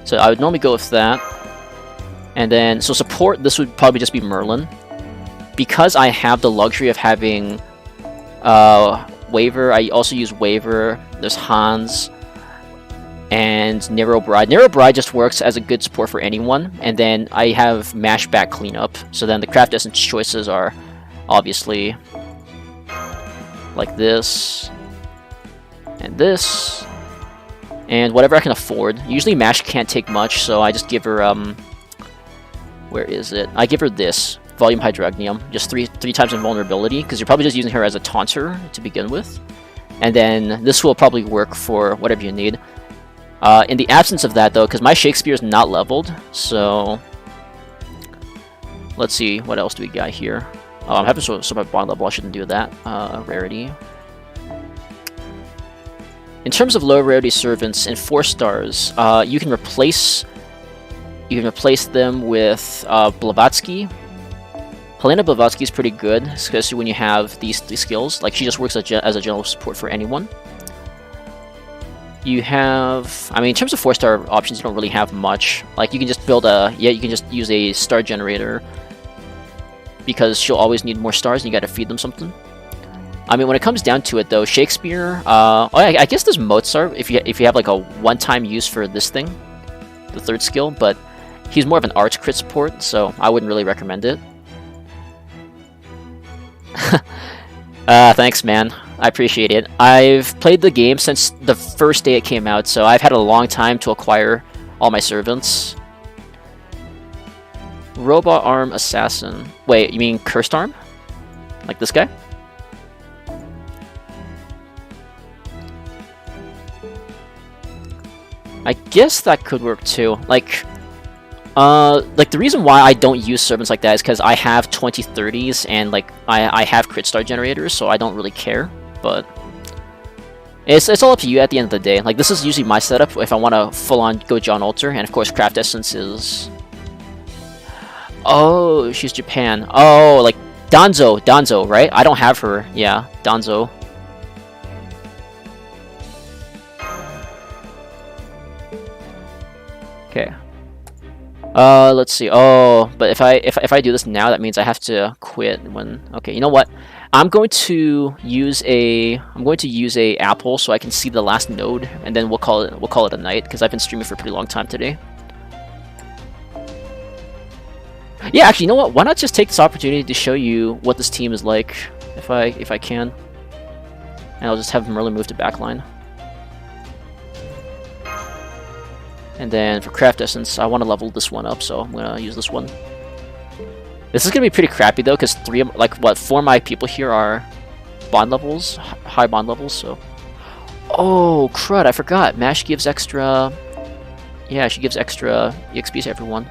So I would normally go with that. And then, so support, this would probably just be Merlin. Because I have the luxury of having Waver, I also use Waver, there's Hans, and Nero Bride. Nero Bride just works as a good support for anyone, and then I have Mashback Cleanup. So then the craft essence choices are obviously like this. And this, and whatever I can afford. Usually Mash can't take much, so I just give her, where is it? I give her this, Volume Hydrognium, just three times invulnerability, because you're probably just using her as a taunter to begin with. And then this will probably work for whatever you need. In the absence of that, though, because my Shakespeare is not leveled, so... Let's see, what else do we got here? Oh, I'm having so much bond level, I shouldn't do that. Rarity. In terms of low rarity servants in 4 stars, you can replace them with Blavatsky. Helena Blavatsky is pretty good, especially when you have these skills. Like she just works as a general support for anyone. You have, I mean, in terms of 4-star options, you don't really have much. Like you can just build you can just use a star generator because she'll always need more stars, and you got to feed them something. I mean, when it comes down to it, though, Shakespeare... I guess there's Mozart, if you have, like, a one-time use for this thing. The 3rd skill, but he's more of an arts crit support, so I wouldn't really recommend it. Thanks, man. I appreciate it. I've played the game since the first day it came out, so I've had a long time to acquire all my servants. Robot Arm Assassin. Wait, you mean Cursed Arm? Like this guy? I guess that could work too. Like the reason why I don't use servants like that is because I have 2030s and like I have crit star generators, so I don't really care. But it's all up to you at the end of the day. Like this is usually my setup if I want to full on go John Alter, and of course Craft Essence is. Oh, she's Japan. Oh, like Danzo, right? I don't have her. Yeah, Danzo. Okay. Let's see. Oh, but if I do this now, that means I have to quit when. Okay, you know what? I'm going to use a apple so I can see the last node, and then we'll call it a night because I've been streaming for a pretty long time today. Yeah, actually, you know what? Why not just take this opportunity to show you what this team is like, if I can, and I'll just have Merlin move to backline. And then for Craft Essence, I want to level this one up, so I'm gonna use this one. This is gonna be pretty crappy though, because 4 of my people here are bond levels, high bond levels. So, oh crud, I forgot. Mash gives extra. Yeah, she gives extra EXP to everyone.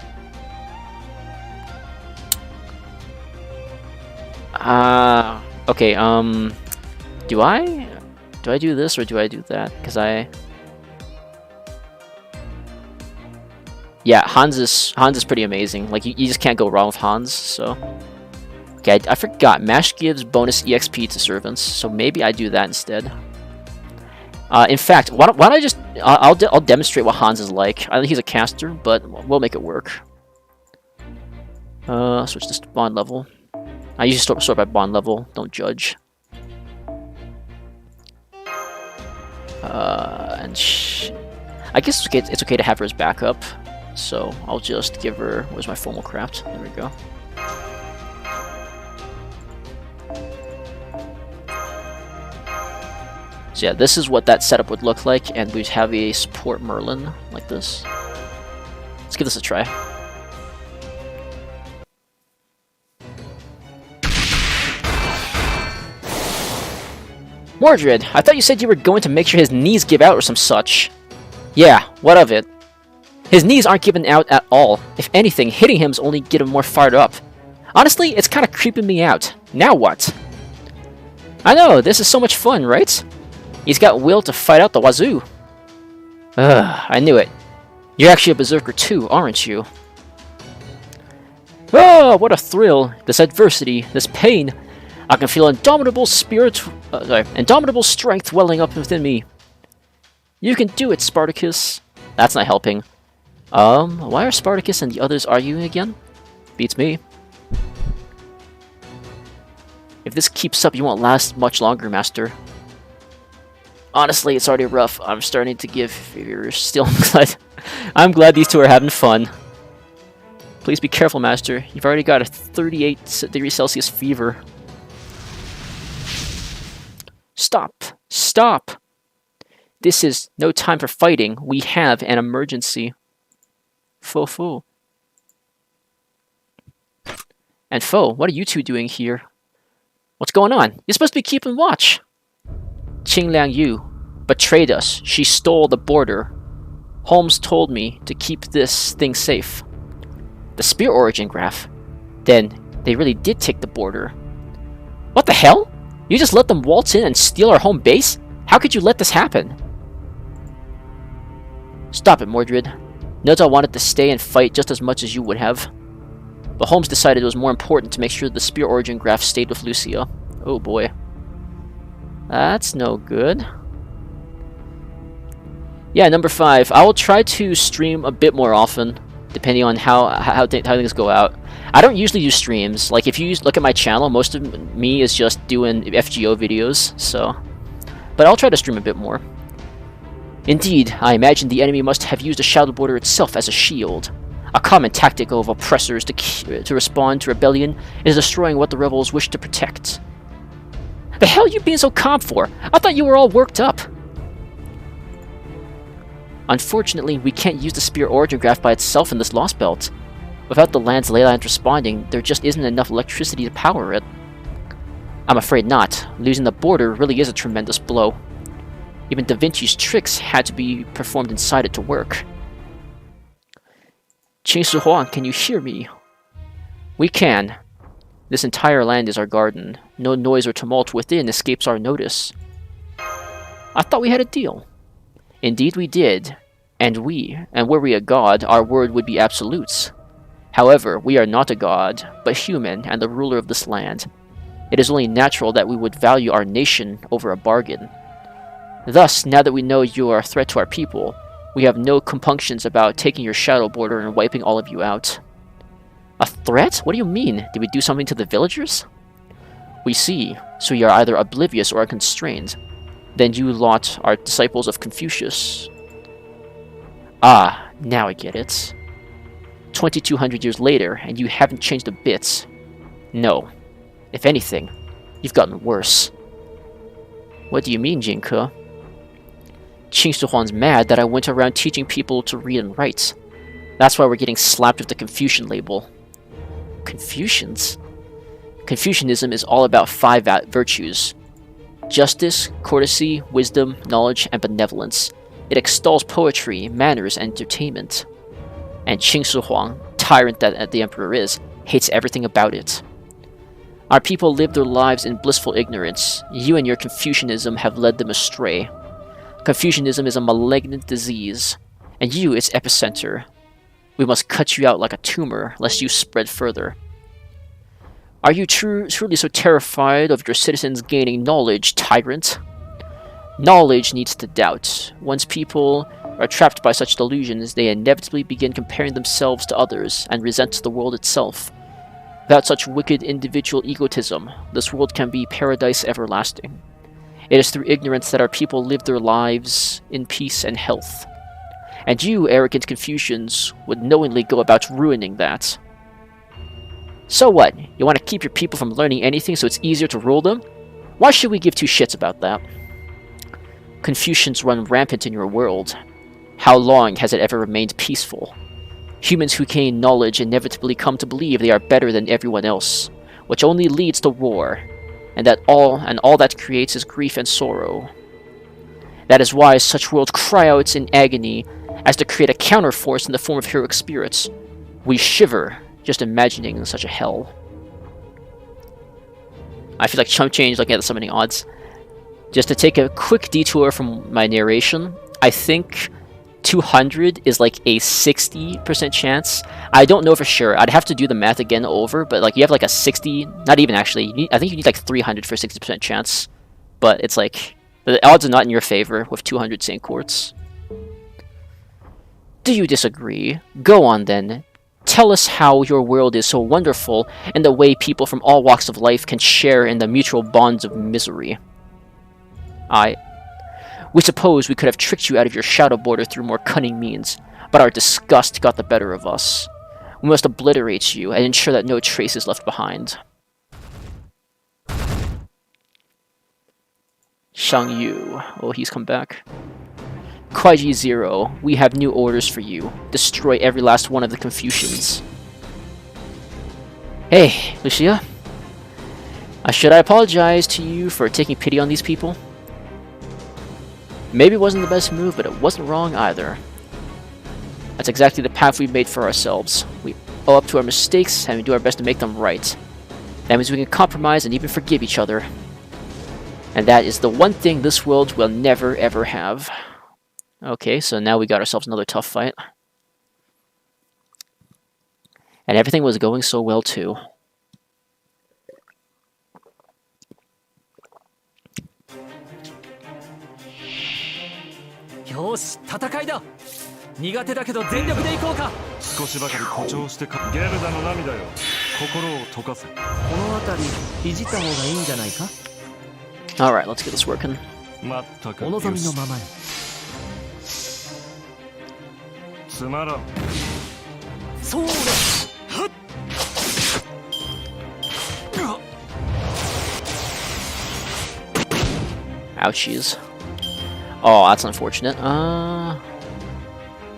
Okay. Do I do this or do I do that? Because Yeah, Hans is pretty amazing. Like, you just can't go wrong with Hans, so... Okay, I forgot. Mash gives bonus EXP to servants, so maybe I do that instead. In fact, why don't I just... I'll demonstrate what Hans is like. I think he's a caster, but we'll make it work. Switch this to bond level. I usually sort by bond level, don't judge. I guess it's okay to have her as backup, so I'll just give her... Where's my formal craft? There we go. So yeah, this is what that setup would look like, and we have a support Merlin like this. Let's give this a try. Mordred, I thought you said you were going to make sure his knees give out or some such. Yeah, what of it? His knees aren't giving out at all. If anything, hitting him's only get him more fired up. Honestly, it's kind of creeping me out. Now what? I know, this is so much fun, right? He's got will to fight out the wazoo. Ugh, I knew it. You're actually a berserker too, aren't you? Oh, what a thrill. This adversity, this pain. I can feel indomitable indomitable strength welling up within me. You can do it, Spartacus. That's not helping. Why are Spartacus and the others arguing again? Beats me. If this keeps up, you won't last much longer, Master. Honestly, it's already rough. I'm starting to give fevers. Still, I'm glad these two are having fun. Please be careful, Master. You've already got a 38°C fever. Stop! Stop! This is no time for fighting. We have an emergency. Fo. And Fo, what are you two doing here? What's going on? You're supposed to be keeping watch. Qing Liang Yu betrayed us. She stole the border. Holmes told me to keep this thing safe. The spear origin graph? Then they really did take the border. What the hell? You just let them waltz in and steal our home base? How could you let this happen? Stop it, Mordred. Nota wanted to stay and fight just as much as you would have. But Holmes decided it was more important to make sure the spear origin graph stayed with Lucia. Oh boy. That's no good. Yeah, number 5. I will try to stream a bit more often, depending on how things go out. I don't usually do streams. Like, if you look at my channel, most of me is just doing FGO videos, so... But I'll try to stream a bit more. Indeed, I imagine the enemy must have used the Shadow Border itself as a shield. A common tactic of oppressors to respond to rebellion is destroying what the rebels wish to protect. The hell are you being so calm for? I thought you were all worked up. Unfortunately, we can't use the spear origin graph by itself in this Lostbelt. Without the land's ley lines responding, there just isn't enough electricity to power it. I'm afraid not. Losing the border really is a tremendous blow. Even Da Vinci's tricks had to be performed inside it to work. Qing Shi Huang, can you hear me? We can. This entire land is our garden. No noise or tumult within escapes our notice. I thought we had a deal. Indeed we did. And were we a god, our word would be absolutes. However, we are not a god, but human and the ruler of this land. It is only natural that we would value our nation over a bargain. Thus, now that we know you are a threat to our people, we have no compunctions about taking your shadow border and wiping all of you out. A threat? What do you mean? Did we do something to the villagers? We see, so you are either oblivious or unconstrained. Then you lot are disciples of Confucius. Ah, now I get it. 2,200 years later, and you haven't changed a bit. No. If anything, you've gotten worse. What do you mean, Jinke? Qing Shi Huang's mad that I went around teaching people to read and write. That's why we're getting slapped with the Confucian label. Confucians? Confucianism is all about 5 virtues. Justice, courtesy, wisdom, knowledge, and benevolence. It extols poetry, manners, and entertainment. And Qing Shi Huang, tyrant that the emperor is, hates everything about it. Our people live their lives in blissful ignorance. You and your Confucianism have led them astray. Confucianism is a malignant disease, and you its epicenter. We must cut you out like a tumor, lest you spread further. Are you truly so terrified of your citizens gaining knowledge, tyrant? Knowledge needs to doubt. Once people are trapped by such delusions, they inevitably begin comparing themselves to others and resent the world itself. Without such wicked individual egotism, this world can be paradise everlasting. It is through ignorance that our people live their lives in peace and health. And you, arrogant Confucians, would knowingly go about ruining that. So what? You want to keep your people from learning anything so it's easier to rule them? Why should we give two shits about that? Confucians run rampant in your world. How long has it ever remained peaceful? Humans who gain knowledge inevitably come to believe they are better than everyone else, which only leads to war, and all that creates is grief and sorrow. That is why such worlds cry out in agony as to create a counterforce in the form of heroic spirits. We shiver just imagining such a hell. I feel like chump change looking at the summoning odds. Just to take a quick detour from my narration, I think 200 is like a 60% chance. I don't know for sure. I'd have to do the math again over, but like you have like a 60, not even actually, I think you need like 300 for 60% chance. But it's like, the odds are not in your favor with 200 Saint Quartz. Do you disagree? Go on then. Tell us how your world is so wonderful and the way people from all walks of life can share in the mutual bonds of misery. We suppose we could have tricked you out of your shadow border through more cunning means, but our disgust got the better of us. We must obliterate you and ensure that no trace is left behind. Shang Yu. Oh, he's come back. Kuaiji Zero, we have new orders for you. Destroy every last one of the Confucians. Hey, Lucia. Should I apologize to you for taking pity on these people? Maybe it wasn't the best move, but it wasn't wrong either. That's exactly the path we've made for ourselves. We owe up to our mistakes, and we do our best to make them right. That means we can compromise and even forgive each other. And that is the one thing this world will never ever have. Okay, so now we got ourselves another tough fight. And everything was going so well too. Yoshi, 戦いだ。苦手だけど全力でいこうか。少しばかり誇張してかゲルダの涙よ心を溶かせこの辺りいじった方がいいんじゃないか。Alright, let's get this working. まったくお望みのままに。つまらんそうだ。 Ouchies. Oh, that's unfortunate.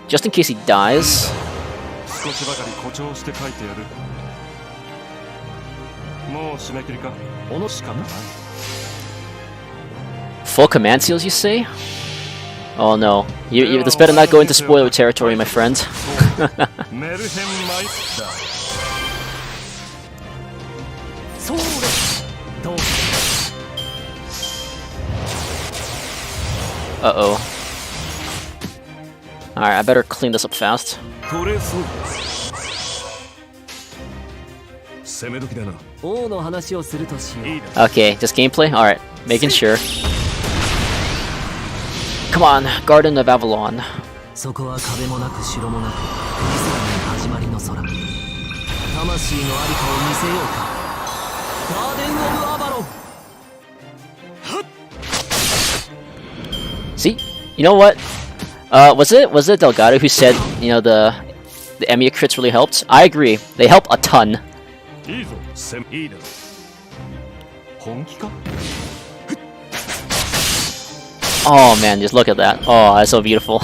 Just in case he dies. 少しばかり誇張して書いてやるもう締め切りかおのしかない Full command seals, you say? Oh no. This better not go into spoiler territory, my friend. Uh-oh. Alright, I better clean this up fast. Okay, just gameplay? Alright, making sure. Come on, Garden of Avalon. See? You know what? Was it Delgado who said, you know, the Emiya crits really helped? I agree. They help a ton. Oh man, just look at that. Oh, that's so beautiful.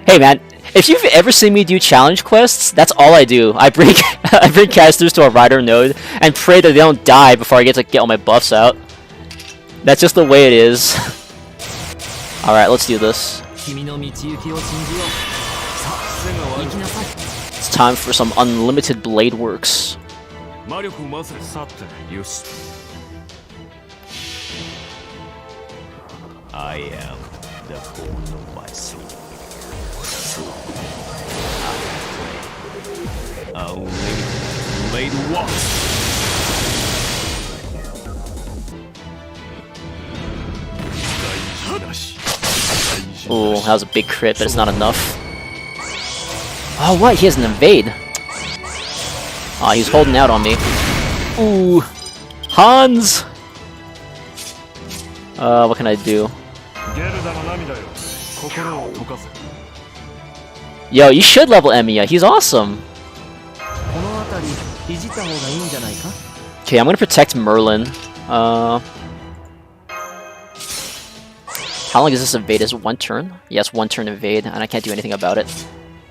Hey man, if you've ever seen me do challenge quests, that's all I do. I bring I bring casters to a rider node and pray that they don't die before I get to get all my buffs out. That's just the way it is. Alright, let's do this. It's time for some unlimited blade works. I am the pawn of my sword. Only made once. Ooh, that was a big crit, but it's not enough. Oh, what? He has an invade. Oh, he's holding out on me. Ooh. Hans! What can I do? Yo, you should level Emiya. He's awesome. Okay, I'm gonna protect Merlin. How long is this evade? Is it 1 turn? Yes, 1 turn evade, and I can't do anything about it.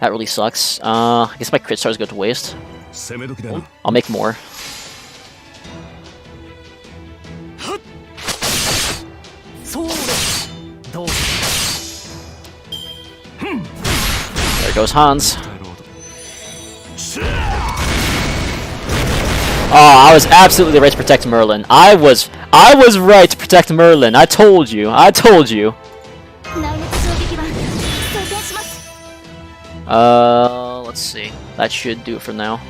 That really sucks. I guess my crit stars go to waste. I'll make more. There goes Hans. Oh, I was absolutely right to protect Merlin. I was right to protect Merlin. I told you. I told you. Let's see. That should do it for now.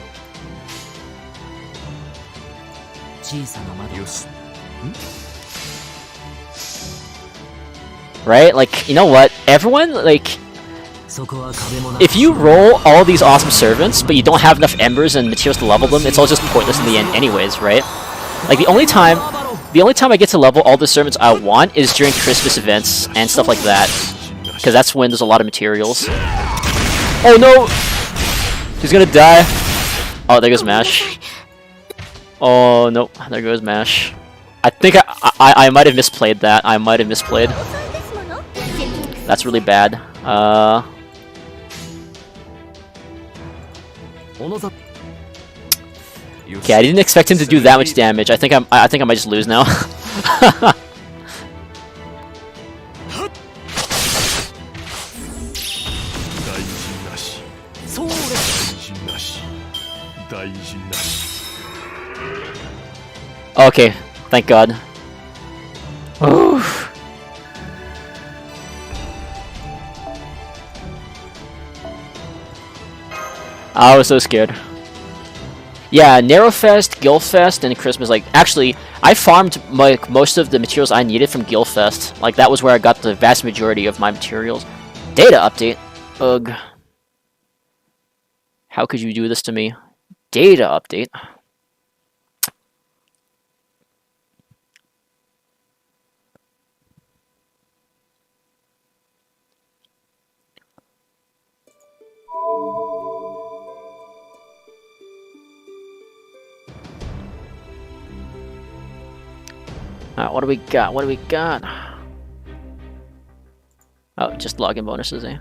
Right? Like, you know what? Everyone, like, if you roll all these awesome servants, but you don't have enough embers and materials to level them, it's all just pointless in the end anyways, right? Like, the only time I get to level all the servants I want is during Christmas events and stuff like that. Because that's when there's a lot of materials. Oh no! He's gonna die. Oh, there goes Mash. Oh no, there goes Mash. I think I might have misplayed that. I might have misplayed. That's really bad. Okay, I didn't expect him to do that much damage. I think I might just lose now. Okay, thank God. Oof. I was so scared. Yeah, Narrowfest, Guildfest, and Christmas. Like, actually, I farmed like most of the materials I needed from Guildfest. Like, that was where I got the vast majority of my materials. Data update. Ugh. How could you do this to me? Data update. Alright, what do we got? What do we got? Oh, just login bonuses, eh?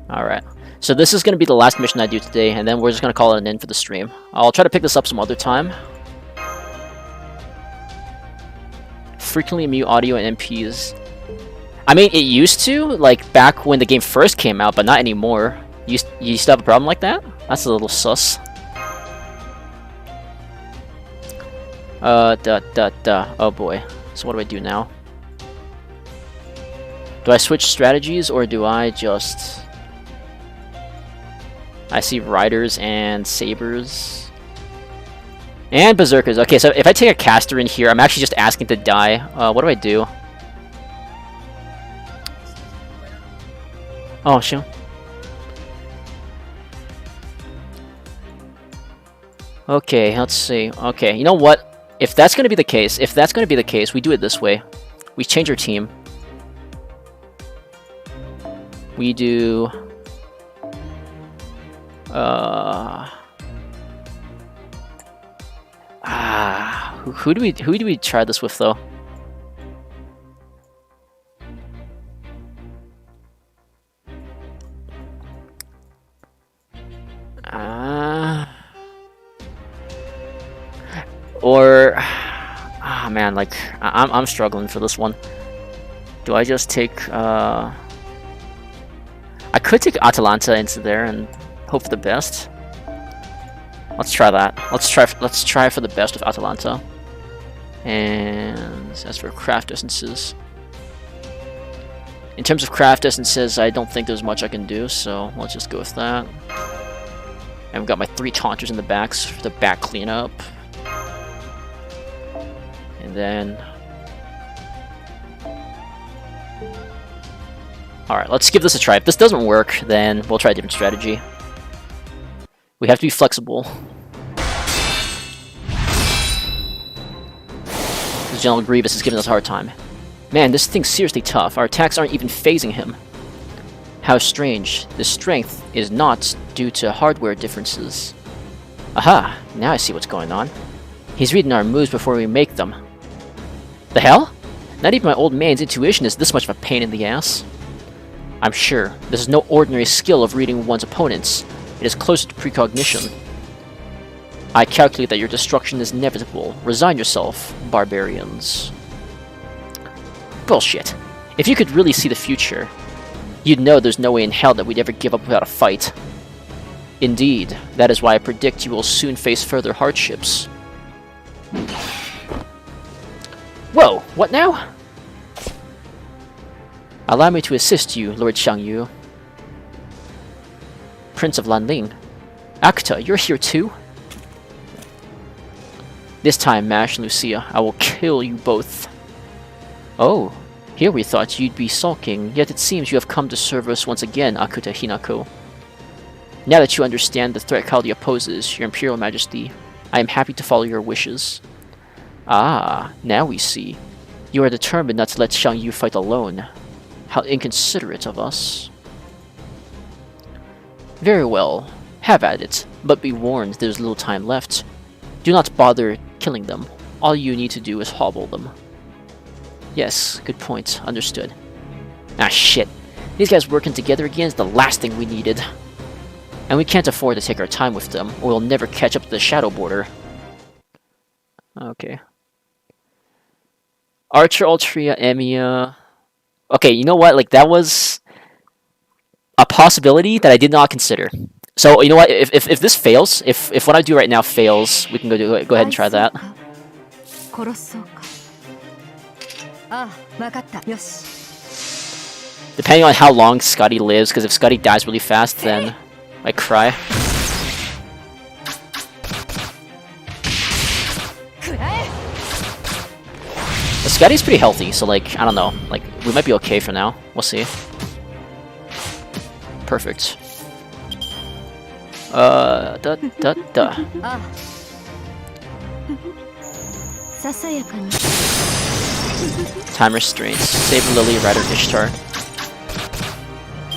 Alright. So this is going to be the last mission I do today, and then we're just going to call it an end for the stream. I'll try to pick this up some other time. Frequently mute audio and MPs. I mean, it used to, like, back when the game first came out, but not anymore. You still have a problem like that? That's a little sus. Oh boy. So what do I do now? Do I switch strategies, or do I just... I see riders and sabers. And berserkers. Okay, so if I take a caster in here, I'm actually just asking to die. What do I do? Oh, shoot. Okay, let's see. Okay, you know what? If that's going to be the case, we do it this way. We change our team. We do... Who do we try this with, though? Or, man, like, I'm struggling for this one. Do I just take, I could take Atalanta into there and hope for the best. Let's try that. Let's try for the best with Atalanta. And as for craft distances, In terms of craft essences, I don't think there's much I can do, so let's just go with that. And we've got my 3 taunters in the backs for the back cleanup. And then... Alright, let's give this a try. If this doesn't work, then we'll try a different strategy. We have to be flexible. General Grievous is giving us a hard time. Man, this thing's seriously tough. Our attacks aren't even phasing him. How strange. The strength is not due to hardware differences. Aha! Now I see what's going on. He's reading our moves before we make them. The hell? Not even my old man's intuition is this much of a pain in the ass. I'm sure. This is no ordinary skill of reading one's opponents. It is closer to precognition. I calculate that your destruction is inevitable. Resign yourself, barbarians. Bullshit. If you could really see the future, you'd know there's no way in hell that we'd ever give up without a fight. Indeed, that is why I predict you will soon face further hardships. Whoa, what now? Allow me to assist you, Lord Xiangyu. Prince of Lanling. Akta, you're here too? This time, Mash and Lucia, I will kill you both. Oh, here we thought you'd be sulking, yet it seems you have come to serve us once again, Akuta Hinako. Now that you understand the threat Chaldea poses, your Imperial Majesty, I am happy to follow your wishes. Ah, now we see. You are determined not to let Xiangyu fight alone. How inconsiderate of us. Very well, have at it, but be warned there's little time left. Do not bother killing them. All you need to do is hobble them. Yes, good point. Understood. Ah, shit. These guys working together again is the last thing we needed. And we can't afford to take our time with them, or we'll never catch up to the Shadow Border. Okay. Archer, Altria, Emiya... Okay, you know what? Like, that was a possibility that I did not consider. So, you know what? If this fails, if what I do right now fails, we can go ahead and try that. Depending on how long Scotty lives, because if Scotty dies really fast, then I cry. But Scotty's pretty healthy, so like, I don't know. Like, we might be okay for now. We'll see. Perfect. Time restraints. Saber Lily, Rider Ishtar.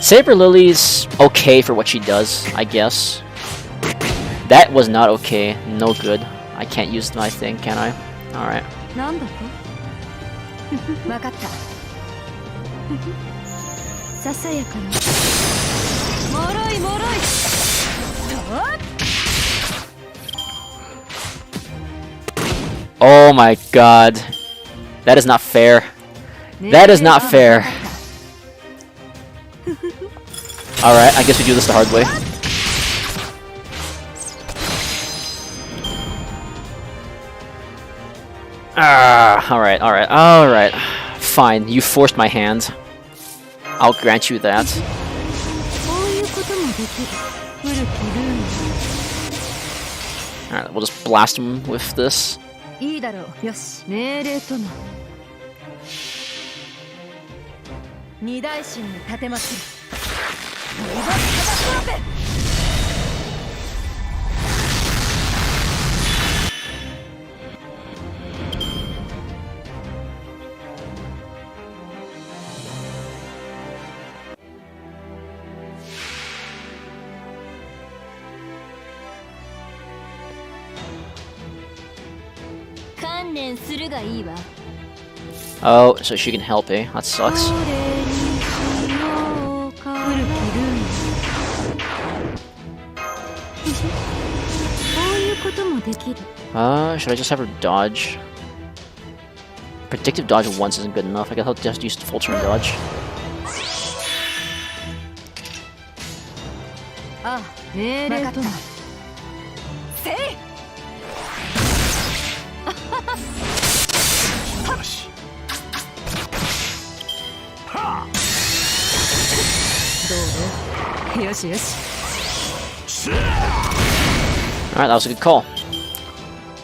Saber Lily's okay for what she does, I guess. That was not okay. No good. I can't use my thing, can I? Alright. Oh my god. That is not fair. That is not fair. Alright, I guess we do this the hard way. Alright. Fine, you forced my hand. I'll grant you that. Alright, we'll just blast him with this. Oh, so she can help, eh? That sucks. Should I just have her dodge? Predictive dodge once isn't good enough. I guess I'll just use full turn dodge. Alright, that was a good call.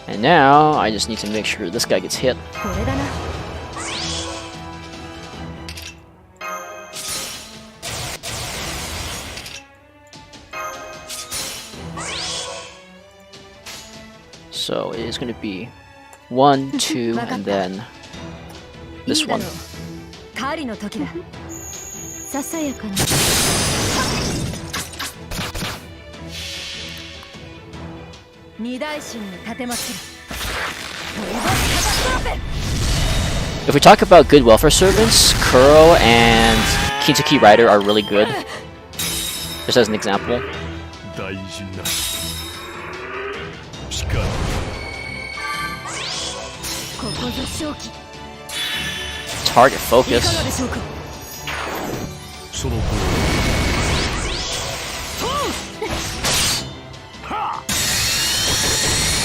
And now, I just need to make sure this guy gets hit. So, it is going to be 1, 2, and then this one. If we talk about good welfare servants, Kuro and Kintuki Rider are really good. Just as an example. Target focus.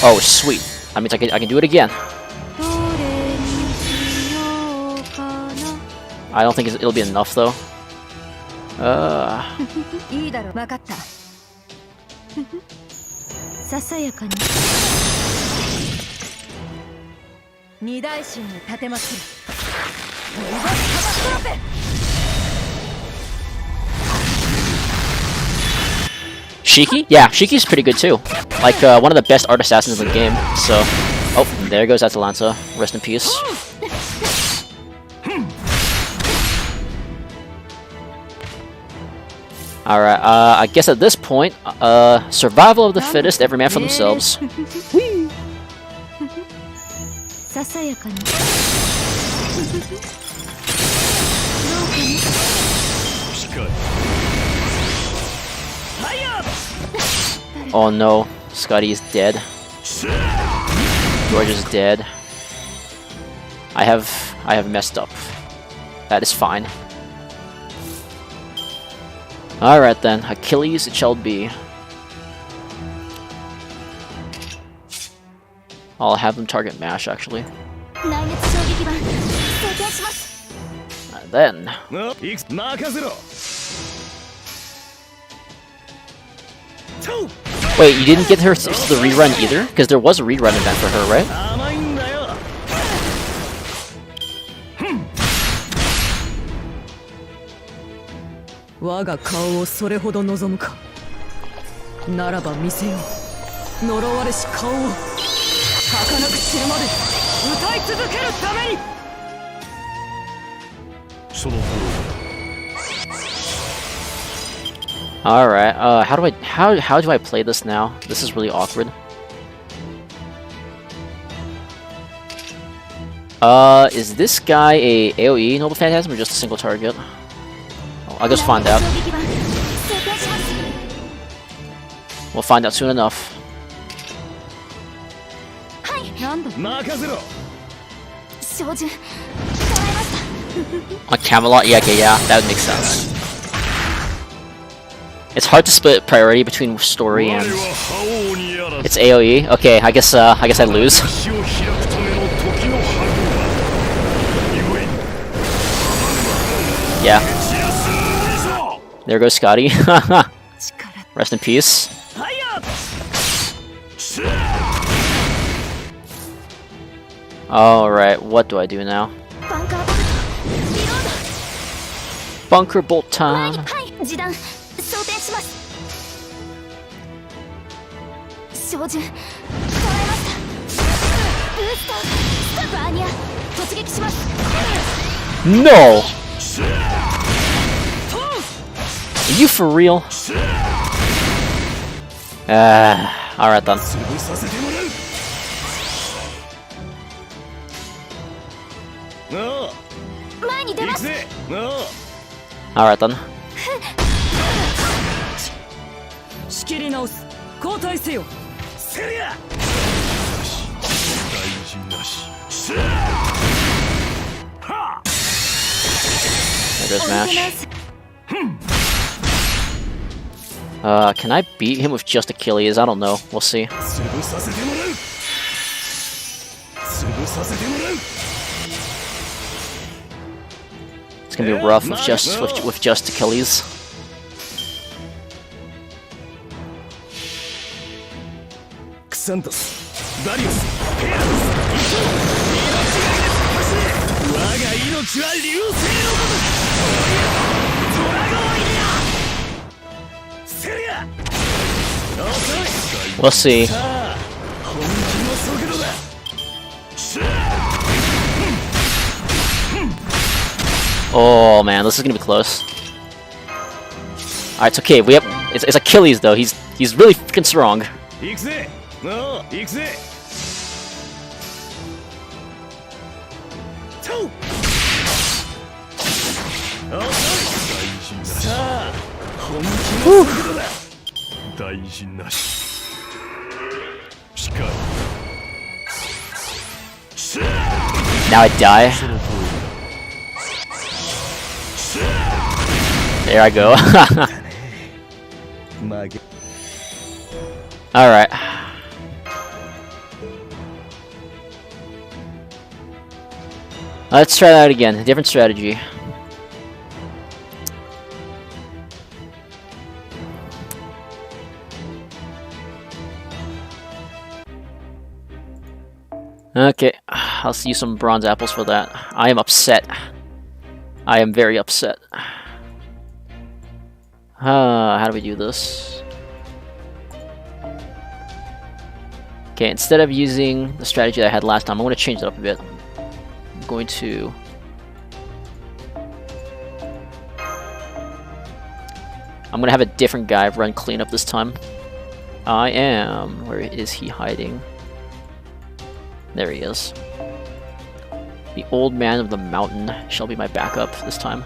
Oh, sweet. That means I can do it again. I don't think it'll be enough though. Shiki? Yeah, Shiki's pretty good too. Like, one of the best art assassins in the game, so... Oh, there goes Atalanta. Rest in peace. Alright, I guess at this point, survival of the fittest, every man for themselves. Oh no, Scotty is dead. George is dead. I have messed up. That is fine. Alright then, Achilles it shall be. I'll have them target MASH actually. And then... Wait, you didn't get her to the rerun either? Because there was a rerun event for her, right? Alright, how do I play this now? This is really awkward. Is this guy a AoE Noble Phantasm or just a single target? Oh, I'll just find out. We'll find out soon enough. On Camelot? Yeah, okay, yeah, that would make sense. It's hard to split priority between story and it's AoE. Okay, I guess I lose. Yeah. There goes Scotty. Rest in peace. Alright, what do I do now? Bunker bolt time. No! Are you for real? Alright then. Alright then. There goes MASH. Can I beat him with just Achilles? I don't know. We'll see. It's gonna be rough with just Achilles. サントスダリウスペアロス我が命は流星のごとくドラゴンイヤセリア We'll see. さあ本気の速度だ Oh man, this is gonna be close. Alright, it's okay. We have it's Achilles though. He's really freaking strong. 行くぜおう行くぜトウさあ本気の速度だ大事なししか Now I die. There I go. Alright. Let's try that again. Different strategy. Okay, I'll see some bronze apples for that. I am upset. I am very upset. How do we do this? Okay, instead of using the strategy that I had last time, I'm going to change it up a bit. I'm going to... I'm going to have a different guy run cleanup this time. I am... Where is he hiding? There he is. The old man of the mountain shall be my backup this time.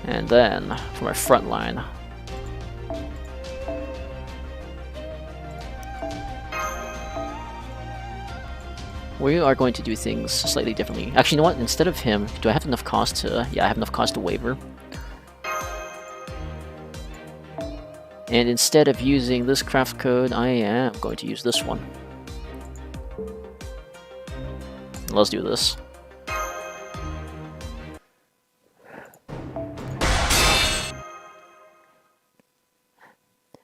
And then, for my front line, we are going to do things slightly differently. Actually, you know what? Instead of him, do I have enough cost to... Yeah, I have enough cost to waver. And instead of using this craft code, I am going to use this one. Let's do this.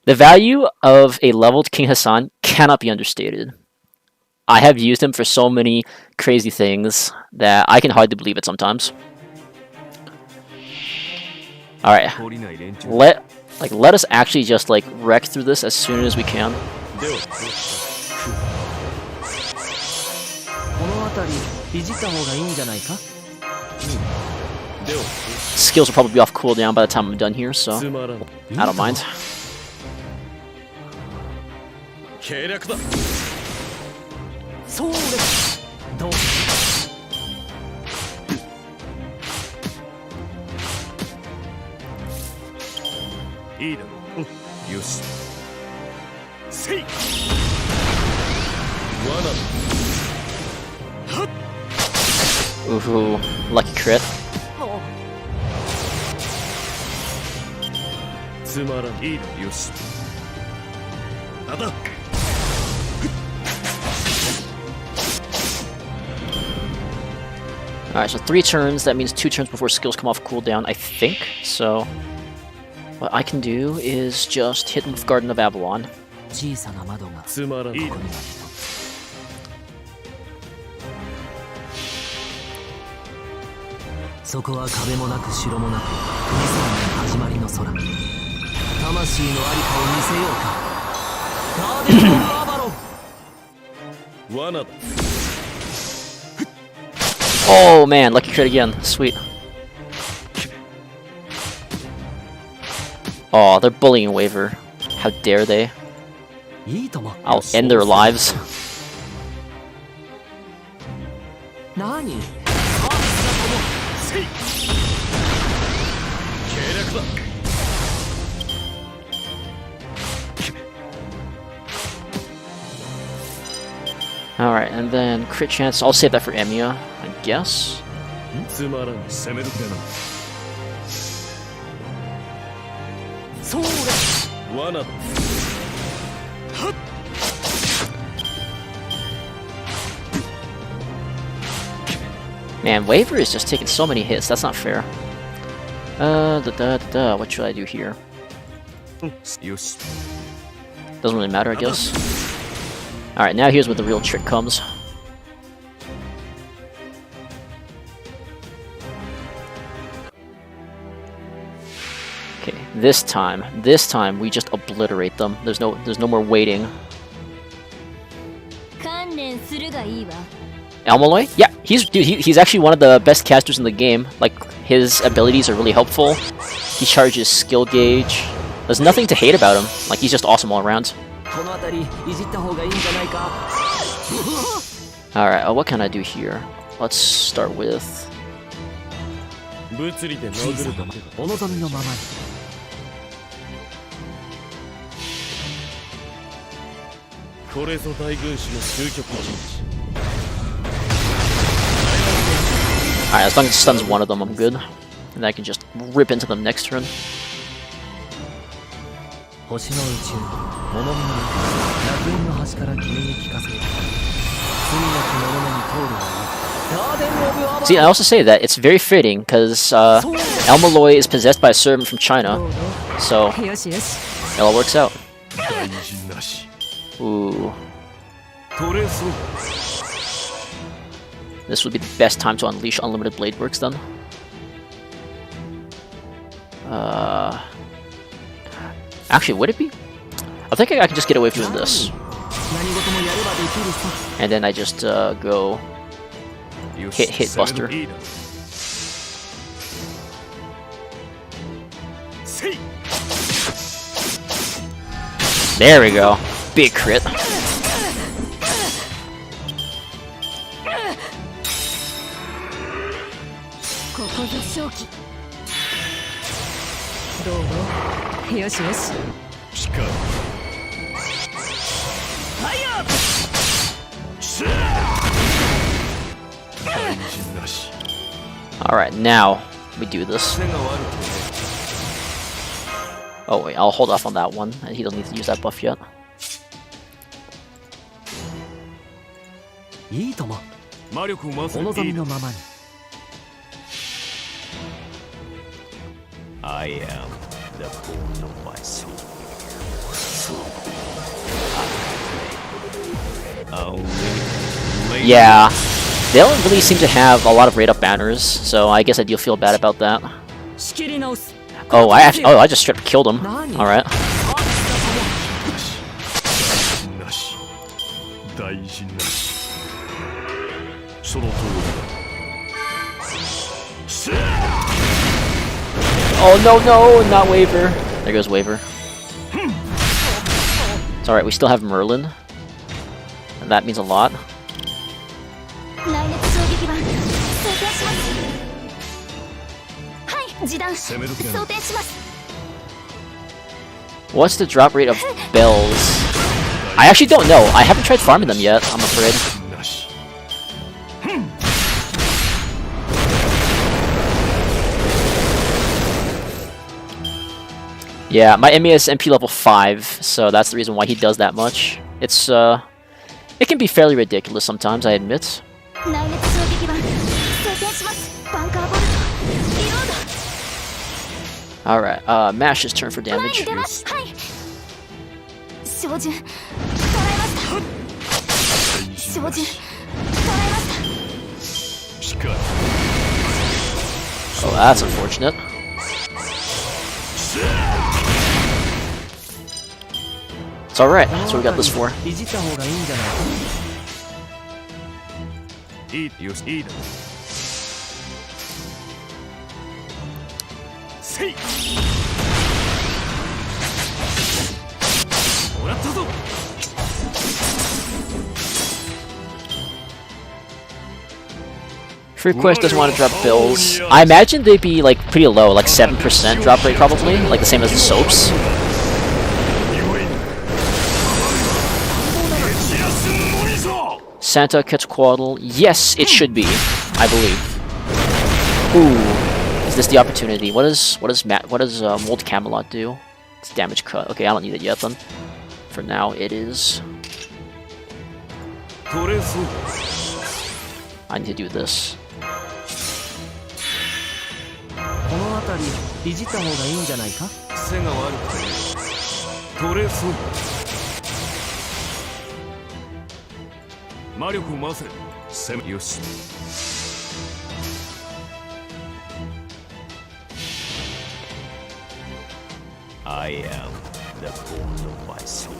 The value of a leveled King Hassan cannot be understated. I have used him for so many crazy things that I can hardly believe it sometimes. Alright. Let us actually just wreck through this as soon as we can. Skills will probably be off cooldown by the time I'm done here, so I don't mind. Ooh, lucky crit. Alright, so 3 turns, that means 2 turns before skills come off cooldown, I think. So, what I can do is just hit him with Garden of Avalon. Oh man, lucky crit again. Sweet. Oh, they're bullying Waver. How dare they? I'll end their lives. Alright, and then crit chance. I'll save that for Emiya, I guess. Man, Waver is just taking so many hits. That's not fair. What should I do here? Doesn't really matter, I guess. Alright, now here's where the real trick comes. Okay, this time we just obliterate them. There's no more waiting. Elmaloy? Yeah, he's actually one of the best casters in the game. Like, his abilities are really helpful. He charges skill gauge. There's nothing to hate about him. Like, he's just awesome all around. Alright, what can I do here? Let's start with... Alright, as long as it stuns one of them, I'm good. And then I can just rip into them next turn. See, I also say that it's very fitting, because Elmaloy is possessed by a servant from China. So, it all works out. Ooh. This would be the best time to unleash Unlimited Blade Works then. Actually, would it be? I think I can just get away from doing this. And then I just go hit Buster. There we go. Big crit. Alright, now we do this. Oh wait, I'll hold off on that one. He doesn't need to use that buff yet. I am the pawn of my soul. Yeah, they don't really seem to have a lot of rate up banners, so I guess I do feel bad about that. Oh, I just straight up killed him. All right. Oh no, not Waver. There goes Waver. It's alright, we still have Merlin. And that means a lot. What's the drop rate of bells? I actually don't know. I haven't tried farming them yet, I'm afraid. Yeah, my Emmy is MP level 5, so that's the reason why he does that much. It's, it can be fairly ridiculous sometimes, I admit. Alright, Mash's turn for damage. Oh, that's unfortunate. It's alright, that's what we got this for. Free Quest doesn't want to drop bills. I imagine they'd be like pretty low, like 7% drop rate probably, like the same as the soaps. Santa Quetzalcoatl. Yes, it should be. I believe. Ooh, is this the opportunity? What does Mold Camelot do? It's damage cut. Okay, I don't need it yet then. For now, it is. I need to do this. 魔力を回せ。攻めよし。I am the cont of my soul.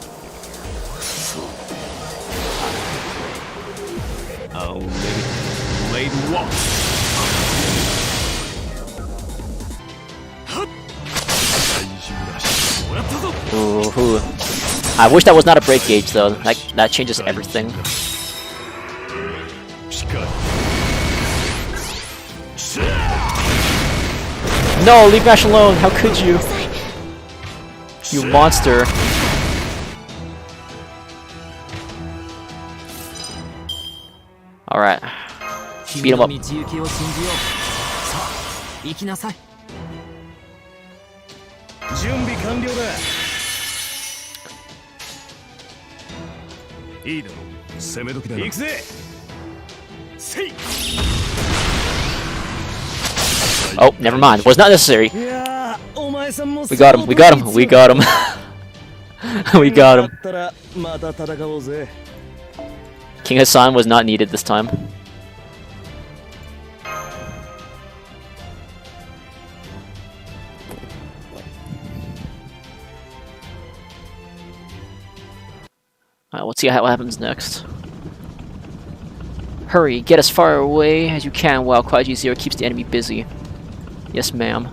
Unlimited blade walk. Ooh. I wish that was not a break gauge though. That changes everything. No, leave Mash alone. How could you? You monster. Alright. Beat him up. 道行きを信じよう。さあ、行きなさい。準備完了だ。いいだろう。攻め時だな。行くぜ。せい。 Oh, never mind. Was not necessary. いやー、お前さんも We got him. We got him. We got him. We got him. だったらまた戦おうぜ。 King Hassan was not needed this time. Alright, let's see what happens next. Hurry, get as far away as you can while Kwaji Zero keeps the enemy busy. Yes, ma'am.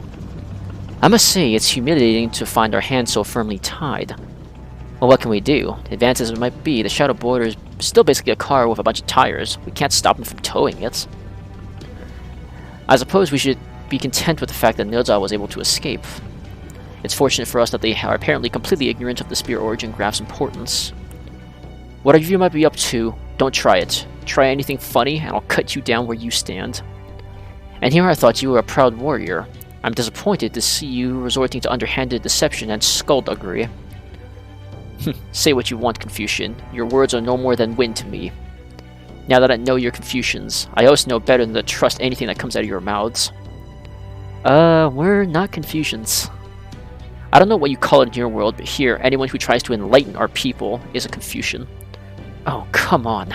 I must say, it's humiliating to find our hands so firmly tied. Well, what can we do? Advanced as it might be, the Shadow Border is still basically a car with a bunch of tires. We can't stop him from towing it. I suppose we should be content with the fact that Nilza was able to escape. It's fortunate for us that they are apparently completely ignorant of the spear origin graph's importance. Whatever you might be up to, don't try it. Try anything funny, and I'll cut you down where you stand. And here I thought you were a proud warrior. I'm disappointed to see you resorting to underhanded deception and skullduggery. Say what you want, Confucian. Your words are no more than wind to me. Now that I know your Confucians, I also know better than to trust anything that comes out of your mouths. We're not Confucians. I don't know what you call it in your world, but here, anyone who tries to enlighten our people is a Confucian. Oh, come on.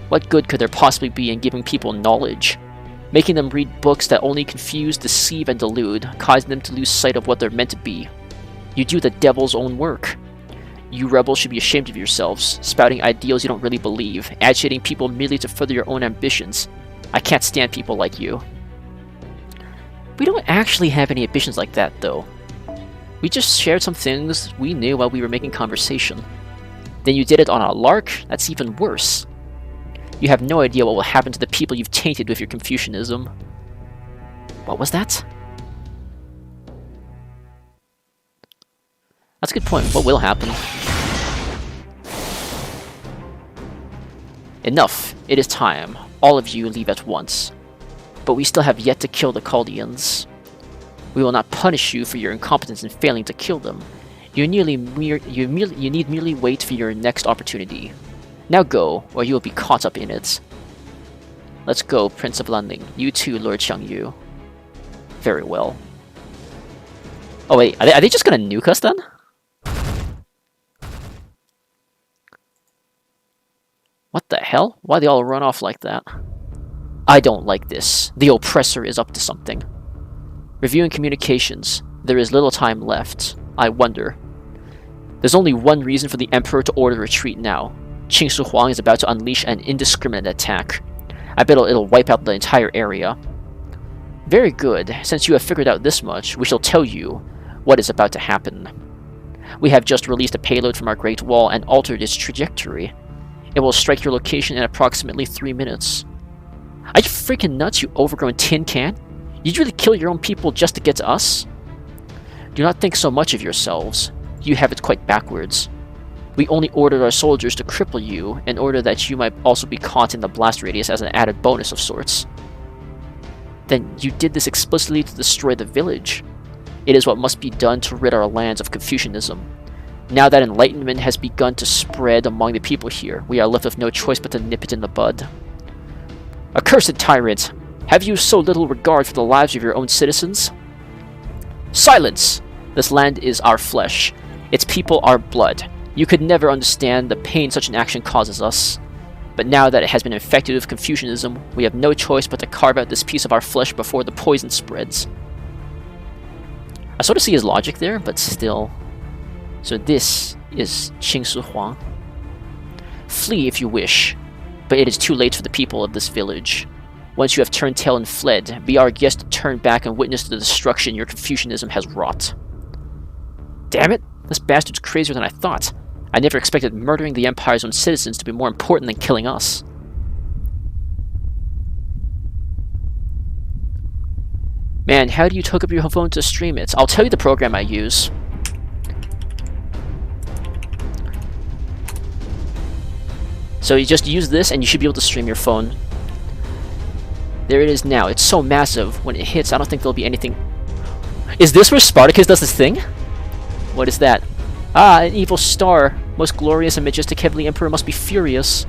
What good could there possibly be in giving people knowledge? Making them read books that only confuse, deceive, and delude, causing them to lose sight of what they're meant to be. You do the devil's own work. You rebels should be ashamed of yourselves, spouting ideals you don't really believe, agitating people merely to further your own ambitions. I can't stand people like you. We don't actually have any ambitions like that, though. We just shared some things we knew while we were making conversation. Then you did it on a lark? That's even worse. You have no idea what will happen to the people you've tainted with your Confucianism. What was that? That's a good point. What will happen? Enough. It is time. All of you leave at once. But we still have yet to kill the Chaldeans. We will not punish you for your incompetence in failing to kill them. You need merely wait for your next opportunity. Now go, or you will be caught up in it. Let's go, Prince of Lanling. You too, Lord Xiangyu. Very well. Oh wait, are they just gonna nuke us then? What the hell? Why'd they all run off like that? I don't like this. The oppressor is up to something. Reviewing communications. There is little time left. I wonder. There's only one reason for the Emperor to order retreat now. Qing Shi Huang is about to unleash an indiscriminate attack. I bet it'll wipe out the entire area. Very good. Since you have figured out this much, we shall tell you what is about to happen. We have just released a payload from our Great Wall and altered its trajectory. It will strike your location in approximately 3 minutes. Are you freaking nuts, you overgrown tin can? You'd really kill your own people just to get to us? Do not think so much of yourselves. You have it quite backwards. We only ordered our soldiers to cripple you in order that you might also be caught in the blast radius as an added bonus of sorts. Then you did this explicitly to destroy the village. It is what must be done to rid our lands of Confucianism. Now that enlightenment has begun to spread among the people here, we are left with no choice but to nip it in the bud. Accursed tyrant! Have you so little regard for the lives of your own citizens? Silence! This land is our flesh. Its people our blood. You could never understand the pain such an action causes us. But now that it has been infected with Confucianism, we have no choice but to carve out this piece of our flesh before the poison spreads. I sort of see his logic there, but still. So this is Qingshi Huang. Flee if you wish, but it is too late for the people of this village. Once you have turned tail and fled, be our guest to turn back and witness the destruction your Confucianism has wrought. Damn it! This bastard's crazier than I thought. I never expected murdering the Empire's own citizens to be more important than killing us. Man, how do you hook up your phone to stream it? I'll tell you the program I use. So you just use this and you should be able to stream your phone. There it is now. It's so massive. When it hits, I don't think there'll be anything... Is this where Spartacus does his thing? What is that? Ah, an evil star. Most glorious and majestic heavenly emperor must be furious.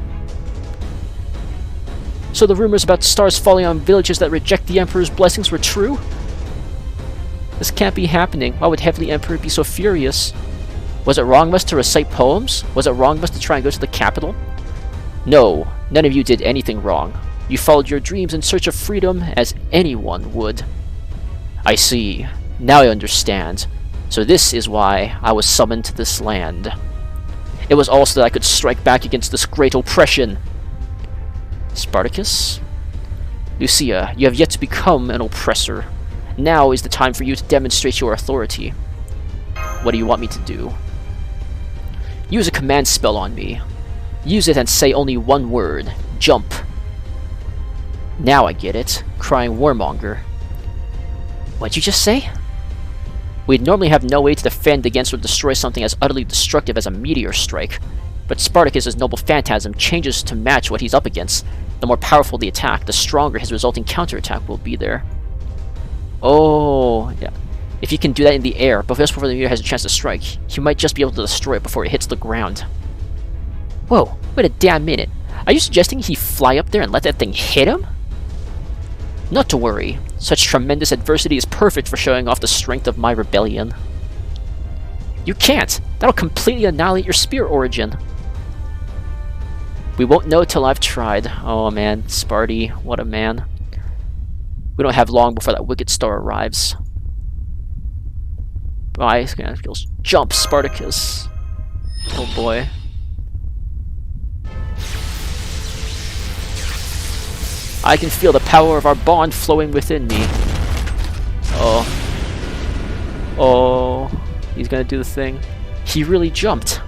So the rumors about stars falling on villages that reject the emperor's blessings were true? This can't be happening. Why would heavenly emperor be so furious? Was it wrong of us to recite poems? Was it wrong of us to try and go to the capital? No, none of you did anything wrong. You followed your dreams in search of freedom as anyone would. I see. Now I understand. So this is why I was summoned to this land. It was also that I could strike back against this great oppression. Spartacus? Lucia, you have yet to become an oppressor. Now is the time for you to demonstrate your authority. What do you want me to do? Use a command spell on me. Use it and say only one word. Jump. Now I get it. Crying warmonger. What'd you just say? We'd normally have no way to defend against or destroy something as utterly destructive as a meteor strike, but Spartacus's noble phantasm changes to match what he's up against. The more powerful the attack, the stronger his resulting counterattack will be there. Oh, yeah. If he can do that in the air, but just before the meteor has a chance to strike, he might just be able to destroy it before it hits the ground. Whoa, wait a damn minute. Are you suggesting he fly up there and let that thing hit him? Not to worry. Such tremendous adversity is perfect for showing off the strength of my rebellion. You can't! That'll completely annihilate your spear origin. We won't know till I've tried. Oh man, Sparty, what a man. We don't have long before that wicked star arrives. Oh, he's gonna jump, Spartacus. Oh boy. I can feel the power of our bond flowing within me. Oh. Oh. He's gonna do the thing. He really jumped.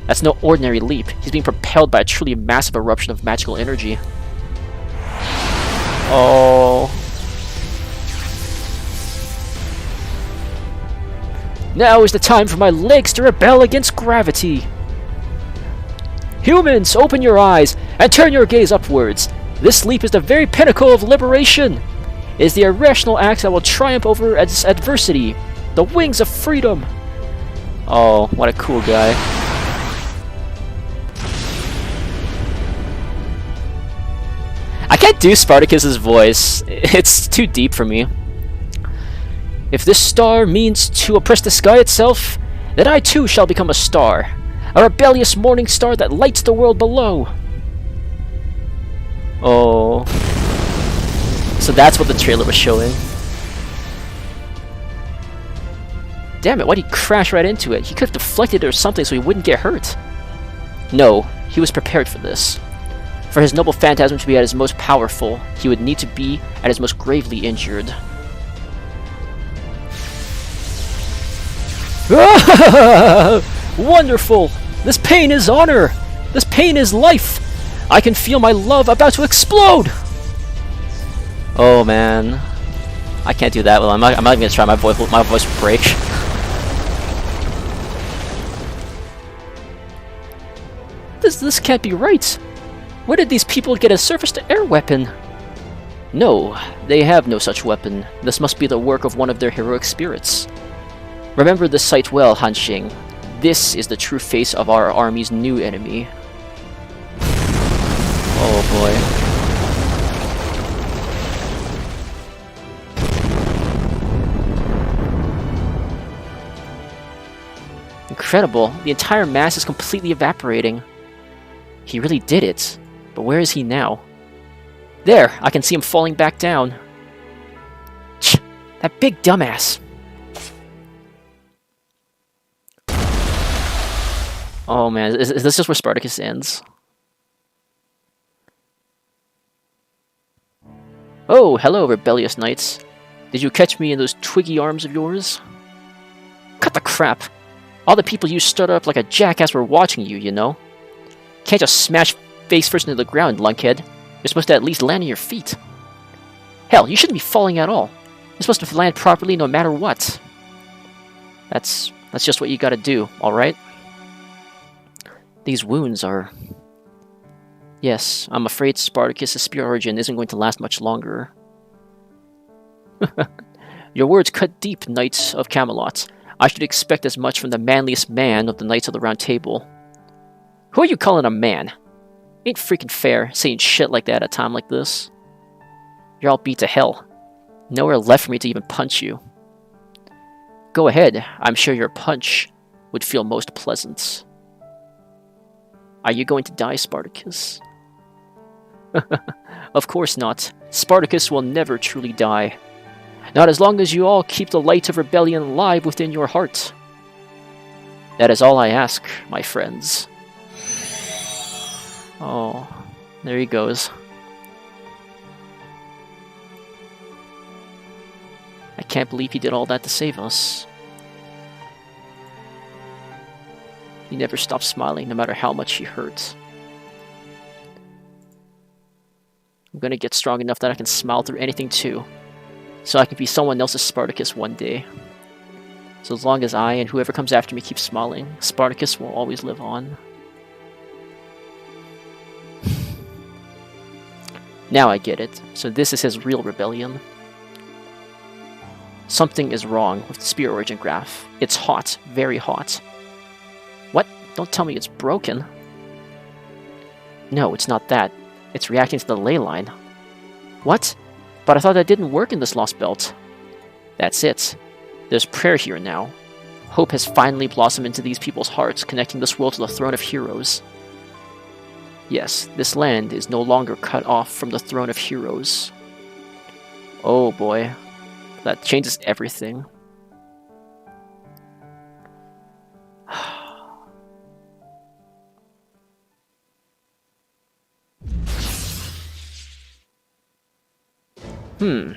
That's no ordinary leap. He's being propelled by a truly massive eruption of magical energy. Oh. Now is the time for my legs to rebel against gravity. Humans, open your eyes and turn your gaze upwards. This leap is the very pinnacle of liberation. It is the irrational act that will triumph over adversity. The wings of freedom. Oh, what a cool guy. I can't do Spartacus's voice. It's too deep for me. If this star means to oppress the sky itself, then I too shall become a star. A rebellious morning star that lights the world below. Oh. So that's what the trailer was showing. Damn it, why'd he crash right into it? He could have deflected it or something so he wouldn't get hurt. No, he was prepared for this. For his noble phantasm to be at his most powerful, he would need to be at his most gravely injured. Wonderful! This pain is honor! This pain is life! I can feel my love about to explode! Oh man. I can't do that. Well, I'm not even gonna try. My voice will break. This can't be right. Where did these people get a surface-to-air weapon? No, they have no such weapon. This must be the work of one of their heroic spirits. Remember this sight well, Han Xing. This is the true face of our army's new enemy. Oh boy. Incredible. The entire mass is completely evaporating. He really did it. But where is he now? There! I can see him falling back down. Tch, that big dumbass. Oh man, is this just where Spartacus ends? Oh, hello, rebellious knights. Did you catch me in those twiggy arms of yours? Cut the crap. All the people you stood up like a jackass were watching you, you know? Can't just smash face first into the ground, lunkhead. You're supposed to at least land on your feet. Hell, you shouldn't be falling at all. You're supposed to land properly no matter what. That's just what you gotta do, alright? These wounds are... Yes, I'm afraid Spartacus' spear origin isn't going to last much longer. Your words cut deep, Knights of Camelot. I should expect as much from the manliest man of the Knights of the Round Table. Who are you calling a man? Ain't freaking fair, saying shit like that at a time like this. You're all beat to hell. Nowhere left for me to even punch you. Go ahead, I'm sure your punch would feel most pleasant. Are you going to die, Spartacus? Of course not. Spartacus will never truly die. Not as long as you all keep the light of rebellion alive within your heart. That is all I ask, my friends. Oh, there he goes. I can't believe he did all that to save us. He never stopped smiling, no matter how much he hurt. I'm gonna get strong enough that I can smile through anything too. So I can be someone else's Spartacus one day. So as long as I and whoever comes after me keep smiling, Spartacus will always live on. Now I get it. So this is his real rebellion. Something is wrong with the spear origin graph. It's hot, very hot. What? Don't tell me it's broken. No, it's not that. It's reacting to the ley line. What? But I thought that didn't work in this Lostbelt. That's it. There's prayer here now. Hope has finally blossomed into these people's hearts, connecting this world to the throne of heroes. Yes, this land is no longer cut off from the throne of heroes. Oh boy. That changes everything.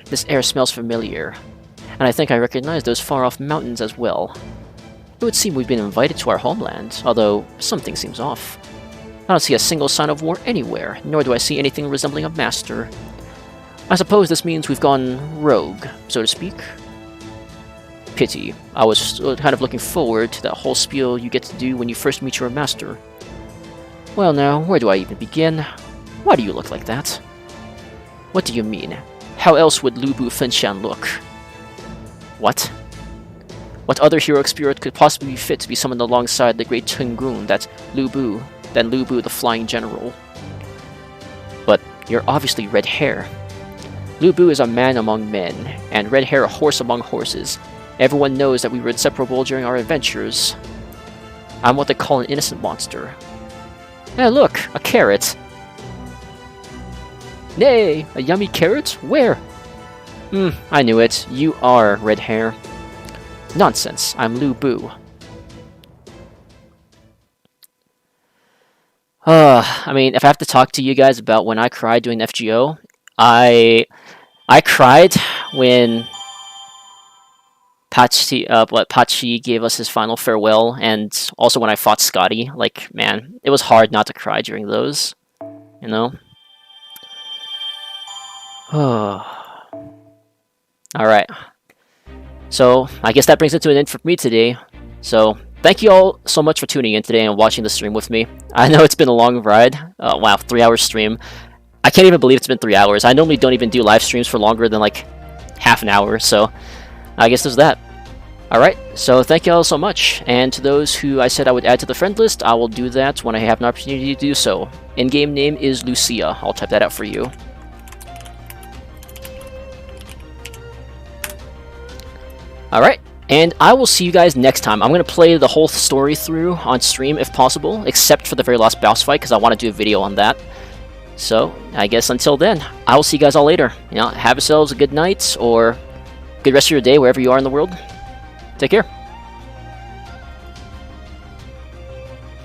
This air smells familiar. And I think I recognize those far-off mountains as well. It would seem we've been invited to our homeland, although something seems off. I don't see a single sign of war anywhere, nor do I see anything resembling a master. I suppose this means we've gone rogue, so to speak. Pity. I was kind of looking forward to that whole spiel you get to do when you first meet your master. Well now, where do I even begin? Why do you look like that? What do you mean? How else would Lu Bu Fenshan look? What? What other heroic spirit could possibly be fit to be summoned alongside the great Tengun, that Lu Bu the Flying General? But you're obviously red hair. Lu Bu is a man among men, and red hair a horse among horses. Everyone knows that we were inseparable during our adventures. I'm what they call an innocent monster. Hey look, a carrot! Nay, a yummy carrot? Where? I knew it. You are red hair. Nonsense, I'm Lu Bu. I mean, if I have to talk to you guys about when I cried doing FGO, I cried when Pachi gave us his final farewell, and also when I fought Scotty. Like, man, it was hard not to cry during those, you know? Alright. So, I guess that brings it to an end for me today. So, thank you all so much for tuning in today and watching the stream with me. I know it's been a long ride. Wow, 3-hour stream. I can't even believe it's been 3 hours. I normally don't even do live streams for longer than like half an hour, so I guess there's that. Alright, so thank you all so much, and to those who I said I would add to the friend list, I will do that when I have an opportunity to do so. In-game name is Lucia. I'll type that out for you. Alright, And I will see you guys next time. I'm going to play the whole story through on stream if possible, except for the very last boss fight, because I want to do a video on that. So, I guess until then, I will see you guys all later. You know, have yourselves a good night, or good rest of your day, wherever you are in the world. Take care.